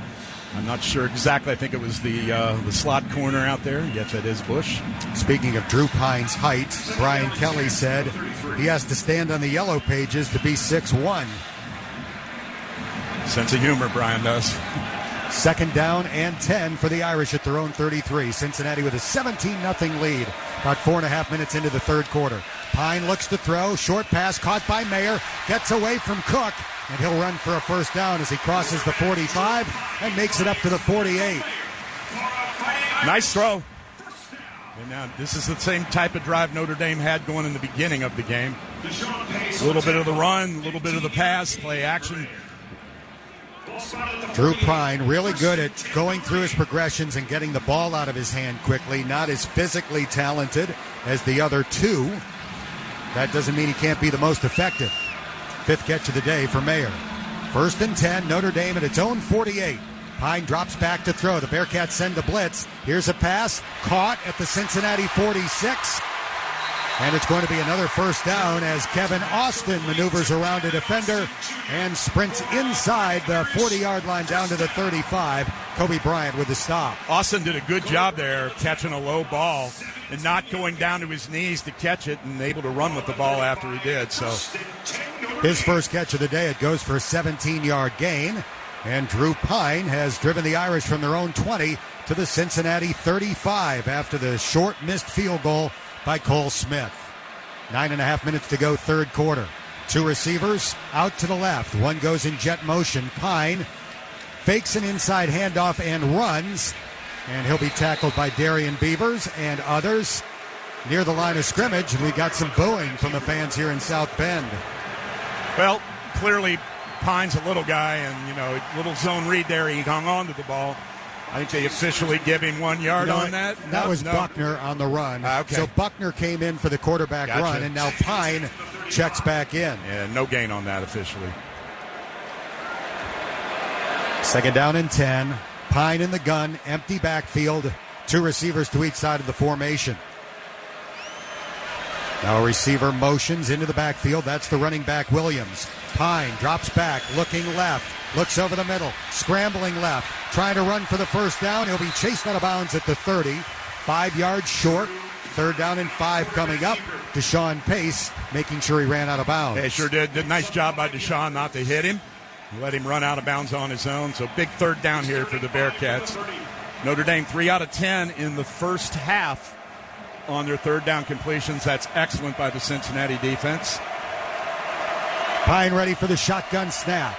I'm not sure exactly. I think it was the slot corner out there. Yes, that is Bush. Speaking of Drew Pine's height, Brian Kelly said he has to stand on the yellow pages to be 6'1". Sense of humor, Brian does. 2nd down and 10 for the Irish at their own 33. Cincinnati with a 17-0 lead. About 4.5 minutes into the 3rd quarter. Pine looks to throw. Short pass caught by Mayer. Gets away from Cook. And he'll run for a 1st down as he crosses the 45 and makes it up to the 48. Nice throw. And now this is the same type of drive Notre Dame had going in the beginning of the game. A little bit of the run, a little bit of the pass, play action. Drew Pine really good at going through his progressions and getting the ball out of his hand quickly. Not as physically talented as the other two. That doesn't mean he can't be the most effective. 5th catch of the day for Mayer. 1st and 10, Notre Dame at its own 48. Pine drops back to throw. The Bearcats send a blitz. Here's a pass, caught at the Cincinnati 46. And it's going to be another 1st down as Kevin Austin maneuvers around a defender and sprints inside the 40-yard line down to the 35. Kobe Bryant with the stop. Austin did a good job there catching a low ball and not going down to his knees to catch it and able to run with the ball after he did. So his 1st catch of the day, it goes for a 17-yard gain. And Drew Pine has driven the Irish from their own 20 to the Cincinnati 35 after the short missed field goal by Cole Smith. 9.5 minutes to go, 3rd quarter. 2 receivers out to the left. One goes in jet motion. Pine fakes an inside handoff and runs. And he'll be tackled by Darian Beavers and others near the line of scrimmage. And we got some booing from the fans here in South Bend. Well, clearly Pine's a little guy, and, little zone read there. He hung on to the ball. I think they officially give him 1 yard on that. That was Buckner on the run. Okay. So Buckner came in for the quarterback run, and now Pine checks back in. Yeah, no gain on that officially. 2nd down and 10. Pine in the gun, empty backfield. 2 receivers to each side of the formation. Now a receiver motions into the backfield. That's the running back, Williams. Pine drops back, looking left. Looks over the middle, scrambling left, trying to run for the 1st down. He'll be chased out of bounds at the 30. 5 yards short. 3rd down and 5 coming up. Deshaun Pace making sure he ran out of bounds. Yeah, sure did. Did a nice job by Deshaun not to hit him. Let him run out of bounds on his own. So big 3rd down here for the Bearcats. Notre Dame 3 out of 10 in the first half on their 3rd down completions. That's excellent by the Cincinnati defense. Pine ready for the shotgun snap.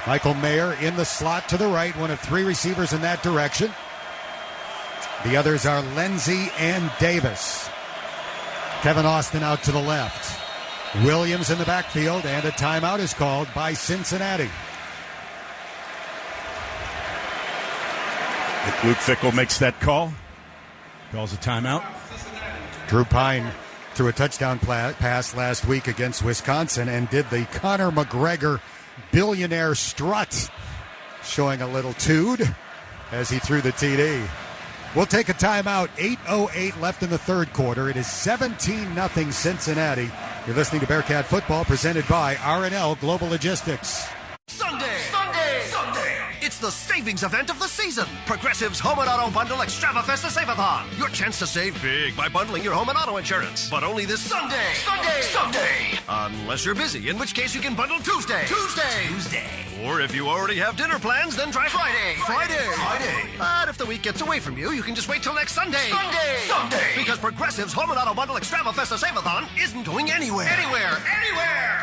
Michael Mayer in the slot to the right, one of 3 receivers in that direction. The others are Lindsey and Davis. Kevin Austin out to the left. Williams in the backfield, and a timeout is called by Cincinnati. Luke Fickell makes that call. Calls a timeout. Drew Pine threw a touchdown pass last week against Wisconsin and did the Conor McGregor billionaire strut, showing a little tood as he threw the TD. We'll take a timeout. 8:08 left in the 3rd quarter. It is 17-0 Cincinnati. You're listening to Bearcat Football presented by R&L Global Logistics. Sunday! It's the savings event of the season. Progressive's Home and Auto Bundle Extrava Festa Save-a-thon. Your chance to save big by bundling your home and auto insurance. But only this Sunday. Sunday. Unless you're busy, in which case you can bundle Tuesday. Or if you already have dinner plans, then try Friday. But if the week gets away from you, you can just wait till next Sunday. Sunday. Because Progressive's Home and Auto Bundle Extrava Festa Save-a-thon isn't going anywhere.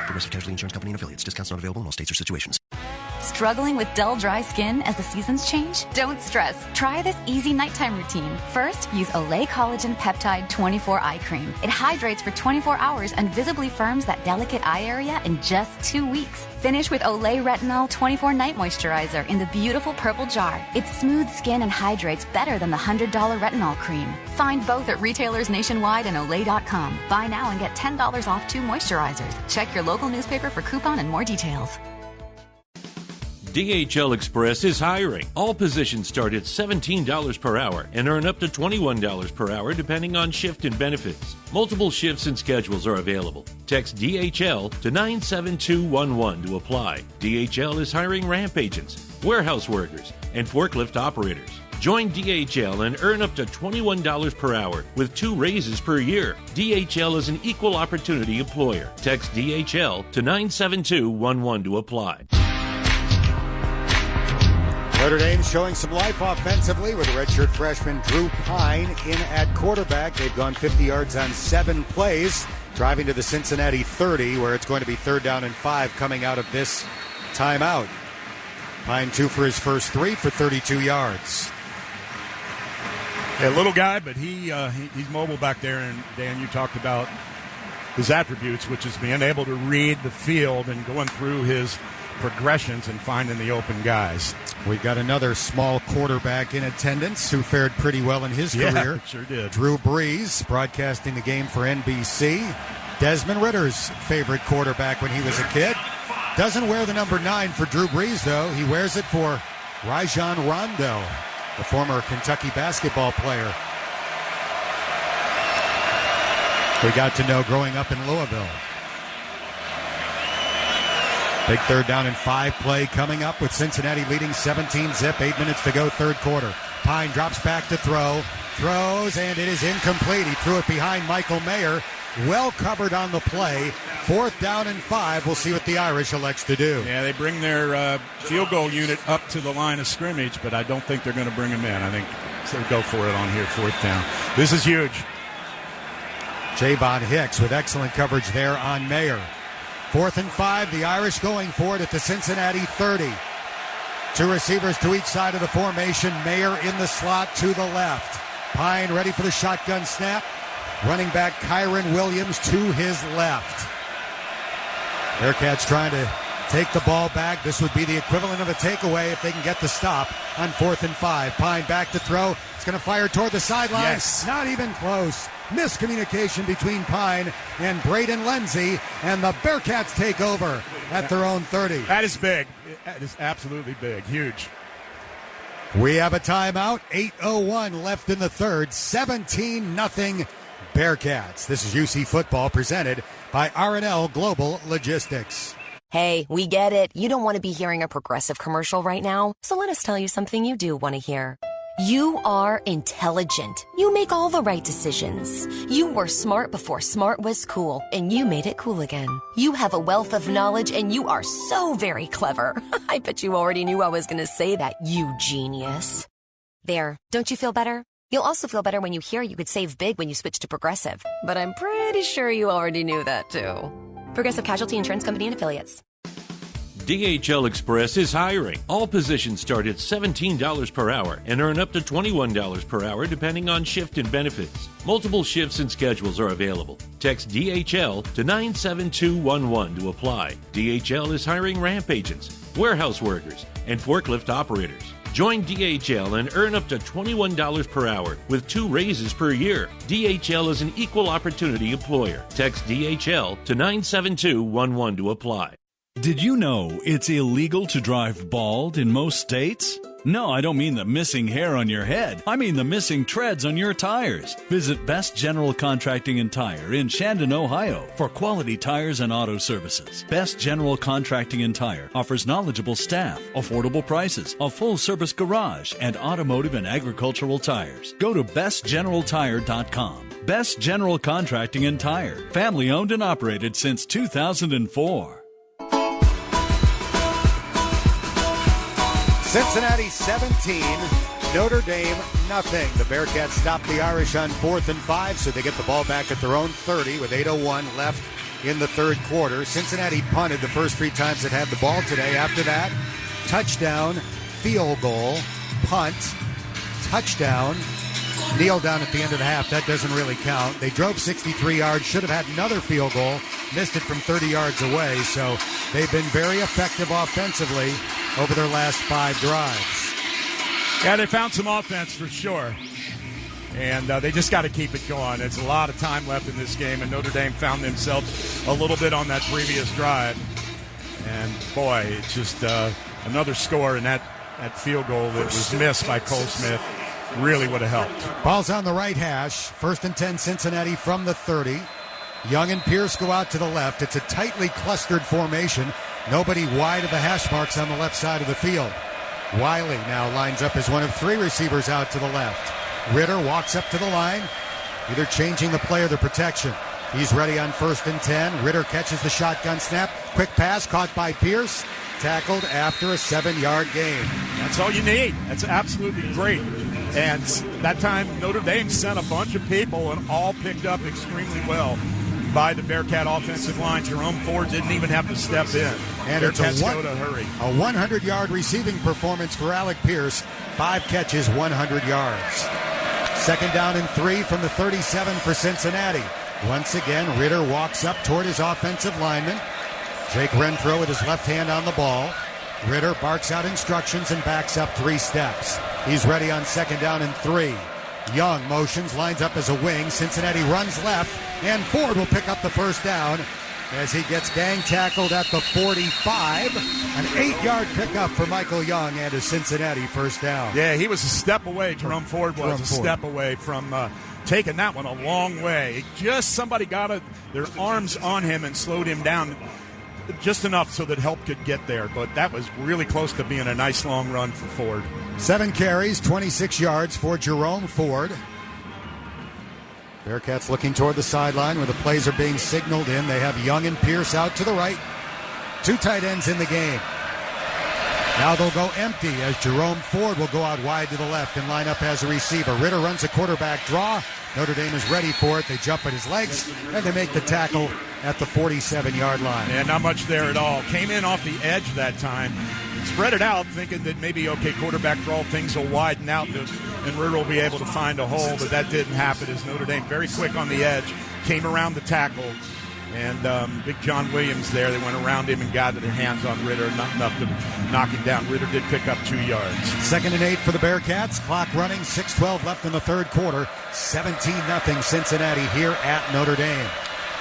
Progressive Casualty Insurance Company and affiliates. Discounts not available in all states or situations. Struggling with dull, dry skin as the seasons change? Don't stress. Try this easy nighttime routine. First, use Olay Collagen Peptide 24 Eye Cream. It hydrates for 24 hours and visibly firms that delicate eye area in just 2 weeks. Finish with Olay Retinol 24 Night Moisturizer in the beautiful purple jar. It smooths skin and hydrates better than the $100 retinol cream. Find both at retailers nationwide and Olay.com. Buy now and get $10 off 2 moisturizers. Check your local newspaper for coupon and more details. DHL Express is hiring. All positions start at $17 per hour and earn up to $21 per hour depending on shift and benefits. Multiple shifts and schedules are available. Text DHL to 97211 to apply. DHL is hiring ramp agents, warehouse workers, and forklift operators. Join DHL and earn up to $21 per hour with 2 raises per year. DHL is an equal opportunity employer. Text DHL to 97211 to apply. Notre Dame showing some life offensively with a redshirt freshman Drew Pine in at quarterback. They've gone 50 yards on 7 plays, driving to the Cincinnati 30, where it's going to be 3rd down and 5 coming out of this timeout. Pine 2 for his first 3 for 32 yards. A little guy, but he's mobile back there. And Dan, you talked about his attributes, which is being able to read the field and going through his progressions and finding the open guys. We've got another small quarterback in attendance who fared pretty well in his career. Sure did. Drew Brees, broadcasting the game for NBC. Desmond Ritter's favorite quarterback when he was a kid. Doesn't wear the number 9 for Drew Brees, though. He wears it for Rajon Rondo, the former Kentucky basketball player we got to know growing up in Louisville. Big 3rd down and 5 play coming up with Cincinnati leading 17-zip. 8 minutes to go, 3rd quarter. Pine drops back to throw. Throws, and it is incomplete. He threw it behind Michael Mayer. Well covered on the play. 4th down and 5. We'll see what the Irish elects to do. Yeah, they bring their field goal unit up to the line of scrimmage, but I don't think they're going to bring him in. I think they'll go for it on here, 4th down. This is huge. Javon Hicks with excellent coverage there on Mayer. 4th and 5, the Irish going for it at the Cincinnati 30. 2 receivers to each side of the formation. Mayer in the slot to the left. Pine ready for the shotgun snap. Running back Kyron Williams to his left. Bearcats trying to take the ball back. This would be the equivalent of a takeaway if they can get the stop on 4th and 5. Pine back to throw. It's going to fire toward the sideline. Yes. Not even close. Miscommunication between Pine and Braden Lenzy, and the Bearcats take over at their own 30. That is big. That is absolutely big. Huge. We have a timeout. 8:01 left in the 3rd. 17-0 Bearcats. This is UC Football presented by R&L Global Logistics. Hey, we get it. You don't want to be hearing a Progressive commercial right now, so let us tell you something you do want to hear. You are intelligent. You make all the right decisions. You were smart before smart was cool, and you made it cool again. You have a wealth of knowledge, and you are so very clever. I bet you already knew I was going to say that, you genius. There, don't you feel better? You'll also feel better when you hear you could save big when you switch to Progressive. But I'm pretty sure you already knew that, too. Progressive Casualty Insurance Company and Affiliates. DHL Express is hiring. All positions start at $17 per hour and earn up to $21 per hour depending on shift and benefits. Multiple shifts and schedules are available. Text DHL to 97211 to apply. DHL is hiring ramp agents, warehouse workers, and forklift operators. Join DHL and earn up to $21 per hour with 2 raises per year. DHL is an equal opportunity employer. Text DHL to 97211 to apply. Did you know it's illegal to drive bald in most states? No, I don't mean the missing hair on your head. I mean the missing treads on your tires. Visit Best General Contracting and Tire in Shandon, Ohio for quality tires and auto services. Best General Contracting and Tire offers knowledgeable staff, affordable prices, a full-service garage, and automotive and agricultural tires. Go to bestgeneraltire.com. Best General Contracting and Tire. Family owned and operated since 2004. Cincinnati 17, Notre Dame nothing. The Bearcats stop the Irish on 4th and 5, so they get the ball back at their own 30 with 8:01 left in the third quarter. Cincinnati punted the first 3 times it had the ball today. After that, touchdown, field goal, punt, touchdown, kneel down at the end of the half. That doesn't really count. They drove 63 yards, should have had another field goal, missed it from 30 yards away. So they've been very effective offensively over their last 5 drives. Yeah, they found some offense for sure. And they just got to keep it going. It's a lot of time left in this game, and Notre Dame found themselves a little bit on that previous drive. And, boy, it's just another score, and that field goal that was missed by Cole Smith really would have helped. Ball's on the right hash. 1st and 10 Cincinnati from the 30. Young and Pierce go out to the left. It's a tightly clustered formation. Nobody wide of the hash marks on the left side of the field. Wiley now lines up as one of 3 receivers out to the left. Ritter walks up to the line, either changing the play or the protection. He's ready on 1st and 10. Ritter catches the shotgun snap. Quick pass caught by Pierce. Tackled after a 7-yard gain. That's all you need. That's absolutely great. And that time, Notre Dame sent a bunch of people and all picked up extremely well by the Bearcat offensive line. Jerome Ford didn't even have to step in. And Bearcats go to hurry. A 100-yard receiving performance for Alec Pierce. 5 catches, 100 yards. 2nd down and 3 from the 37 for Cincinnati. Once again, Ritter walks up toward his offensive lineman. Jake Renfro with his left hand on the ball. Ritter barks out instructions and backs up 3 steps. He's ready on 2nd down and 3. Young motions, lines up as a wing. Cincinnati runs left, and Ford will pick up the 1st down as he gets gang tackled at the 45. An 8-yard pickup for Michael Young and a Cincinnati 1st down. Yeah, he was a step away. Jerome Ford was a step away from taking that one a long way. Just somebody got their arms on him and slowed him down just enough so that help could get there. But that was really close to being a nice long run for Ford. 7 carries, 26 yards for Jerome Ford. Bearcats looking toward the sideline where the plays are being signaled in. They have Young and Pierce out to the right. 2 tight ends in the game. Now they'll go empty as Jerome Ford will go out wide to the left and line up as a receiver. Ritter runs a quarterback draw. Notre Dame is ready for it. They jump at his legs, and they make the tackle at the 47-yard line. Yeah, not much there at all. Came in off the edge that time. Spread it out, thinking that maybe, okay, quarterback draw, things will widen out, and Ritter will be able to find a hole, but that didn't happen as Notre Dame, very quick on the edge, came around the tackle. And Big John Williams there, they went around him and got their hands on Ritter, not enough to knock him down. Ritter did pick up 2 yards. 2nd and 8 for the Bearcats. Clock running, 6:12 left in the third quarter. 17-0 Cincinnati here at Notre Dame.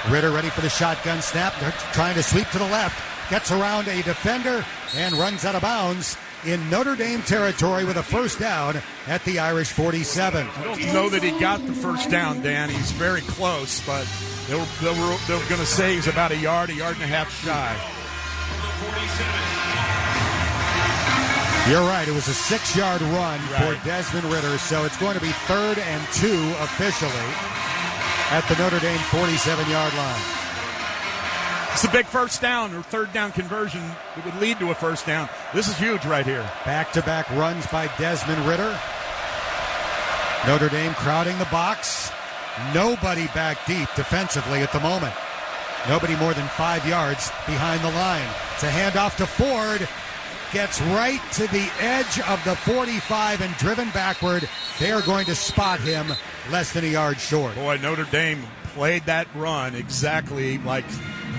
Ritter ready for the shotgun snap. They're trying to sweep to the left. Gets around a defender and runs out of bounds in Notre Dame territory with a 1st down at the Irish 47. I don't know that he got the 1st down, Dan. He's very close, but they're going to say he's about a yard and a half shy. You're right. It was a 6-yard run for Desmond Ritter, so it's going to be 3rd and 2 officially at the Notre Dame 47-yard line. It's a big 1st down or 3rd down conversion that would lead to a 1st down. This is huge right here. Back-to-back runs by Desmond Ritter. Notre Dame crowding the box. Nobody back deep defensively at the moment. Nobody more than 5 yards behind the line. It's a handoff to Ford. Gets right to the edge of the 45 and driven backward. They are going to spot him less than a yard short. Boy, Notre Dame played that run exactly like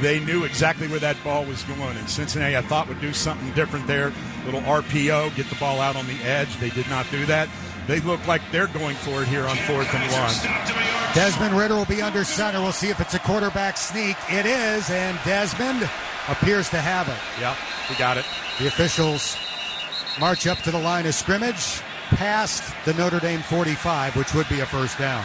they knew exactly where that ball was going. And Cincinnati, I thought, would do something different there. Little RPO, get the ball out on the edge. They did not do that. They look like they're going for it here on 4th and 1. Desmond Ritter will be under center. We'll see if it's a quarterback sneak. It is, and Desmond appears to have it. Yep, he got it. The officials march up to the line of scrimmage, past the Notre Dame 45, which would be a first down.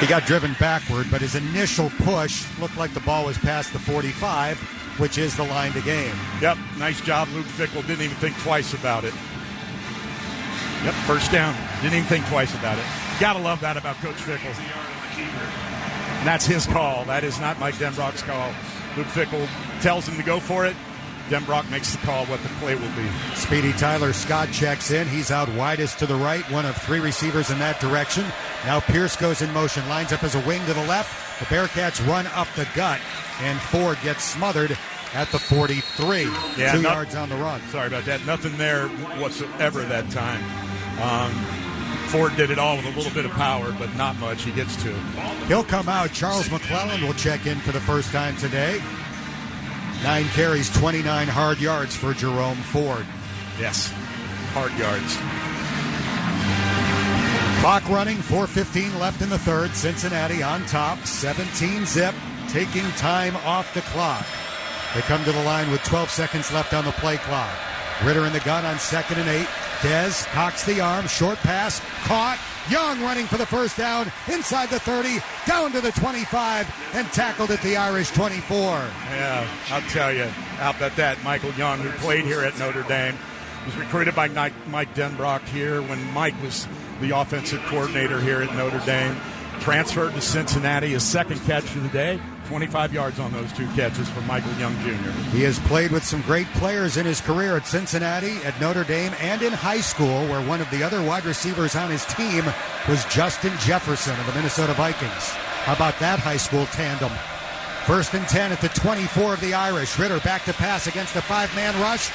He got driven backward, but his initial push looked like the ball was past the 45, which is the line to gain. Yep, nice job. Luke Fickell didn't even think twice about it. Yep, first down. Didn't even think twice about it. Gotta love that about Coach Fickell. And that's his call. That is not Mike Denbrock's call. Luke Fickell tells him to go for it. Denbrock makes the call what the play will be. Speedy Tyler Scott checks in. He's out widest to the right, one of three receivers in that direction. Now Pierce goes in motion, lines up as a wing to the left. The Bearcats run up the gut, and Ford gets smothered at the 43. 2 yards on the run. Sorry about that. Nothing there whatsoever that time. Ford did it all with a little bit of power, but not much. He gets to. He'll come out. Charles McClellan will check in for the first time today. 9 carries, 29 hard yards for Jerome Ford. Yes, hard yards. Clock running, 4:15 left in the third. Cincinnati on top, 17-zip, taking time off the clock. They come to the line with 12 seconds left on the play clock. Ritter in the gun on 2nd and 8. Dez cocks the arm, short pass, caught. Young running for the first down, inside the 30, down to the 25, and tackled at the Irish 24. Yeah, I'll tell you, how about that? Michael Young, who played here at Notre Dame, was recruited by Mike Denbrock here when Mike was the offensive coordinator here at Notre Dame. Transferred to Cincinnati, his second catch of the day. 25 yards on those 2 catches from Michael Young Jr. He has played with some great players in his career at Cincinnati, at Notre Dame, and in high school, where one of the other wide receivers on his team was Justin Jefferson of the Minnesota Vikings. How about that high school tandem? 1st and 10 at the 24 of the Irish. Ritter back to pass against the 5-man rush.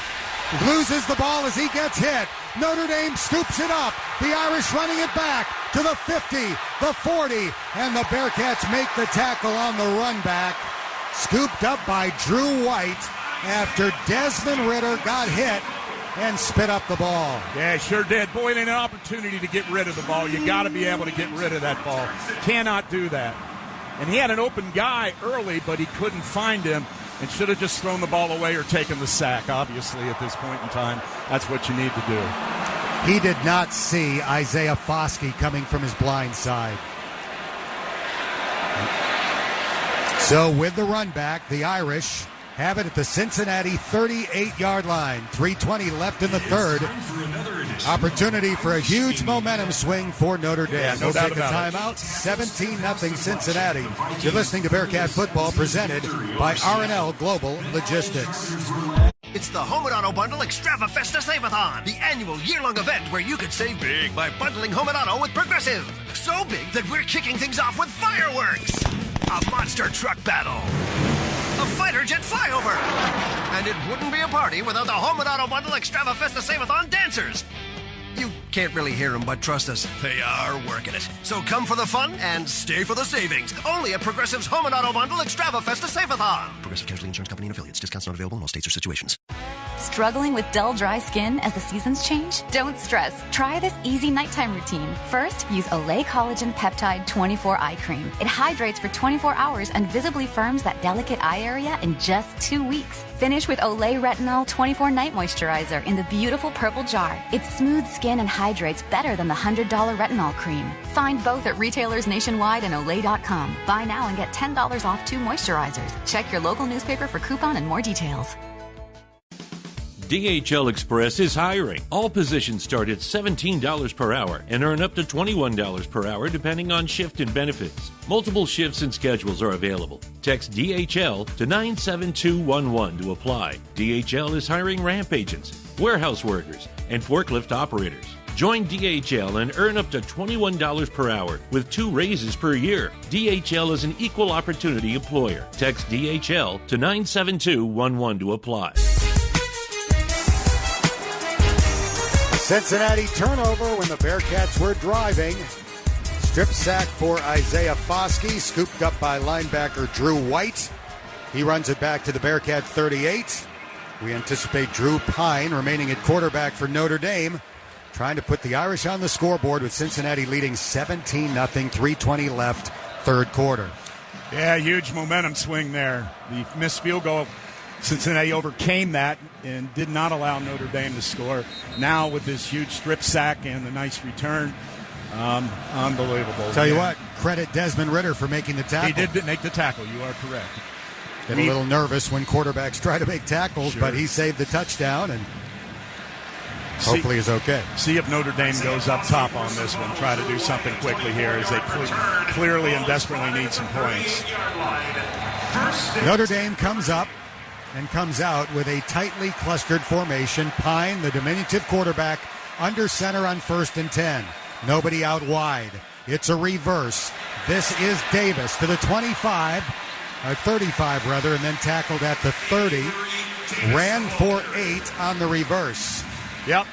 Loses the ball as he gets hit. Notre Dame scoops it up. The Irish running it back to the 50, the 40, and the Bearcats make the tackle on the run back. Scooped up by Drew White after Desmond Ritter got hit and spit up the ball. Yeah, sure did. Boy, it ain't an opportunity to get rid of the ball. You got to be able to get rid of that ball. Cannot do that. And he had an open guy early, but he couldn't find him. And should have just thrown the ball away or taken the sack. Obviously, at this point in time, that's what you need to do. He did not see Isaiah Foskey coming from his blind side. So with the run back, the Irish have it at the Cincinnati 38-yard line. 3:20 left in the third. Opportunity for a huge momentum swing for Notre Dame. Yeah, no We'll doubt take a about it. timeout. 17-0 Cincinnati. You're listening to Bearcat Football, presented by R&L Global Logistics. It's the Home and Auto Bundle Extrava Festa Save-a-thon, the annual year-long event where you could save big by bundling Home and Auto with Progressive. So big that we're kicking things off with fireworks, a monster truck battle, a fighter jet flyover, and it wouldn't be a party without the Home and Auto Bundle Extrava Festa Save-a-thon dancers. You can't really hear them, but trust us, they are working it. So come for the fun and stay for the savings. Only at Progressive's Home and Auto Bundle Extrava Festa Save-a-thon. Progressive Casualty Insurance Company and affiliates. Discounts not available in all states or situations. Struggling with dull, dry skin as the seasons change? Don't stress. Try this easy nighttime routine. First, use Olay Collagen Peptide 24 Eye Cream. It hydrates for 24 hours and visibly firms that delicate eye area in just 2 weeks. Finish with Olay Retinol 24 Night Moisturizer in the beautiful purple jar. It smooths skin and hydrates better than the $100 retinol cream. Find both at retailers nationwide and Olay.com. Buy now and get $10 off 2 moisturizers. Check your local newspaper for coupon and more details. DHL Express is hiring. All positions start at $17 per hour and earn up to $21 per hour depending on shift and benefits. Multiple shifts and schedules are available. Text DHL to 97211 to apply. DHL is hiring ramp agents, warehouse workers, and forklift operators. Join DHL and earn up to $21 per hour with 2 raises per year. DHL is an equal opportunity employer. Text DHL to 97211 to apply. Cincinnati turnover when the Bearcats were driving. Strip sack for Isaiah Foskey, scooped up by linebacker Drew White. He runs it back to the Bearcat 38. We anticipate Drew Pine remaining at quarterback for Notre Dame, trying to put the Irish on the scoreboard with Cincinnati leading 17-0, 3:20 left, third quarter. Yeah, huge momentum swing there. The missed field goal Cincinnati overcame that and did not allow Notre Dame to score. Now with this huge strip sack and the nice return, unbelievable. Tell you what, credit Desmond Ritter for making the tackle. He did make the tackle. You are correct. Get a little nervous when quarterbacks try to make tackles, but he saved the touchdown and hopefully is okay. See if Notre Dame goes up top on this one. Try to do something quickly here as they clearly and desperately need some points. Notre Dame comes up and comes out with a tightly clustered formation. Pine, the diminutive quarterback, under center on 1st and 10. Nobody out wide. It's a reverse. This is Davis to the 25, or 35 rather, and then tackled at the 30. Ran for 8 on the reverse. Yep.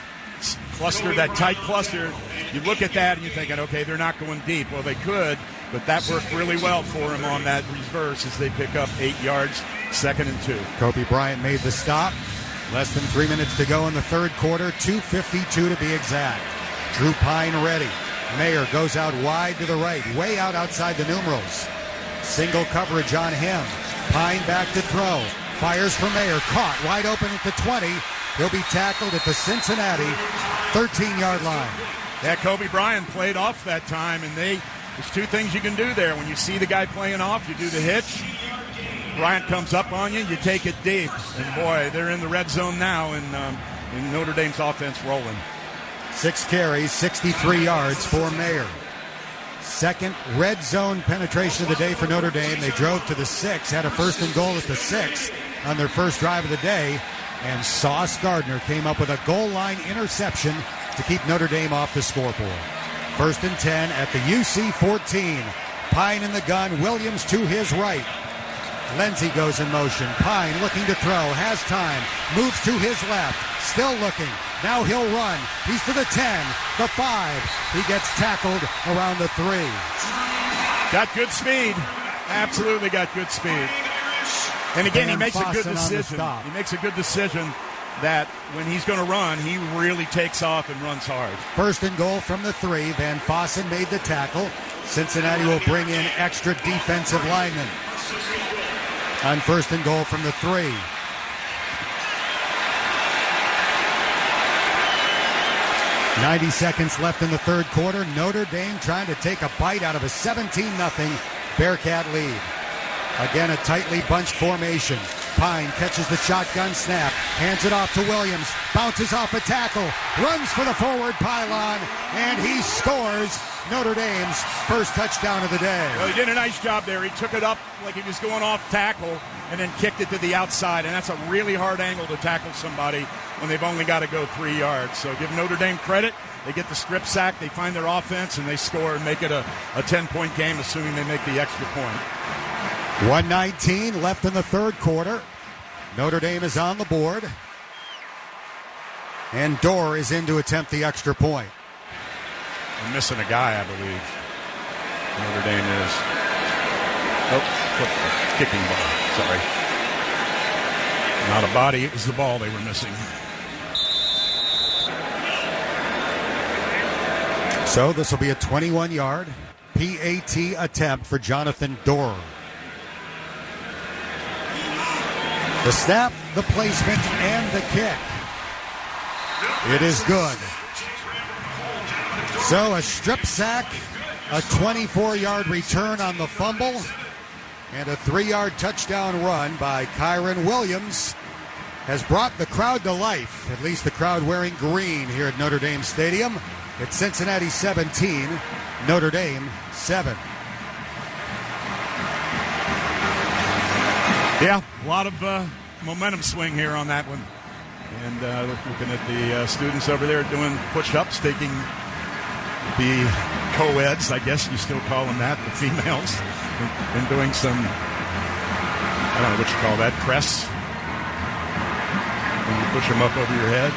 Cluster, that tight cluster. You look at that and you're thinking, okay, they're not going deep. Well, they could, but that worked really well for him on that reverse as they pick up 8 yards, 2nd and 2. Kobe Bryant made the stop. Less than 3 minutes to go in the third quarter, 2:52 to be exact. Drew Pine ready. Mayer goes out wide to the right, way out outside the numerals. Single coverage on him. Pine back to throw. Fires for Mayer, caught wide open at the 20. He'll be tackled at the Cincinnati 13-yard line. Yeah, Kobe Bryant played off that time, and there's 2 things you can do there. When you see the guy playing off, you do the hitch. Bryant comes up on you, you take it deep. And boy, they're in the red zone now, and Notre Dame's offense rolling. 6 carries, 63 yards for Mayer. Second red zone penetration of the day for Notre Dame. They drove to the 6, had a 1st and goal at the 6 on their first drive of the day. And Sauce Gardner came up with a goal line interception to keep Notre Dame off the scoreboard. 1st and 10 at the UC 14. Pine in the gun, Williams to his right. Lindsey goes in motion. Pine looking to throw, has time, moves to his left, still looking. Now he'll run. He's to the 10, the 5. He gets tackled around the 3. Got good speed. Absolutely got good speed. And again, he makes a good decision. He makes a good decision that when he's going to run, he really takes off and runs hard. 1st and goal from the 3. Van Fossen made the tackle. Cincinnati will bring in extra defensive linemen on 1st and goal from the 3. .90 seconds left in the third quarter. Notre Dame trying to take a bite out of a 17-0 Bearcat lead. Again, a tightly bunched formation. Pine catches the shotgun snap, hands it off to Williams, bounces off a tackle, runs for the forward pylon, and he scores Notre Dame's first touchdown of the day. Well, he did a nice job there. He took it up like he was going off tackle and then kicked it to the outside, and that's a really hard angle to tackle somebody when they've only got to go 3 yards. So give Notre Dame credit. They get the strip sack, they find their offense, and they score and make it a 10-point game, assuming they make the extra point. 1:19 left in the third quarter. Notre Dame is on the board. And Dorr is in to attempt the extra point. They're missing a guy, I believe. Notre Dame is. Oh, kicking ball. Sorry. Not a body, it was the ball they were missing. So this will be a 21-yard PAT attempt for Jonathan Dorr. The snap, the placement, and the kick. It is good. So a strip sack, a 24-yard return on the fumble, and a 3-yard touchdown run by Kyron Williams has brought the crowd to life, at least the crowd wearing green here at Notre Dame Stadium. It's Cincinnati 17, Notre Dame 7. Yeah, a lot of momentum swing here on that one. And looking at the students over there doing push-ups, taking the co-eds, I guess you still call them that, the females, and doing some, I don't know what you call that, press. And you push them up over your head.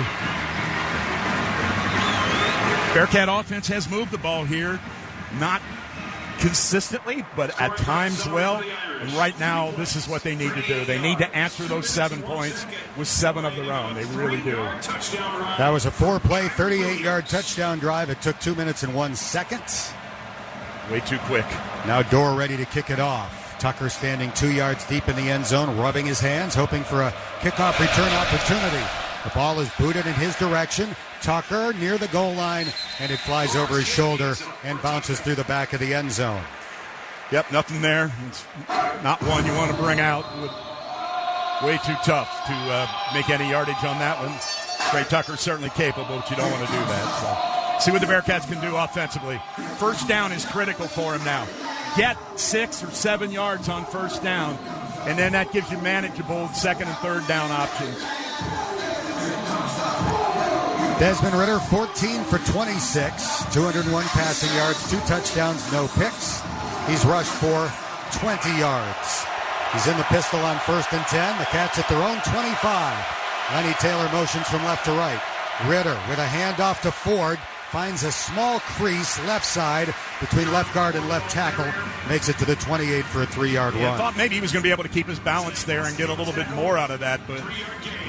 Bearcat offense has moved the ball here, not consistently, but at times well. And right now, this is what they need to do. They need to answer those 7 points with 7 of their own. They really do. That was a 4-play, 38-yard touchdown drive. It took 2 minutes and 1 second. Way too quick. Now Dorr ready to kick it off. Tucker standing 2 yards deep in the end zone, rubbing his hands, hoping for a kickoff return opportunity. The ball is booted in his direction. Tucker near the goal line, and it flies over his shoulder and bounces through the back of the end zone. Yep, nothing there. It's not one you want to bring out. Way too tough to make any yardage on that one. Trey Tucker's certainly capable, but you don't want to do that. So see what the Bearcats can do offensively. First down is critical for him now. Get 6 or 7 yards on first down, and then that gives you manageable second and third down options. Desmond Ritter, 14 for 26, 201 passing yards, 2 touchdowns, no picks. He's rushed for 20 yards. He's in the pistol on 1st and 10. The Cats at their own 25. Lenny Taylor motions from left to right. Ritter with a handoff to Ford. Finds a small crease left side between left guard and left tackle. Makes it to the 28 for a 3-yard run. I thought maybe he was going to be able to keep his balance there and get a little bit more out of that, but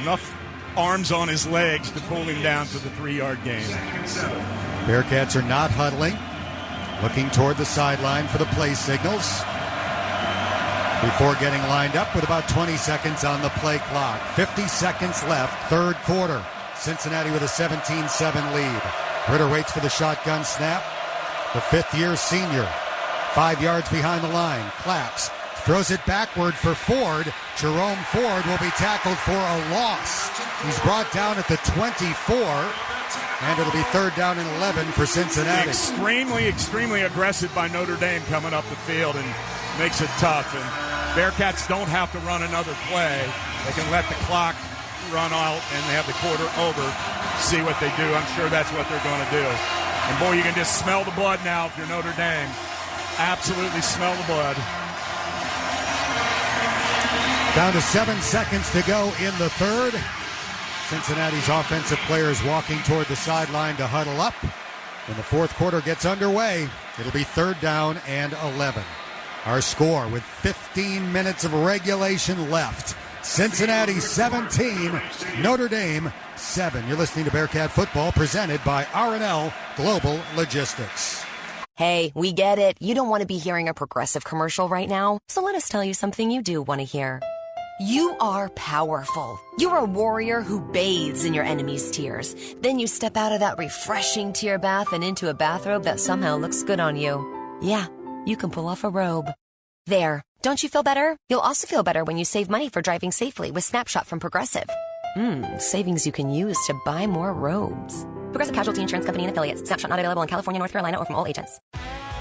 enough arms on his legs to pull him down for the 3-yard gain. Bearcats are not huddling. Looking toward the sideline for the play signals before getting lined up with about 20 seconds on the play clock. 50 seconds left, third quarter. Cincinnati with a 17-7 lead. Ritter waits for the shotgun snap. The 5th-year senior, 5 yards behind the line, claps, throws it backward for Ford. Jerome Ford will be tackled for a loss. He's brought down at the 24, and it'll be 3rd down and 11 for Cincinnati. Extremely aggressive by Notre Dame coming up the field and makes it tough. And Bearcats don't have to run another play. They can let the clock run out and they have the quarter over. See what they do. I'm sure that's what they're going to do. And boy, you can just smell the blood now if you're Notre Dame. Absolutely smell the blood. Down to 7 seconds to go in the third. Cincinnati's offensive players walking toward the sideline to huddle up. When the fourth quarter gets underway, it'll be 3rd down and 11. Our score with 15 minutes of regulation left. Cincinnati 17, Notre Dame 7. You're listening to Bearcat Football presented by R&L Global Logistics. Hey, we get it. You don't want to be hearing a Progressive commercial right now, so let us tell you something you do want to hear. You are powerful. You're a warrior who bathes in your enemy's tears. Then you step out of that refreshing tear bath and into a bathrobe that somehow looks good on you. Yeah, you can pull off a robe. There. Don't you feel better? You'll also feel better when you save money for driving safely with Snapshot from Progressive. Savings you can use to buy more robes. Progressive Casualty Insurance Company and Affiliates. Snapshot not available in California, North Carolina, or from all agents.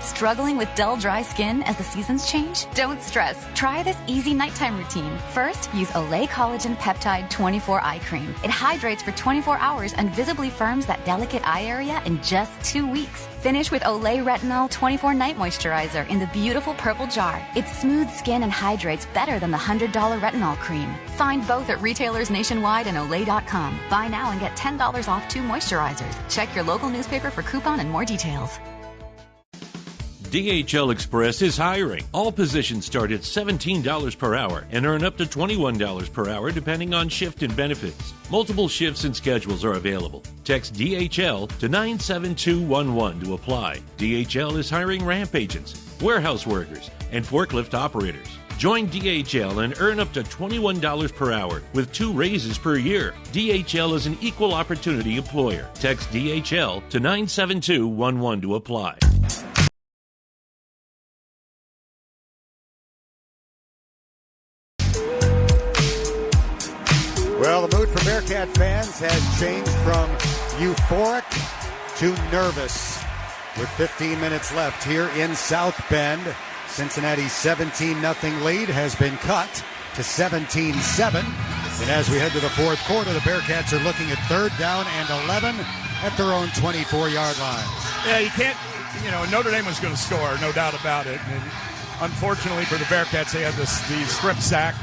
Struggling with dull, dry skin as the seasons change? Don't stress. Try this easy nighttime routine. First, use Olay Collagen Peptide 24 Eye Cream. It hydrates for 24 hours and visibly firms that delicate eye area in just 2 weeks. Finish with Olay Retinol 24 Night Moisturizer in the beautiful purple jar. It smooths skin and hydrates better than the $100 retinol cream. Find both at retailers nationwide and Olay.com. Buy now and get $10 off 2 moisturizers. Check your local newspaper for coupon and more details. DHL Express is hiring. All positions start at $17 per hour and earn up to $21 per hour depending on shift and benefits. Multiple shifts and schedules are available. Text DHL to 97211 to apply. DHL is hiring ramp agents, warehouse workers, and forklift operators. Join DHL and earn up to $21 per hour with 2 raises per year. DHL is an equal opportunity employer. Text DHL to 97211 to apply. Well, the mood for Bearcat fans has changed from euphoric to nervous. With 15 minutes left here in South Bend, Cincinnati's 17-0 lead has been cut to 17-7. And as we head to the fourth quarter, the Bearcats are looking at 3rd down and 11 at their own 24-yard line. Yeah, you can't, Notre Dame was going to score, no doubt about it. And unfortunately for the Bearcats, they had the strip sack.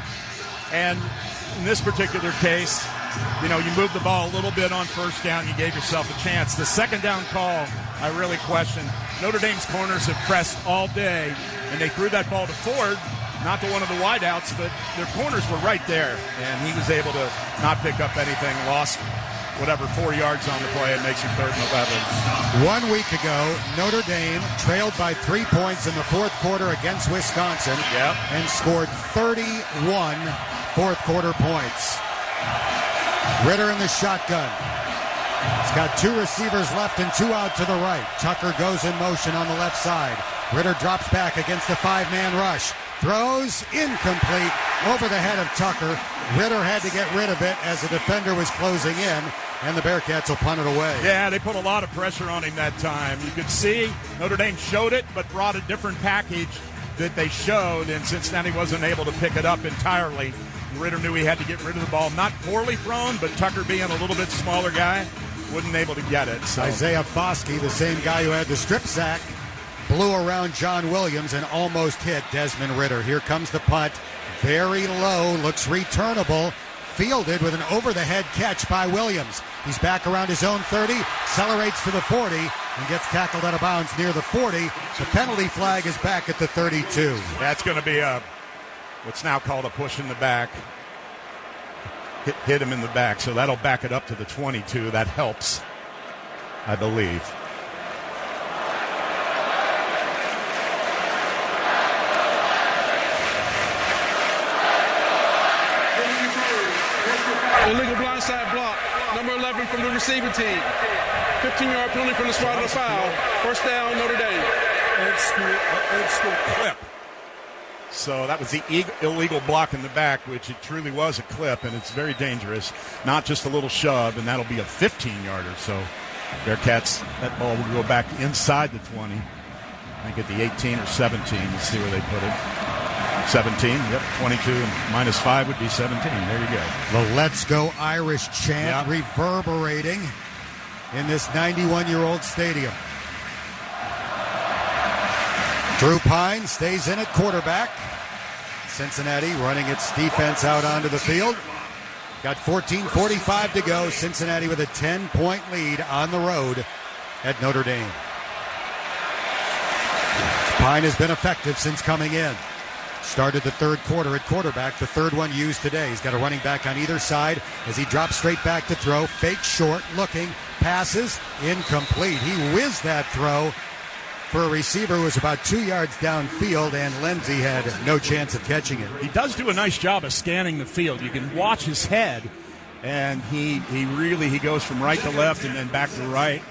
And in this particular case, you moved the ball a little bit on first down. You gave yourself a chance. The second down call, I really question. Notre Dame's corners have pressed all day, and they threw that ball to Ford, not to one of the wideouts, but their corners were right there, and he was able to not pick up anything. whatever, 4 yards on the play. It makes it 3rd and 11. 1 week ago, Notre Dame trailed by 3 points in the fourth quarter against Wisconsin and scored 31 fourth-quarter points. Ritter in the shotgun. He's got 2 receivers left and 2 out to the right. Tucker goes in motion on the left side. Ritter drops back against the 5-man rush. Throws incomplete over the head of Tucker. Ritter had to get rid of it as the defender was closing in, and the Bearcats will punt it away. Yeah, they put a lot of pressure on him that time. You could see Notre Dame showed it, but brought a different package that they showed, and Cincinnati wasn't able to pick it up entirely. Ritter knew he had to get rid of the ball. Not poorly thrown, but Tucker being a little bit smaller guy, wasn't able to get it. So. Isaiah Foskey, the same guy who had the strip sack, blew around John Williams and almost hit Desmond Ritter. Here comes the punt. Very low, looks returnable. Fielded with an over-the-head catch by Williams. He's back around his own 30, accelerates to the 40, and gets tackled out of bounds near the 40. The penalty flag is back at the 32. That's going to be what's now called a push in the back. Hit him in the back, so that'll back it up to the 22. That helps, I believe. Illegal blindside block, number 11 from the receiving team. 15-yard penalty from the spot of the foul. First down, Notre Dame. Old school clip. So that was the illegal block in the back, which it truly was a clip, and it's very dangerous. Not just a little shove, and that'll be a 15-yarder. So Bearcats, that ball will go back inside the 20. I think at the 18 or 17. Let's see where they put it. 17, yep, 22 and minus 5 would be 17. There you go. The Let's Go Irish chant reverberating in this 91-year-old stadium. Drew Pine stays in at quarterback. Cincinnati running its defense out onto the field. Got 14:45 to go. Cincinnati with a 10-point lead on the road at Notre Dame. Pine has been effective since coming in. Started the third quarter at quarterback, the third one used today. He's got a running back on either side as he drops straight back to throw. Fake short, looking, passes, incomplete. He whizzed that throw for a receiver who was about 2 yards downfield, and Lindsey had no chance of catching it. He does do a nice job of scanning the field. You can watch his head, and he goes from right to left and then back to right.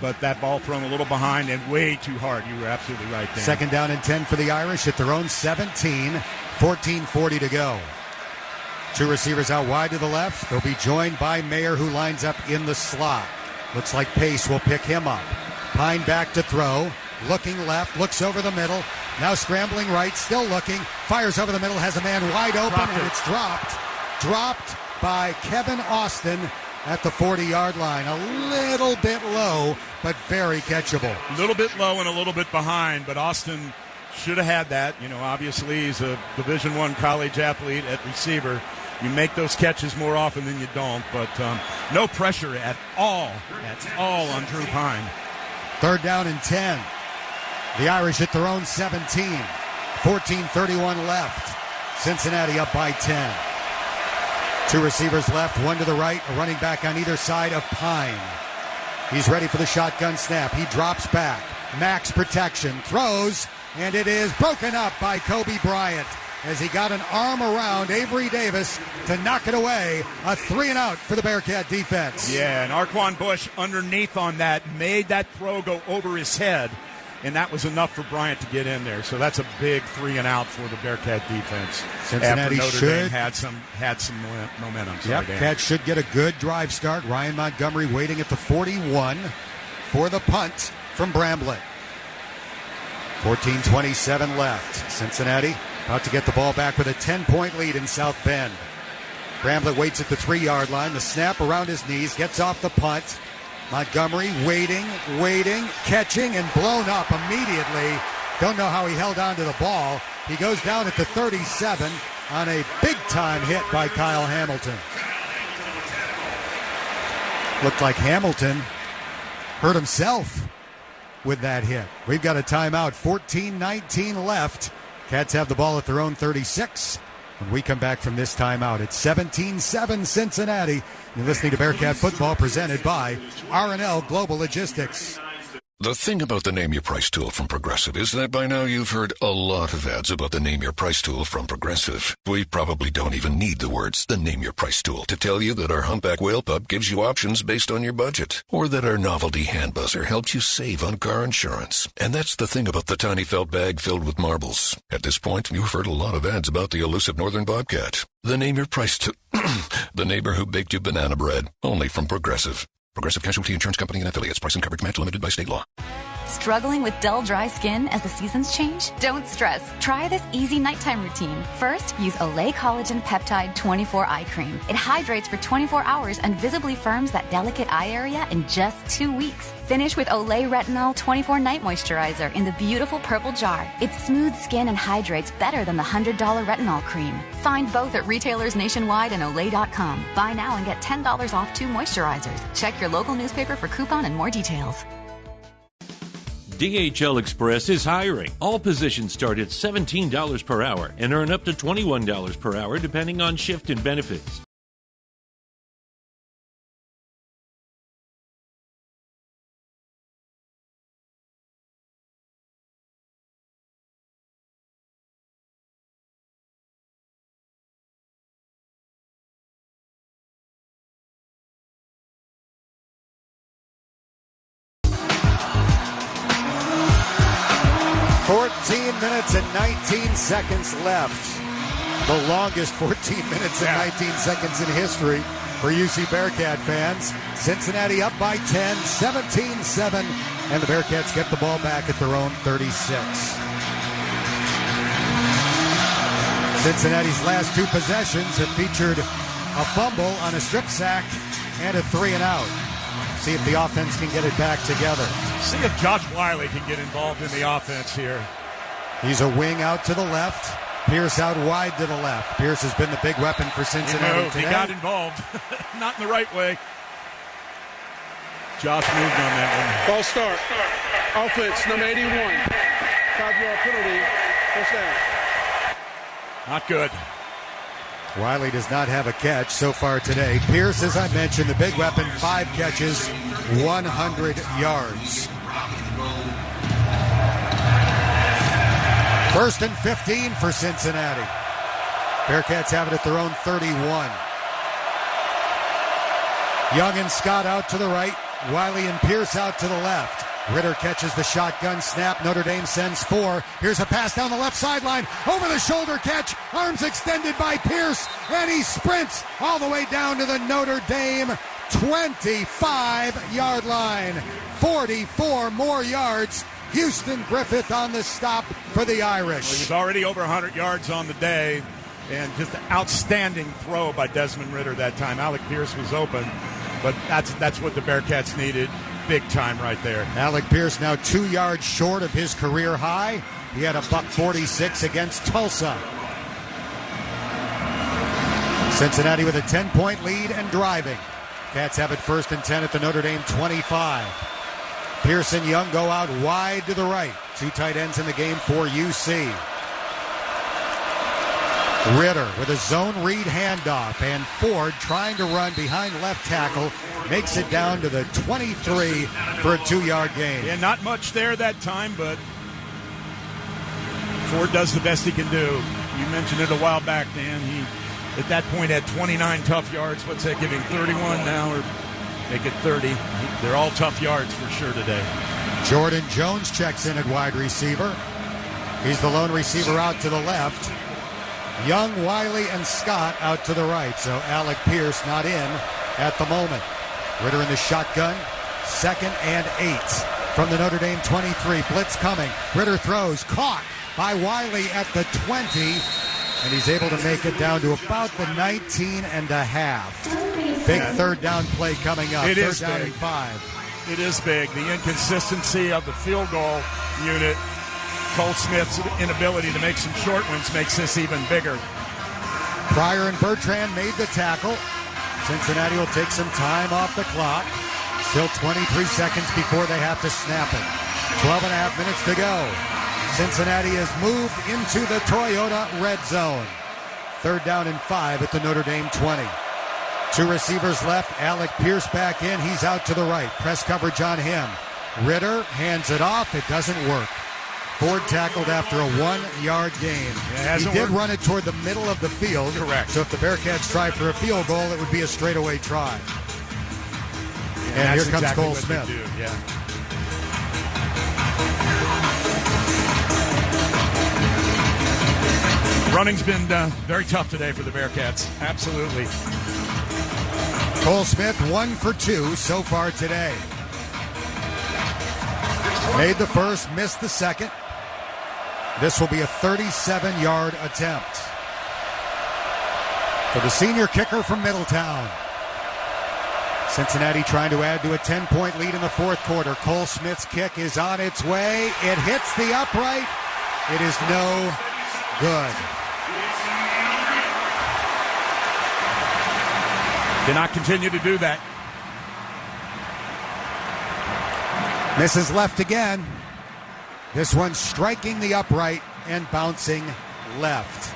But that ball thrown a little behind and way too hard. You were absolutely right, Dan. Second down and 10 for the Irish at their own 17. 14:40 to go. 2 receivers out wide to the left. They'll be joined by Mayer, who lines up in the slot. Looks like Pace will pick him up. Pine back to throw. Looking left, looks over the middle. Now scrambling right, still looking. Fires over the middle, has a man wide open, and it's dropped. Dropped by Kevin Austin at the 40-yard line. A little bit low, but very catchable. A little bit low and a little bit behind, but Austin should have had that. You know, obviously he's a Division I college athlete at receiver. You make those catches more often than you don't, but no pressure at all on Drew Pine. Third down and 10. The Irish at their own 17. 14:31 left. Cincinnati up by 10. 2 receivers left, one to the right, a running back on either side of Pine. He's ready for the shotgun snap. He drops back. Max protection, throws, and it is broken up by Kobe Bryant as he got an arm around Avery Davis to knock it away. A 3-and-out for the Bearcat defense. Yeah, and Arquan Bush underneath on that made that throw go over his head, and that was enough for Bryant to get in there. So that's a big 3-and-out for the Bearcat defense. Cincinnati after Notre should Dame had some momentum. Yep, Cats should get a good drive start. Ryan Montgomery waiting at the 41 for the punt from Bramblett. 14:27 left. Cincinnati about to get the ball back with a 10-point lead in South Bend. Bramblett waits at the 3-yard line. The snap around his knees, gets off the punt. Montgomery waiting, catching, and blown up immediately. Don't know how he held on to the ball. He goes down at the 37 on a big-time hit by Kyle Hamilton. Looked like Hamilton hurt himself with that hit. We've got a timeout. 14:19 left. Cats have the ball at their own 36. when we come back from this timeout. It's 17-7 Cincinnati. You're listening to Bearcat Football presented by R&L Global Logistics. The thing about the Name Your Price tool from Progressive is that by now you've heard a lot of ads about the Name Your Price tool from Progressive. We probably don't even need the words, the Name Your Price tool, to tell you that our humpback whale pup gives you options based on your budget, or that our novelty hand buzzer helps you save on car insurance. And that's the thing about the tiny felt bag filled with marbles. At this point, you've heard a lot of ads about the elusive northern bobcat. The Name Your Price tool, the neighbor who baked you banana bread, only from Progressive. Progressive Casualty Insurance Company and affiliates. Price and coverage match limited by state law. Struggling with dull, dry skin as the seasons change? Don't stress. Try this easy nighttime routine. First, use Olay Collagen Peptide 24 Eye Cream. It hydrates for 24 hours and visibly firms that delicate eye area in just 2 weeks. Finish with Olay Retinol 24 Night Moisturizer in the beautiful purple jar. It smooths skin and hydrates better than the $100 retinol cream. Find both at retailers nationwide and Olay.com. Buy now and get $10 off 2 moisturizers. Check your local newspaper for coupon and more details. DHL Express is hiring. All positions start at $17 per hour and earn up to $21 per hour depending on shift and benefits. Minutes and 19 seconds left. The longest 14 minutes and 19 seconds in history for UC Bearcat fans. Cincinnati up by 10, 17-7, and the Bearcats get the ball back at their own 36. Cincinnati's last 2 possessions have featured a fumble on a strip sack and a 3-and-out. See if the offense can get it back together. See if Josh Wiley can get involved in the offense here. He's a wing out to the left. Pierce out wide to the left. Pierce has been the big weapon for Cincinnati today. He got involved. Not in the right way. Josh moved on that one. Ball start. Offense, number 81. 5-yard penalty. First down. Not good. Wiley does not have a catch so far today. Pierce, as I mentioned, the big weapon, 5 catches, 100 yards. First and 15 for Cincinnati. Bearcats have it at their own 31. Young and Scott out to the right. Wiley and Pierce out to the left. Ritter catches the shotgun snap. Notre Dame sends 4. Here's a pass down the left sideline. Over the shoulder catch. Arms extended by Pierce. And he sprints all the way down to the Notre Dame 25-yard line. 44 more yards. Houston Griffith on the stop for the Irish. Well, he was already over 100 yards on the day, and just an outstanding throw by Desmond Ritter that time. Alec Pierce was open, but that's what the Bearcats needed. Big time right there. Alec Pierce now 2 yards short of his career high. He had a $146 against Tulsa. Cincinnati with a 10-point lead and driving. Cats have it first and 10 at the Notre Dame 25. Pierce and Young go out wide to the right. 2 tight ends in the game for UC. Ritter with a zone read handoff, and Ford trying to run behind left tackle makes it down to the 23 for a 2-yard gain. Yeah, not much there that time, but Ford does the best he can do. You mentioned it a while back, Dan. He, at that point, had 29 tough yards. What's that giving? 31 now, or make it 30. They're all tough yards for sure today. Jordan Jones checks in at wide receiver. He's the lone receiver out to the left. Young, Wiley, and Scott out to the right. So Alec Pierce not in at the moment. Ritter in the shotgun. 2nd and 8 from the Notre Dame 23. Blitz coming. Ritter throws. Caught by Wiley at the 20. And he's able to make it down to about the 19 and a half. Big 3rd down play coming up. It is 3rd down big. and 5. It is big. The inconsistency of the field goal unit, Cole Smith's inability to make some short ones makes this even bigger. Pryor and Bertrand made the tackle. Cincinnati will take some time off the clock. Still 23 seconds before they have to snap it. 12 and a half minutes to go. Cincinnati has moved into the Toyota red zone. 3rd down and 5 at the Notre Dame 20. 2 receivers left. Alec Pierce back in. He's out to the right. Press coverage on him. Ritter hands it off. It doesn't work. Ford tackled after a 1-yard gain. He did run it toward the middle of the field. Correct. So if the Bearcats try for a field goal, it would be a straightaway try. And here comes exactly Cole what Smith. they do, yeah. Running's been very tough today for the Bearcats. Absolutely. Cole Smith 1 for 2 so far today. Made the first, missed the second. This will be a 37-yard attempt for the senior kicker from Middletown. Cincinnati trying to add to a 10-point lead in the 4th quarter. Cole Smith's kick is on its way. It hits the upright. It is no good. Cannot continue to do that. Misses left again. This one striking the upright and bouncing left.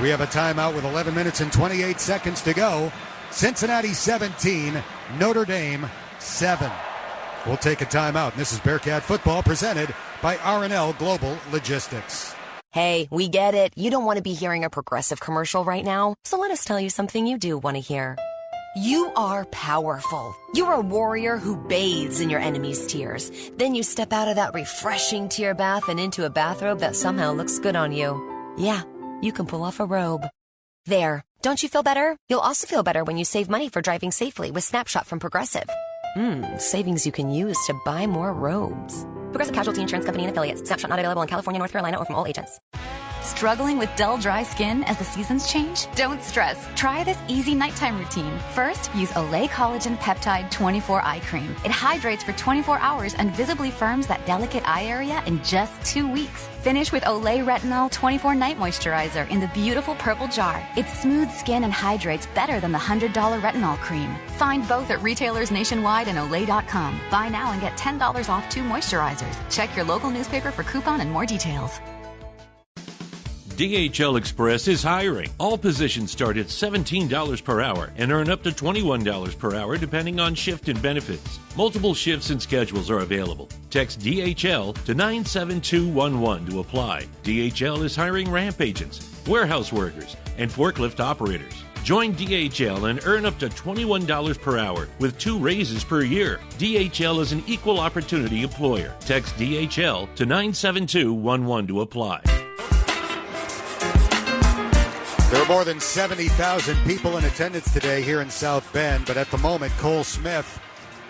We have a timeout with 11 minutes and 28 seconds to go. Cincinnati 17, Notre Dame 7. We'll take a timeout. This is Bearcat Football presented by R&L Global Logistics. Hey, we get it. You don't want to be hearing a Progressive commercial right now, so let us tell you something you do want to hear. You are powerful. You're a warrior who bathes in your enemy's tears. Then you step out of that refreshing tear bath and into a bathrobe that somehow looks good on you. Yeah, you can pull off a robe. There. Don't you feel better? You'll also feel better when you save money for driving safely with Snapshot from Progressive. Savings you can use to buy more robes. Progressive Casualty Insurance Company and Affiliates. Snapshot not available in California, North Carolina, or from all agents. Struggling with dull, dry skin as the seasons change? Don't stress. Try this easy nighttime routine. First, use Olay Collagen Peptide 24 Eye Cream. It hydrates for 24 hours and visibly firms that delicate eye area in just 2 weeks. Finish with Olay Retinol 24 Night Moisturizer in the beautiful purple jar. It smooths skin and hydrates better than the $100 retinol cream. Find both at retailers nationwide and Olay.com. Buy now and get $10 off 2 moisturizers. Check your local newspaper for coupon and more details. DHL Express is hiring. All positions start at $17 per hour and earn up to $21 per hour depending on shift and benefits. Multiple shifts and schedules are available. Text DHL to 97211 to apply. DHL is hiring ramp agents, warehouse workers, and forklift operators. Join DHL and earn up to $21 per hour with 2 raises per year. DHL is an equal opportunity employer. Text DHL to 97211 to apply. There are more than 70,000 people in attendance today here in South Bend, but at the moment, Cole Smith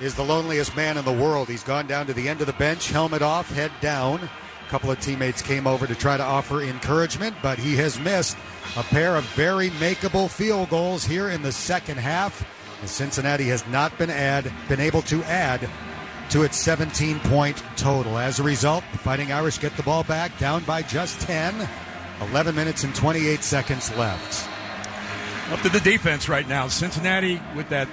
is the loneliest man in the world. He's gone down to the end of the bench, helmet off, head down. A couple of teammates came over to try to offer encouragement, but he has missed a pair of very makeable field goals here in the second half. And Cincinnati has not been able to add to its 17-point total. As a result, the Fighting Irish get the ball back, down by just 10. 11 minutes and 28 seconds left. Up to the defense right now. Cincinnati, with that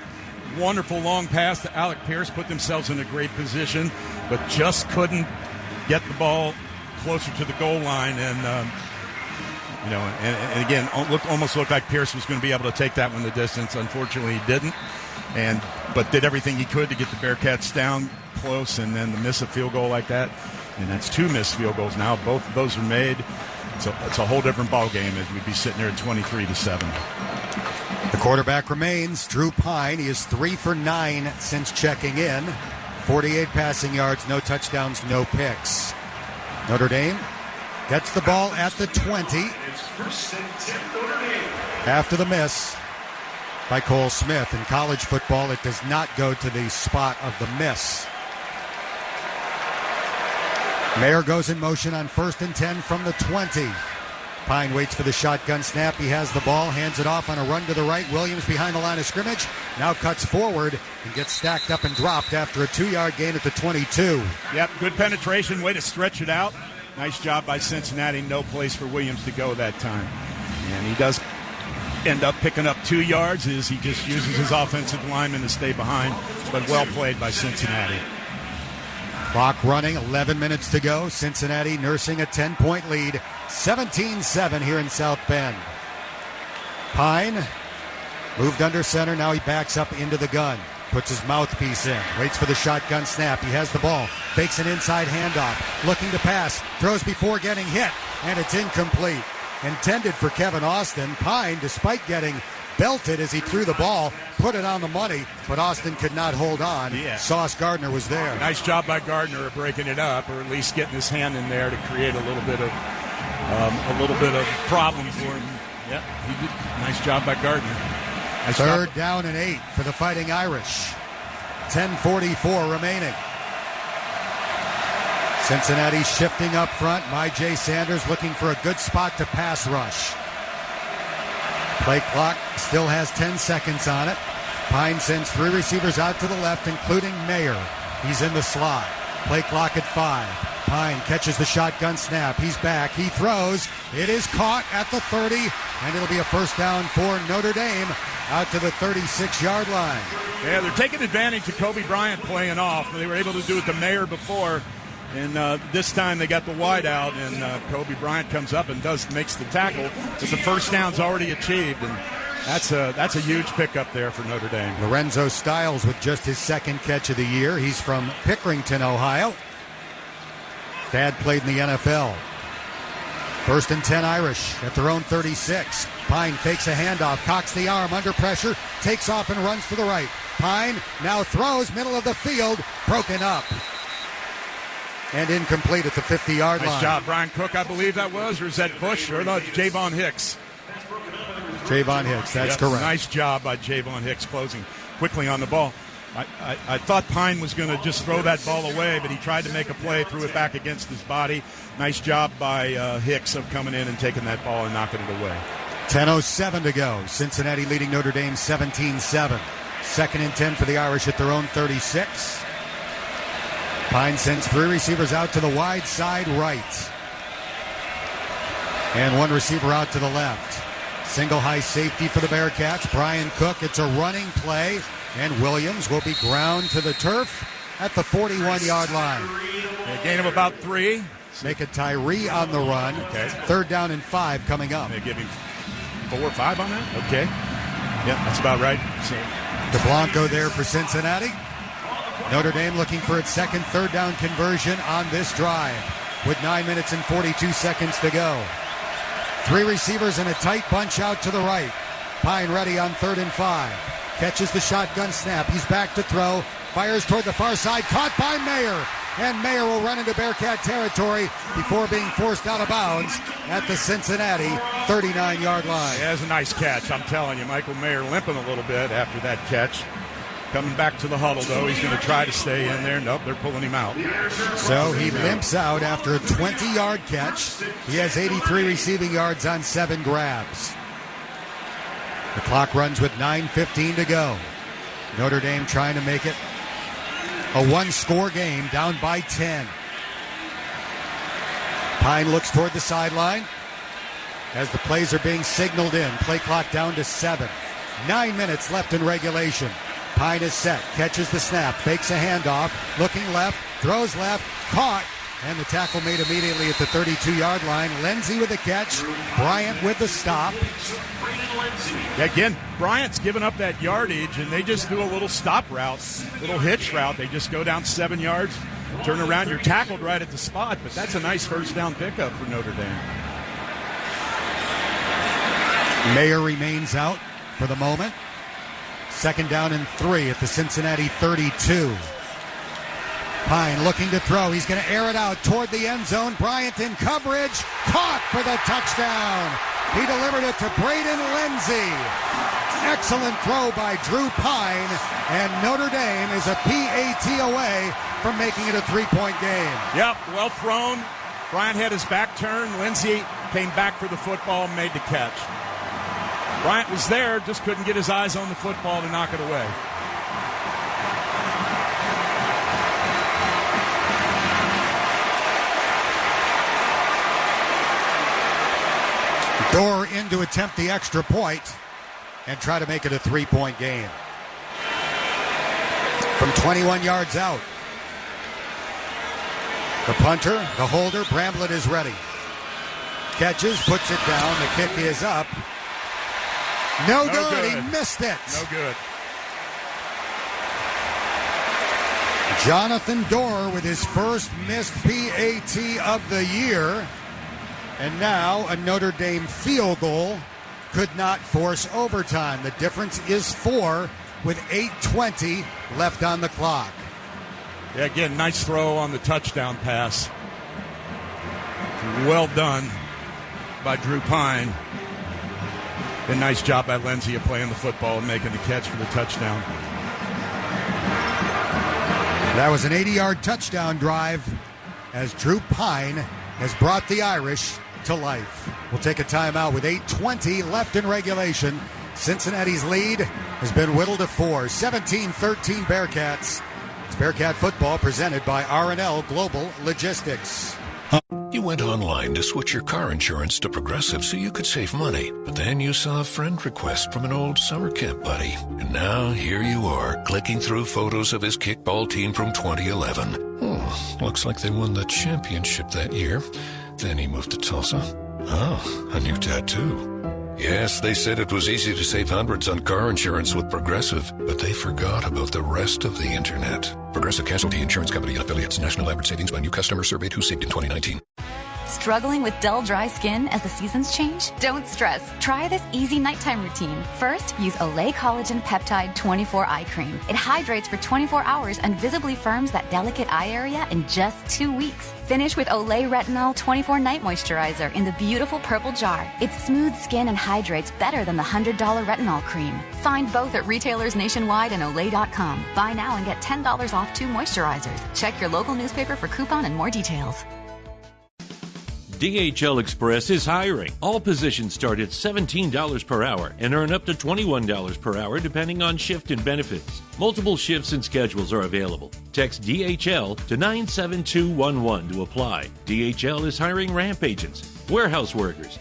wonderful long pass to Alec Pierce, put themselves in a great position, but just couldn't get the ball closer to the goal line. And, and again, almost looked like Pierce was going to be able to take that one the distance. Unfortunately, he didn't. But did everything he could to get the Bearcats down close, and then to miss a field goal like that. And that's 2 missed field goals now. Both of those are made. So it's a whole different ball game as we'd be sitting there at 23-7. The quarterback remains Drew Pine. He is 3 for 9 since checking in. 48 passing yards, no touchdowns, no picks. Notre Dame gets the ball at the 20. After the miss by Cole Smith. In college football, it does not go to the spot of the miss. Mayer goes in motion on 1st and 10 from the 20. Pine waits for the shotgun snap. He has the ball, hands it off on a run to the right. Williams behind the line of scrimmage, now cuts forward and gets stacked up and dropped after a 2-yard gain at the 22. Yep, good penetration, way to stretch it out. Nice job by Cincinnati. No place for Williams to go that time. And he does end up picking up 2 yards as he just uses his offensive lineman to stay behind, but well played by Cincinnati. Clock running, 11 minutes to go. Cincinnati nursing a 10-point lead, 17-7 here in South Bend. Pine moved under center. Now he backs up into the gun. Puts his mouthpiece in. Waits for the shotgun snap. He has the ball. Fakes an inside handoff. Looking to pass. Throws before getting hit. And it's incomplete. Intended for Kevin Austin. Pine, despite getting belted as he threw the ball, put it on the money, but Austin could not hold on. Yeah. Sauce Gardner was there. Nice job by Gardner of breaking it up, or at least getting his hand in there to create a little bit of problem for him. Yep, he did. Nice job by Gardner. Nice Third job. down and 8 for the Fighting Irish. 10:44 remaining. Cincinnati shifting up front. Myjai Sanders looking for a good spot to pass rush. Play clock still has 10 seconds on it. Pine sends 3 receivers out to the left, including Mayer. He's in the slot. Play clock at 5. Pine catches the shotgun snap. He's back. He throws. It is caught at the 30, and it'll be a first down for Notre Dame out to the 36-yard line. Yeah, they're taking advantage of Kobe Bryant playing off. They were able to do it to Mayer before. And this time they got the wide out, and Kobe Bryant comes up and makes the tackle. But the first down's already achieved, and that's a huge pickup there for Notre Dame. Lorenzo Styles with just his second catch of the year. He's from Pickerington, Ohio. Dad played in the NFL. First and 10 Irish at their own 36. Pine fakes a handoff, cocks the arm under pressure, takes off and runs to the right. Pine now throws, middle of the field, broken up. And incomplete at the 50-yard line. Nice job, Brian Cook, I believe that was, or is that Bush, or no, Javon Hicks. Javon Hicks, that's correct. Nice job by Javon Hicks closing quickly on the ball. I thought Pine was going to just throw that ball away, but he tried to make a play, threw it back against his body. Nice job by Hicks of coming in and taking that ball and knocking it away. 10:07 to go. Cincinnati leading Notre Dame 17-7. Second and 10 for the Irish at their own 36. Pine sends 3 receivers out to the wide side right. And 1 receiver out to the left. Single high safety for the Bearcats. Brian Cook, it's a running play. And Williams will be ground to the turf at the 41-yard line. A gain of about 3. Make it Tyree on the run. Okay. Third down and 5 coming up. They give him 4 or 5 on that? Okay. Yep, that's about right. So DeBlanco there for Cincinnati. Notre Dame looking for its second third down conversion on this drive with 9 minutes and 42 seconds to go. 3 receivers and a tight bunch out to the right. Pine ready on 3rd and 5. Catches the shotgun snap. He's back to throw. Fires toward the far side. Caught by Mayer. And Mayer will run into Bearcat territory before being forced out of bounds at the Cincinnati 39-yard line. Yeah, that's a nice catch. I'm telling you, Michael Mayer limping a little bit after that catch. Coming back to the huddle, though. He's going to try to stay in there. Nope, they're pulling him out. So he limps out after a 20-yard catch. He has 83 receiving yards on 7 grabs. The clock runs with 9:15 to go. Notre Dame trying to make it a 1-score game, down by 10. Pine looks toward the sideline as the plays are being signaled in. Play clock down to 7. 9 minutes left in regulation. Pine is set, catches the snap, fakes a handoff, looking left, throws left, caught, and the tackle made immediately at the 32-yard line. Lindsey with the catch, Bryant with the stop. Again, Bryant's given up that yardage, and they just do a little stop route, little hitch route. They just go down 7 yards, turn around, you're tackled right at the spot, but that's a nice first down pickup for Notre Dame. Mayer remains out for the moment. Second down and 3 at the Cincinnati 32. Pine looking to throw. He's going to air it out toward the end zone. Bryant in coverage. Caught for the touchdown. He delivered it to Braden Lindsey. Excellent throw by Drew Pine. And Notre Dame is a PAT away from making it a 3-point game. Yep, well thrown. Bryant had his back turned. Lindsey came back for the football and made the catch. Bryant was there, just couldn't get his eyes on the football to knock it away. Dorr in to attempt the extra point and try to make it a 3-point game. From 21 yards out. The punter, the holder, Bramblett is ready. Catches, puts it down, the kick is up. No good. He missed it. No good. Jonathan Dorr with his first missed PAT of the year. And now a Notre Dame field goal could not force overtime. The difference is 4 with 8:20 left on the clock. Yeah, again, nice throw on the touchdown pass. Well done by Drew Pine. And nice job by Lenzi of playing the football and making the catch for the touchdown. That was an 80-yard touchdown drive as Drew Pine has brought the Irish to life. We'll take a timeout with 8:20 left in regulation. Cincinnati's lead has been whittled to 4. 17-13 Bearcats. It's Bearcat football presented by R&L Global Logistics. You went online to switch your car insurance to Progressive so you could save money. But then you saw a friend request from an old summer camp buddy. And now here you are, clicking through photos of his kickball team from 2011. Looks like they won the championship that year. Then he moved to Tulsa. Oh, a new tattoo. Yes, they said it was easy to save hundreds on car insurance with Progressive, but they forgot about the rest of the internet. Progressive Casualty Insurance Company and affiliates. National average savings by new customer surveyed who saved in 2019. Struggling with dull, dry skin as the seasons change? Don't stress. Try this easy nighttime routine. First, use Olay Collagen Peptide 24 Eye Cream. It hydrates for 24 hours and visibly firms that delicate eye area in just 2 weeks. Finish with Olay Retinol 24 Night Moisturizer in the beautiful purple jar. It smooths skin and hydrates better than the $100 retinol cream. Find both at retailers nationwide and Olay.com. Buy now and get $10 off 2 moisturizers. Check your local newspaper for coupon and more details. DHL Express is hiring. All positions start at $17 per hour and earn up to $21 per hour depending on shift and benefits. Multiple shifts and schedules are available. Text DHL to 97211 to apply. DHL is hiring ramp agents, warehouse workers,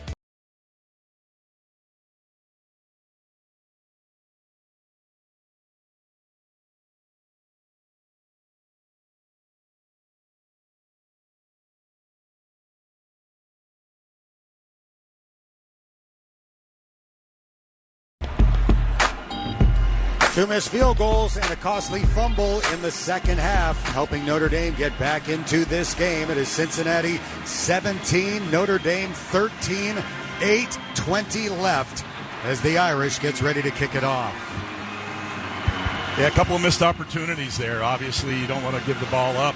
Two missed field goals and a costly fumble in the second half, helping Notre Dame get back into this game. It is Cincinnati 17, Notre Dame 13, 8:20 left as the Irish gets ready to kick it off. Yeah, a couple of missed opportunities there. Obviously, you don't want to give the ball up,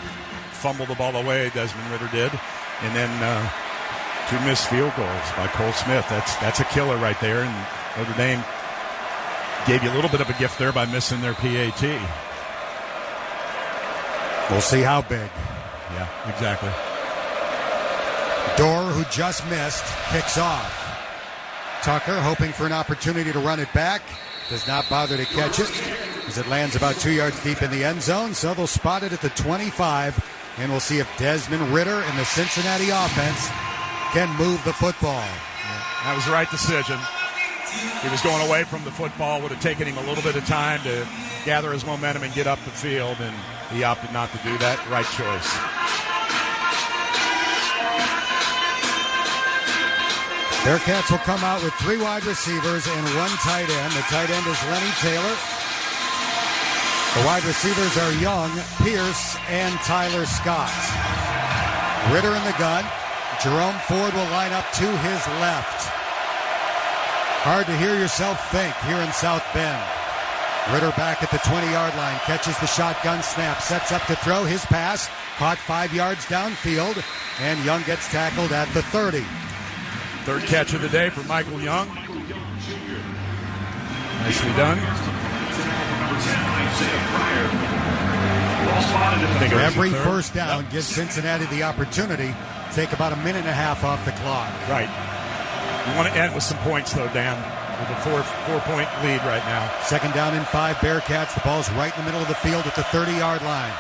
fumble the ball away, Desmond Ritter did. And then 2 missed field goals by Cole Smith. That's a killer right there, and Notre Dame gave you a little bit of a gift there by missing their PAT. We'll see how big. Yeah, exactly. Dorr, who just missed, kicks off. Tucker, hoping for an opportunity to run it back, does not bother to catch it as it lands about 2 yards deep in the end zone, so they'll spot it at the 25, and we'll see if Desmond Ritter and the Cincinnati offense can move the football. That was the right decision. He was going away from the football. Would have taken him a little bit of time to gather his momentum and get up the field, and he opted not to do that. Right choice. Bearcats will come out with 3 wide receivers and 1 tight end. The tight end is Lenny Taylor. The wide receivers are Young, Pierce, and Tyler Scott. Ritter in the gun. Jerome Ford will line up to his left. Hard to hear yourself think here in South Bend. Ritter back at the 20-yard line, catches the shotgun snap, sets up to throw his pass, caught 5 yards downfield, and Young gets tackled at the 30. Third catch of the day for Michael Young. Nicely done. Every first down gives Cincinnati the opportunity to take about a minute and a half off the clock. Right. You want to end with some points, though, Dan, with a four-point lead right now. 2nd down and 5, Bearcats. The ball's right in the middle of the field at the 30-yard line.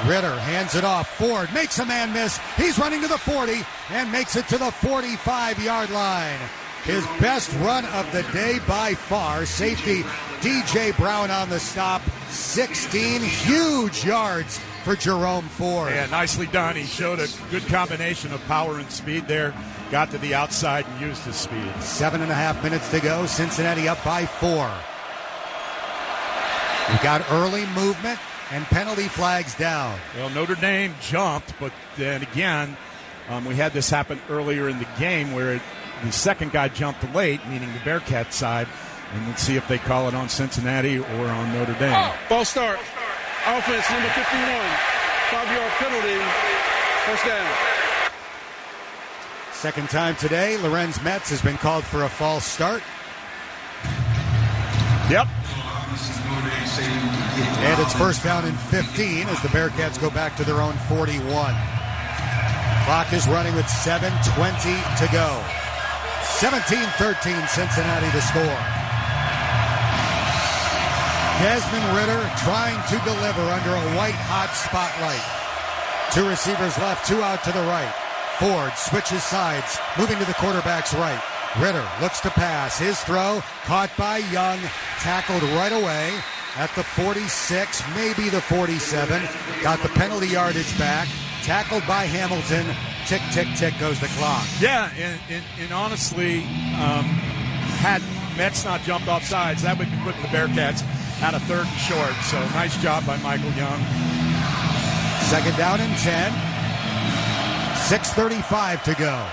Ritter hands it off. Ford makes a man miss. He's running to the 40 and makes it to the 45-yard line. His best run of the day by far. Safety DJ Brown on the stop. 16 huge yards for Jerome Ford. Yeah, nicely done. He showed a good combination of power and speed there. Got to the outside and used his speed. 7.5 minutes to go. Cincinnati up by 4. We got early movement and penalty flags down. Well, Notre Dame jumped, but then again, we had this happen earlier in the game where the second guy jumped late, meaning the Bearcat side, and let's see if they call it on Cincinnati or on Notre Dame. False start. Offense, number 51. 5-yard penalty. First down. Second time today, Lorenz Metz has been called for a false start. Yep. And it's first down and 15 as the Bearcats go back to their own 41. Clock is running with 7:20 to go. 17-13 Cincinnati to score. Desmond Ritter trying to deliver under a white-hot spotlight. 2 receivers left, 2 out to the right. Ford switches sides, moving to the quarterback's right. Ritter looks to pass. His throw caught by Young, tackled right away at the 46, maybe the 47. Got the penalty yardage back. Tackled by Hamilton. Tick, tick, tick goes the clock. Yeah, and honestly, had Metz not jumped off sides, that would be putting the Bearcats at a 3rd and short. So nice job by Michael Young. Second down and 10. 6:35 to go.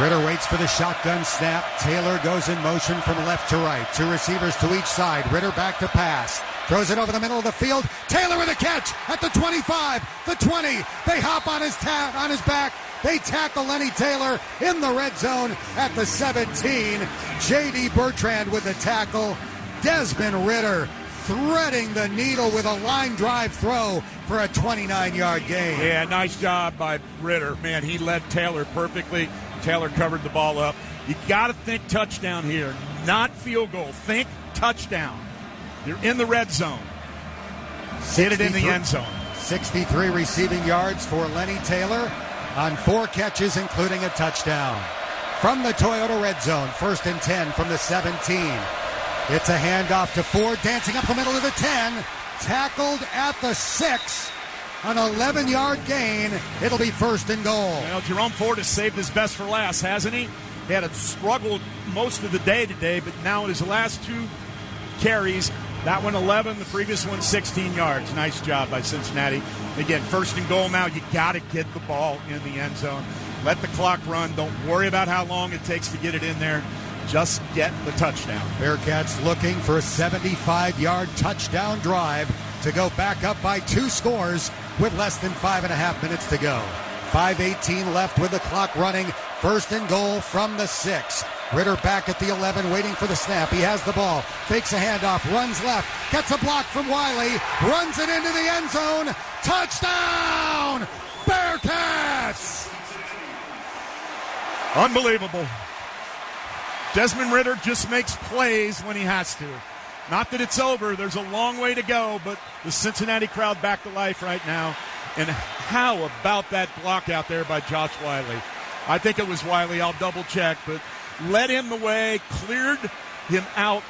Ritter waits for the shotgun snap. Taylor goes in motion from left to right. 2 receivers to each side. Ritter back to pass. Throws it over the middle of the field. Taylor with a catch at the 25, the 20. They hop on his back. They tackle Lenny Taylor in the red zone at the 17. J.D. Bertrand with the tackle. Desmond Ritter threading the needle with a line drive throw for a 29-yard gain. Yeah, nice job by Ritter. Man, he led Taylor perfectly. Taylor covered the ball up. You got to think touchdown here, not field goal. Think touchdown. You're in the red zone. Hit it in the end zone. 63 receiving yards for Lenny Taylor on 4 catches, including a touchdown. From the Toyota red zone, 1st and 10 from the 17. It's a handoff to Ford, dancing up the middle of the 10. Tackled at the 6. An 11-yard gain. It'll be 1st and goal. Well, Jerome Ford has saved his best for last, hasn't he? He had struggled most of the day today, but now in his last 2 carries, that one 11, the previous one 16 yards. Nice job by Cincinnati. Again, 1st and goal now. You got to get the ball in the end zone. Let the clock run. Don't worry about how long it takes to get it in there. Just get the touchdown. Bearcats looking for a 75-yard touchdown drive to go back up by 2 scores with less than 5.5 minutes to go. 5:18 left with the clock running. 1st and goal from the 6. Ritter back at the 11, waiting for the snap. He has the ball, fakes a handoff, runs left, gets a block from Wiley, runs it into the end zone. Touchdown! Bearcats! Unbelievable. Desmond Ritter just makes plays when he has to. Not that it's over. There's a long way to go, but the Cincinnati crowd back to life right now. And how about that block out there by Josh Wiley? I think it was Wiley. I'll double check, but led him the way, cleared out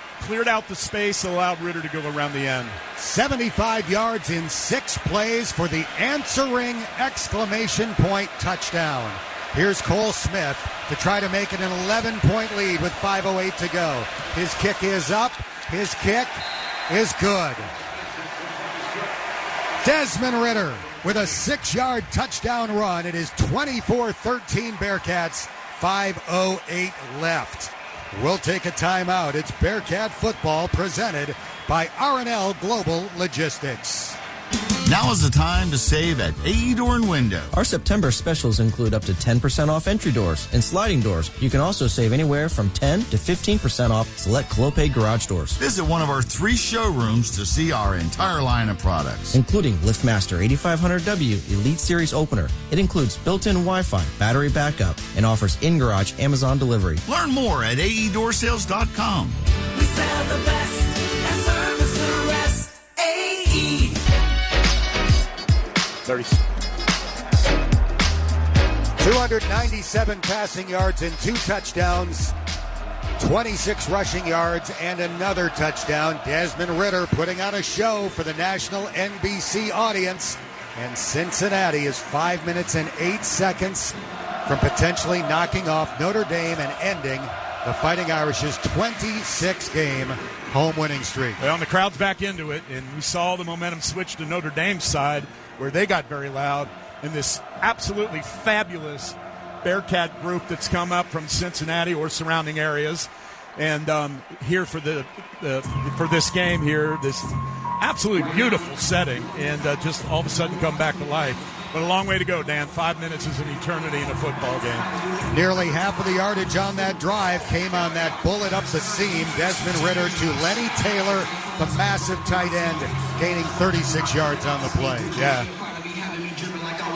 the space, allowed Ritter to go around the end. 75 yards in 6 plays for the answering exclamation point touchdown. Here's Cole Smith to try to make it an 11-point lead with 5:08 to go. His kick is up. His kick is good. Desmond Ritter with a 6-yard touchdown run. It is 24-13 Bearcats. 5:08 left. We'll take a timeout. It's Bearcat football presented by R&L Global Logistics. Now is the time to save at AE Door and Window. Our September specials include up to 10% off entry doors and sliding doors. You can also save anywhere from 10 to 15% off select Clopay garage doors. Visit one of our 3 showrooms to see our entire line of products, including LiftMaster 8500W Elite Series Opener. It includes built-in Wi-Fi, battery backup, and offers in-garage Amazon delivery. Learn more at aedoorsales.com. We sell the best and service the rest. AE. 297 passing yards and 2 touchdowns. 26 rushing yards and another touchdown. Desmond Ritter putting on a show for the national NBC audience. And Cincinnati is 5 minutes and 8 seconds from potentially knocking off Notre Dame and ending the Fighting Irish's 26-game home winning streak. Well, and the crowd's back into it, and we saw the momentum switch to Notre Dame's side, where they got very loud in this absolutely fabulous Bearcat group that's come up from Cincinnati or surrounding areas. And here for for this game here, this absolutely beautiful setting, and just all of a sudden come back to life. But a long way to go, Dan. 5 minutes is an eternity in a football game. Nearly half of the yardage on that drive came on that bullet up the seam. Desmond Ritter to Lenny Taylor, the massive tight end, gaining 36 yards on the play. Yeah.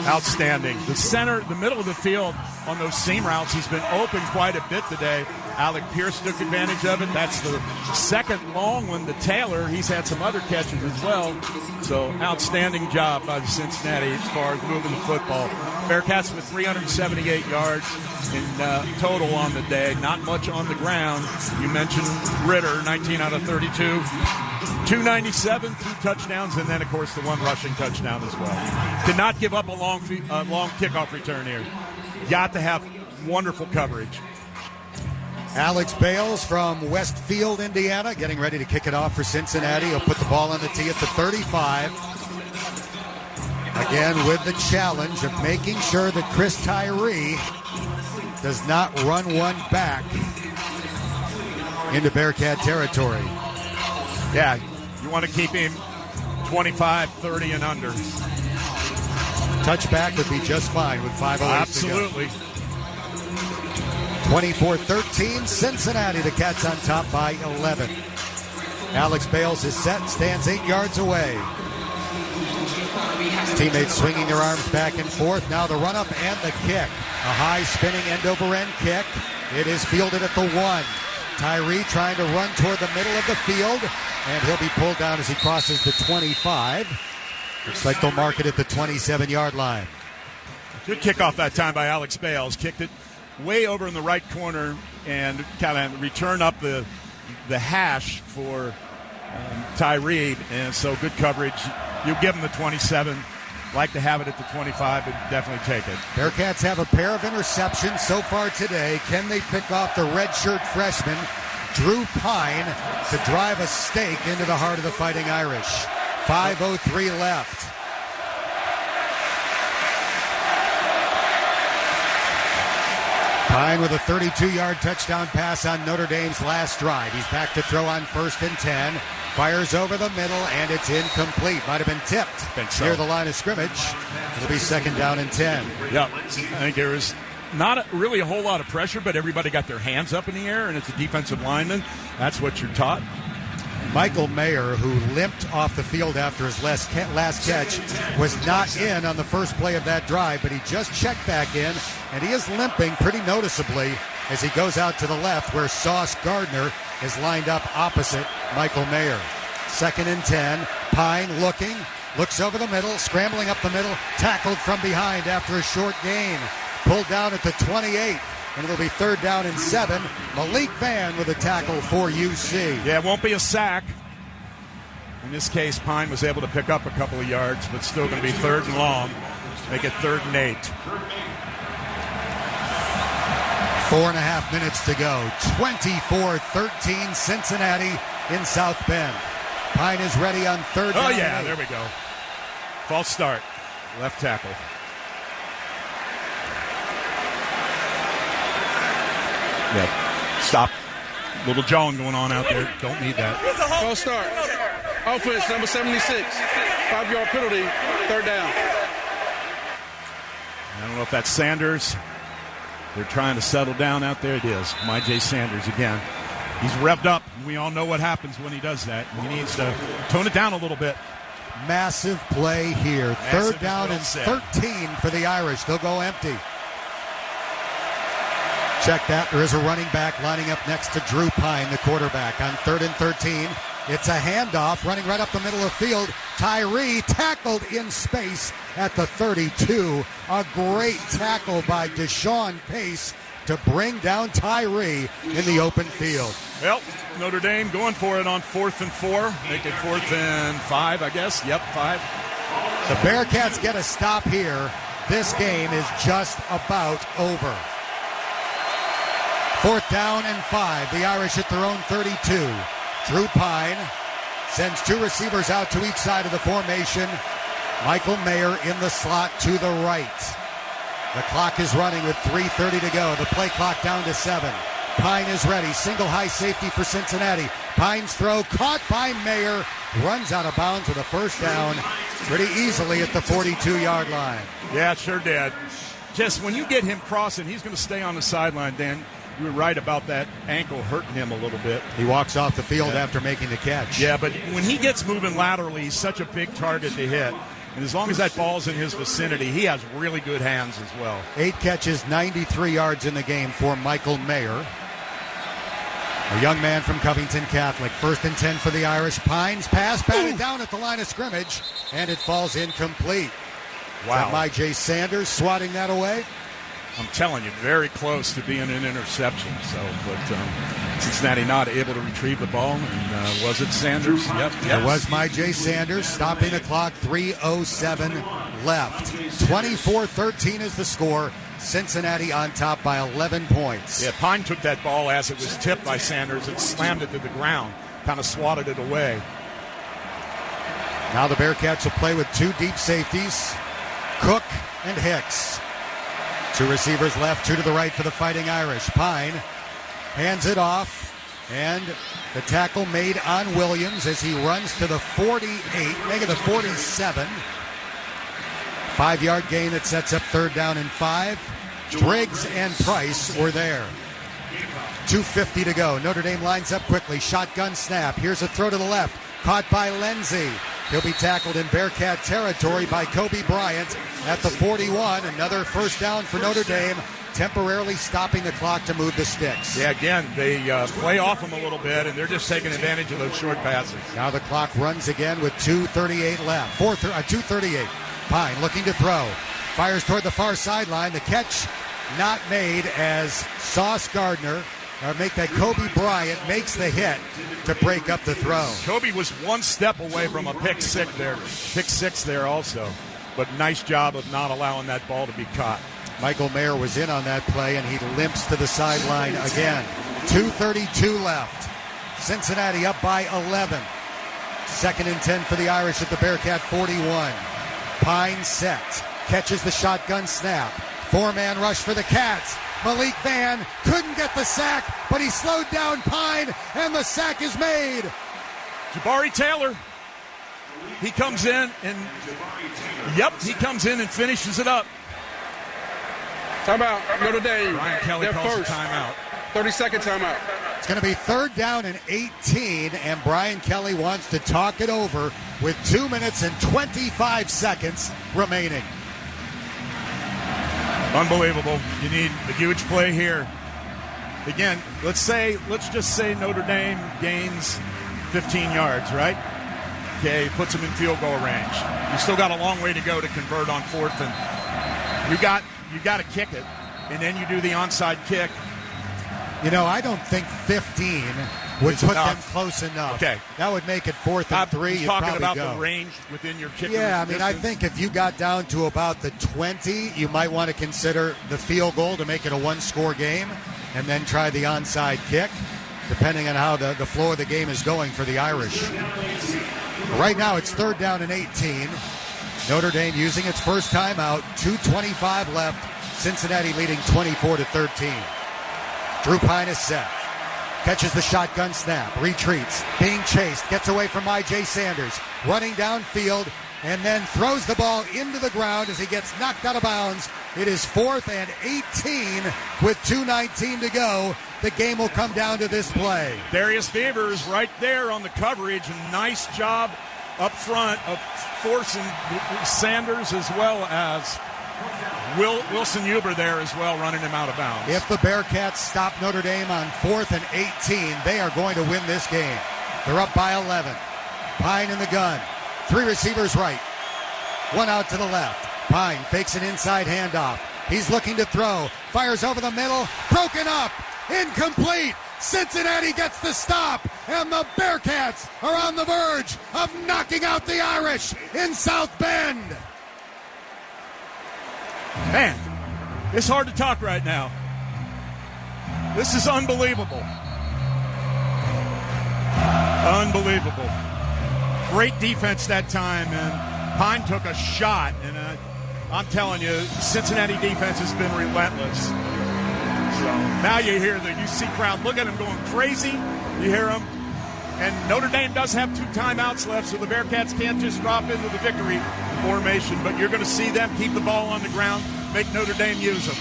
Outstanding. The middle of the field on those seam routes has been open quite a bit today. Alec Pierce took advantage of it. That's the second long one to Taylor. He's had some other catches as well. So outstanding job by the Cincinnati as far as moving the football. Bearcats with 378 yards in total on the day. Not much on the ground. You mentioned Ritter, 19 out of 32. 297, 2 touchdowns, and then, of course, the one rushing touchdown as well. Did not give up a long kickoff return here. Got to have wonderful coverage. Alex Bales from Westfield, Indiana, getting ready to kick it off for Cincinnati. He'll put the ball on the tee at the 35. Again, with the challenge of making sure that Chris Tyree does not run one back into Bearcat territory. Yeah, you want to keep him 25, 30, and under. Touchback would be just fine with 5:08 Absolutely. to go. 24-13, Cincinnati. The Cats on top by 11. Alex Bales is set, stands 8 yards away. His teammates swinging their arms back and forth. Now the run-up and the kick. A high spinning end-over-end kick. It is fielded at the 1. Tyree trying to run toward the middle of the field, and he'll be pulled down as he crosses the 25. Looks like they'll mark it at the 27-yard line. Good kickoff that time by Alex Bales. Kicked it way over in the right corner and kind of return up the hash for Tyree. And so good coverage. You give him the 27. Like to have it at the 25, but definitely take it. Bearcats have a pair of interceptions so far today. Can they pick off the redshirt freshman, Drew Pine, to drive a stake into the heart of the Fighting Irish? 5:03 left. Pine with a 32-yard touchdown pass on Notre Dame's last drive. He's back to throw on 1st and 10. Fires over the middle, and it's incomplete. Might have been tipped near the line of scrimmage. It'll be 2nd down and 10. Yep. I think there was not really a whole lot of pressure, but everybody got their hands up in the air, and it's a defensive lineman. That's what you're taught. Michael Mayer, who limped off the field after his last catch, was not in on the first play of that drive, but he just checked back in, and he is limping pretty noticeably as he goes out to the left where Sauce Gardner is lined up opposite Michael Mayer. 2nd and 10. Pine looks over the middle, scrambling up the middle, tackled from behind after a short gain. Pulled down at the 28. And it'll be 3rd down and 7. Malik Van with a tackle for UC. Yeah, it won't be a sack. In this case, Pine was able to pick up a couple of yards, but still going to be 3rd and long. Make it 3rd and 8. 4.5 minutes to go. 24-13 Cincinnati in South Bend. Pine is ready on 3rd down. Oh, yeah, there we go. False start. Left tackle. Yeah, stop. Little jawing going on out there. Don't need that. False start. Offense, number 76. 5-yard penalty, 3rd down. I don't know if that's Sanders. They're trying to settle down out there. It is. Myjay Sanders again. He's revved up. We all know what happens when he does that. He needs to tone it down a little bit. Massive play here. 3rd down and 13 for the Irish. They'll go empty. Check that. There is a running back lining up next to Drew Pine, the quarterback, on 3rd and 13. It's a handoff running right up the middle of the field. Tyree tackled in space at the 32. A great tackle by Deshaun Pace to bring down Tyree in the open field. Well, Notre Dame going for it on 4th and 4. Make it 4th and 5, I guess. Yep, 5. The Bearcats get a stop here. This game is just about over. 4th down and 5. The Irish at their own 32. Drew Pine sends 2 receivers out to each side of the formation. Michael Mayer in the slot to the right. The clock is running with 3:30 to go. The play clock down to 7. Pine is ready. Single high safety for Cincinnati. Pine's throw caught by Mayer. Runs out of bounds with a first down pretty easily at the 42-yard line. Yeah, it sure did. Just when you get him crossing, he's going to stay on the sideline, Dan. You were right about that ankle hurting him a little bit. He walks off the field after making the catch. Yeah, but when he gets moving laterally, he's such a big target to hit. And as long as that ball's in his vicinity, he has really good hands as well. 8 catches, 93 yards in the game for Michael Mayer. A young man from Covington Catholic. 1st and 10 for the Irish. Pines pass batted down at the line of scrimmage, and it falls incomplete. Wow. J. Sanders swatting that away. I'm telling you, very close to being an interception. But Cincinnati not able to retrieve the ball. And was it Sanders? Yep. It was J. Sanders stopping the clock. 3:07 left. 24-13 is the score. Cincinnati on top by 11 points. Yeah, Pine took that ball as it was tipped by Sanders and slammed it to the ground. Kind of swatted it away. Now the Bearcats will play with 2 deep safeties, Cook and Hicks. 2 receivers left, 2 to the right for the Fighting Irish. Pine hands it off, and the tackle made on Williams as he runs to the 48, making the 47. 5-yard gain that sets up 3rd down and 5. Briggs and Price were there. 2:50 to go. Notre Dame lines up quickly. Shotgun snap. Here's a throw to the left. Caught by Lindsey. He'll be tackled in Bearcat territory by Kobe Bryant at the 41. Another first down for Notre Dame, temporarily stopping the clock to move the sticks. Yeah, again, they play off them a little bit, and they're just taking advantage of those short passes. Now the clock runs again with 2:38 left. 2:38. Pine looking to throw. Fires toward the far sideline. The catch not made as Sauce Gardner, Kobe Bryant makes the hit to break up the throw. Kobe was one step away from a pick six there also. But nice job of not allowing that ball to be caught. Michael Mayer was in on that play, and he limps to the sideline again. 2:32 left. Cincinnati up by 11. 2nd and 10 for the Irish at the Bearcat 41. Pine set. Catches the shotgun snap. 4-man rush for the Cats. Malik Van couldn't get the sack, but he slowed down Pine, and the sack is made. Jabari Taylor. He comes in and finishes it up. Timeout, Notre Dame. Brian Kelly calls a timeout. 30-second timeout. It's going to be 3rd down and 18, and Brian Kelly wants to talk it over with 2 minutes and 25 seconds remaining. Unbelievable. You need a huge play here. Again, let's just say Notre Dame gains 15 yards, right? Okay, puts them in field goal range. You still got a long way to go to convert on 4th, and you got to kick it, and then you do the onside kick. I don't think 15 would put them close enough. Okay. That would make it 4th and 3. I'm talking about the range within your kicker. Yeah, distance. I think if you got down to about the 20, you might want to consider the field goal to make it a 1-score game, and then try the onside kick, depending on how the flow of the game is going for the Irish. Right now, it's 3rd down and 18. Notre Dame using its first timeout. 2:25 left. Cincinnati leading 24-13. Drew Pine is set. Catches the shotgun snap. Retreats. Being chased. Gets away from J. Sanders. Running downfield. And then throws the ball into the ground as he gets knocked out of bounds. It is 4th and 18 with 2:19 to go. The game will come down to this play. Darius Beavers right there on the coverage. Nice job up front of forcing Sanders as well as Wilson Huber there as well, running him out of bounds. If the Bearcats stop Notre Dame on 4th and 18, they are going to win this game. They're up by 11. Pine in the gun. 3 receivers right. 1 out to the left. Pine fakes an inside handoff. He's looking to throw. Fires over the middle. Broken up. Incomplete. Cincinnati gets the stop, and the Bearcats are on the verge of knocking out the Irish in South Bend. Man, it's hard to talk right now. This is unbelievable. Unbelievable. Great defense that time, and Pine took a shot, and I'm telling you, Cincinnati defense has been relentless. So now you hear the UC crowd. Look at them going crazy. You hear them. And Notre Dame does have 2 timeouts left, so the Bearcats can't just drop into the victory formation. But you're going to see them keep the ball on the ground, make Notre Dame use them.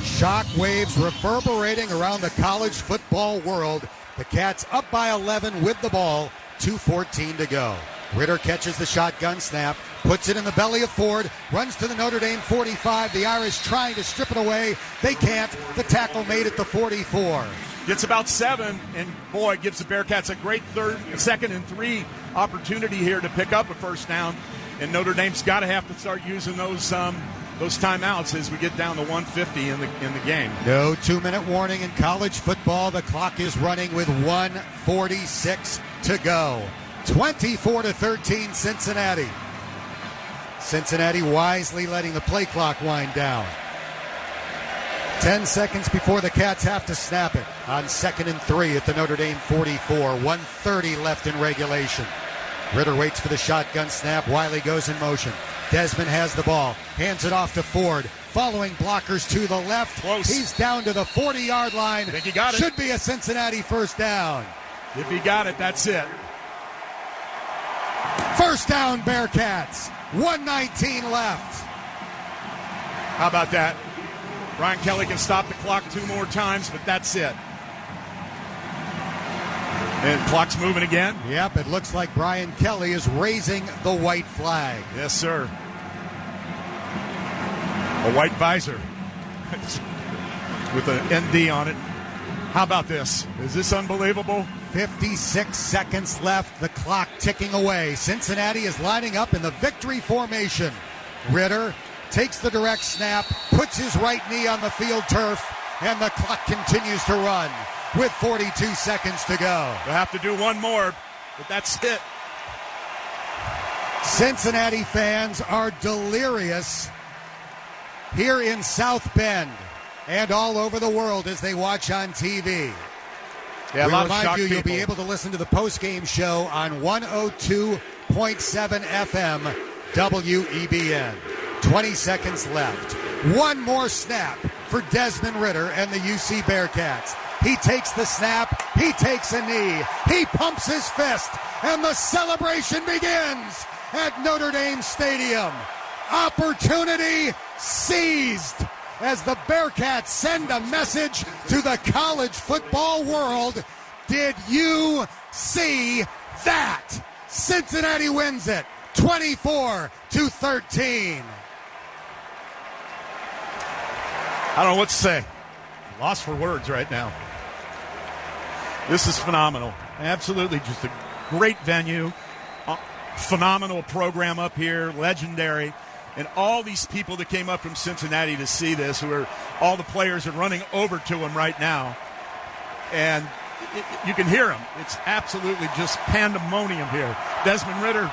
Shock waves reverberating around the college football world. The Cats up by 11 with the ball. 2:14 to go. Ritter catches the shotgun snap, puts it in the belly of Ford, runs to the Notre Dame 45. The Irish trying to strip it away. They can't. The tackle made at the 44. Gets about 7, and boy, gives the Bearcats a great 2nd and 3 opportunity here to pick up a first down. And Notre Dame's got to have to start using those timeouts as we get down to 150 in the game. No 2-minute warning in college football. The clock is running with 1:46 to go. 24-13 Cincinnati. Cincinnati wisely letting the play clock wind down. 10 seconds before the Cats have to snap it on 2nd and 3 at the Notre Dame 44. 1:30 left in regulation. Ritter waits for the shotgun snap. Wiley goes in motion. Desmond has the ball. Hands it off to Ford. Following blockers to the left. Close. He's down to the 40-yard line. I think he got it. Should be a Cincinnati first down. If he got it, that's it. First down, Bearcats. 1:19 left. How about that? Brian Kelly can stop the clock 2 more times, but that's it. And clock's moving again. Yep, it looks like Brian Kelly is raising the white flag. Yes, sir. A white visor with an ND on it. How about this? Is this unbelievable? 56 seconds left, the clock ticking away. Cincinnati is lining up in the victory formation. Ritter takes the direct snap, puts his right knee on the field turf, and the clock continues to run with 42 seconds to go. We'll have to do one more, but that's it. Cincinnati fans are delirious here in South Bend and all over the world as they watch on TV. Yeah, we a lot remind of shocked you, you'll people. be able to listen to the post-game show on 102.7 FM WEBN. 20 seconds left. One more snap for Desmond Ritter and the UC Bearcats. He takes the snap. He takes a knee. He pumps his fist. And the celebration begins at Notre Dame Stadium. Opportunity seized as the Bearcats send a message to the college football world. Did you see that? Cincinnati wins it 24-13. I don't know what to say. Lost for words right now. This is phenomenal. Absolutely just a great venue. Phenomenal program up here. Legendary. And all these people that came up from Cincinnati to see this, all the players are running over to them right now. And you can hear them. It's absolutely just pandemonium here. Desmond Ritter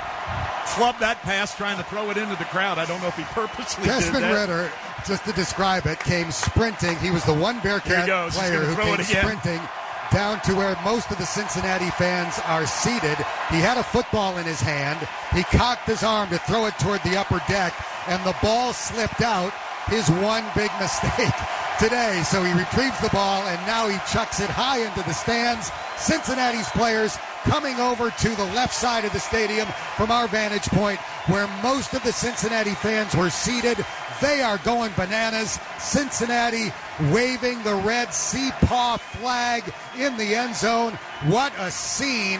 flubbed that pass trying to throw it into the crowd. I don't know if he purposely did that. Desmond Ritter, just to describe it, came sprinting. He was the one Bearcat player who came sprinting down to where most of the Cincinnati fans are seated. He had a football in his hand. He cocked his arm to throw it toward the upper deck, and the ball slipped out. His one big mistake today. So he retrieves the ball, and now he chucks it high into the stands. Cincinnati's players coming over to the left side of the stadium from our vantage point, where most of the Cincinnati fans were seated. They are going bananas. Cincinnati waving the red sea paw flag in the end zone. What a scene.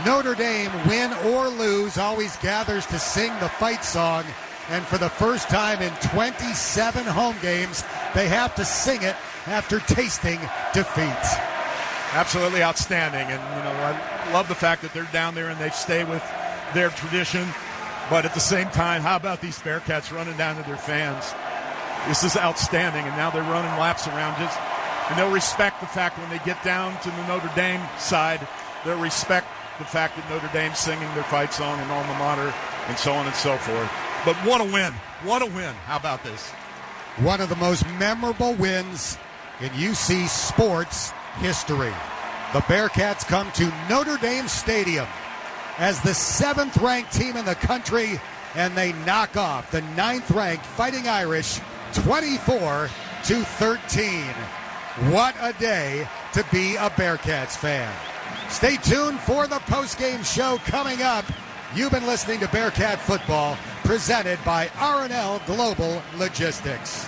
Notre Dame, win or lose, always gathers to sing the fight song. And for the first time in 27 home games, they have to sing it after tasting defeat. Absolutely outstanding. And, I love the fact that they're down there and they stay with their tradition. But at the same time, how about these Bearcats running down to their fans? This is outstanding, and now they're running laps around us. And they'll respect the fact when they get down to the Notre Dame side, they'll respect the fact that Notre Dame's singing their fight song and alma mater and so on and so forth. But what a win. What a win. How about this? One of the most memorable wins in UC sports history. The Bearcats come to Notre Dame Stadium as the 7th-ranked team in the country, and they knock off the 9th-ranked Fighting Irish 24-13. What a day to be a Bearcats fan. Stay tuned for the post-game show coming up. You've been listening to Bearcat Football, presented by R&L Global Logistics.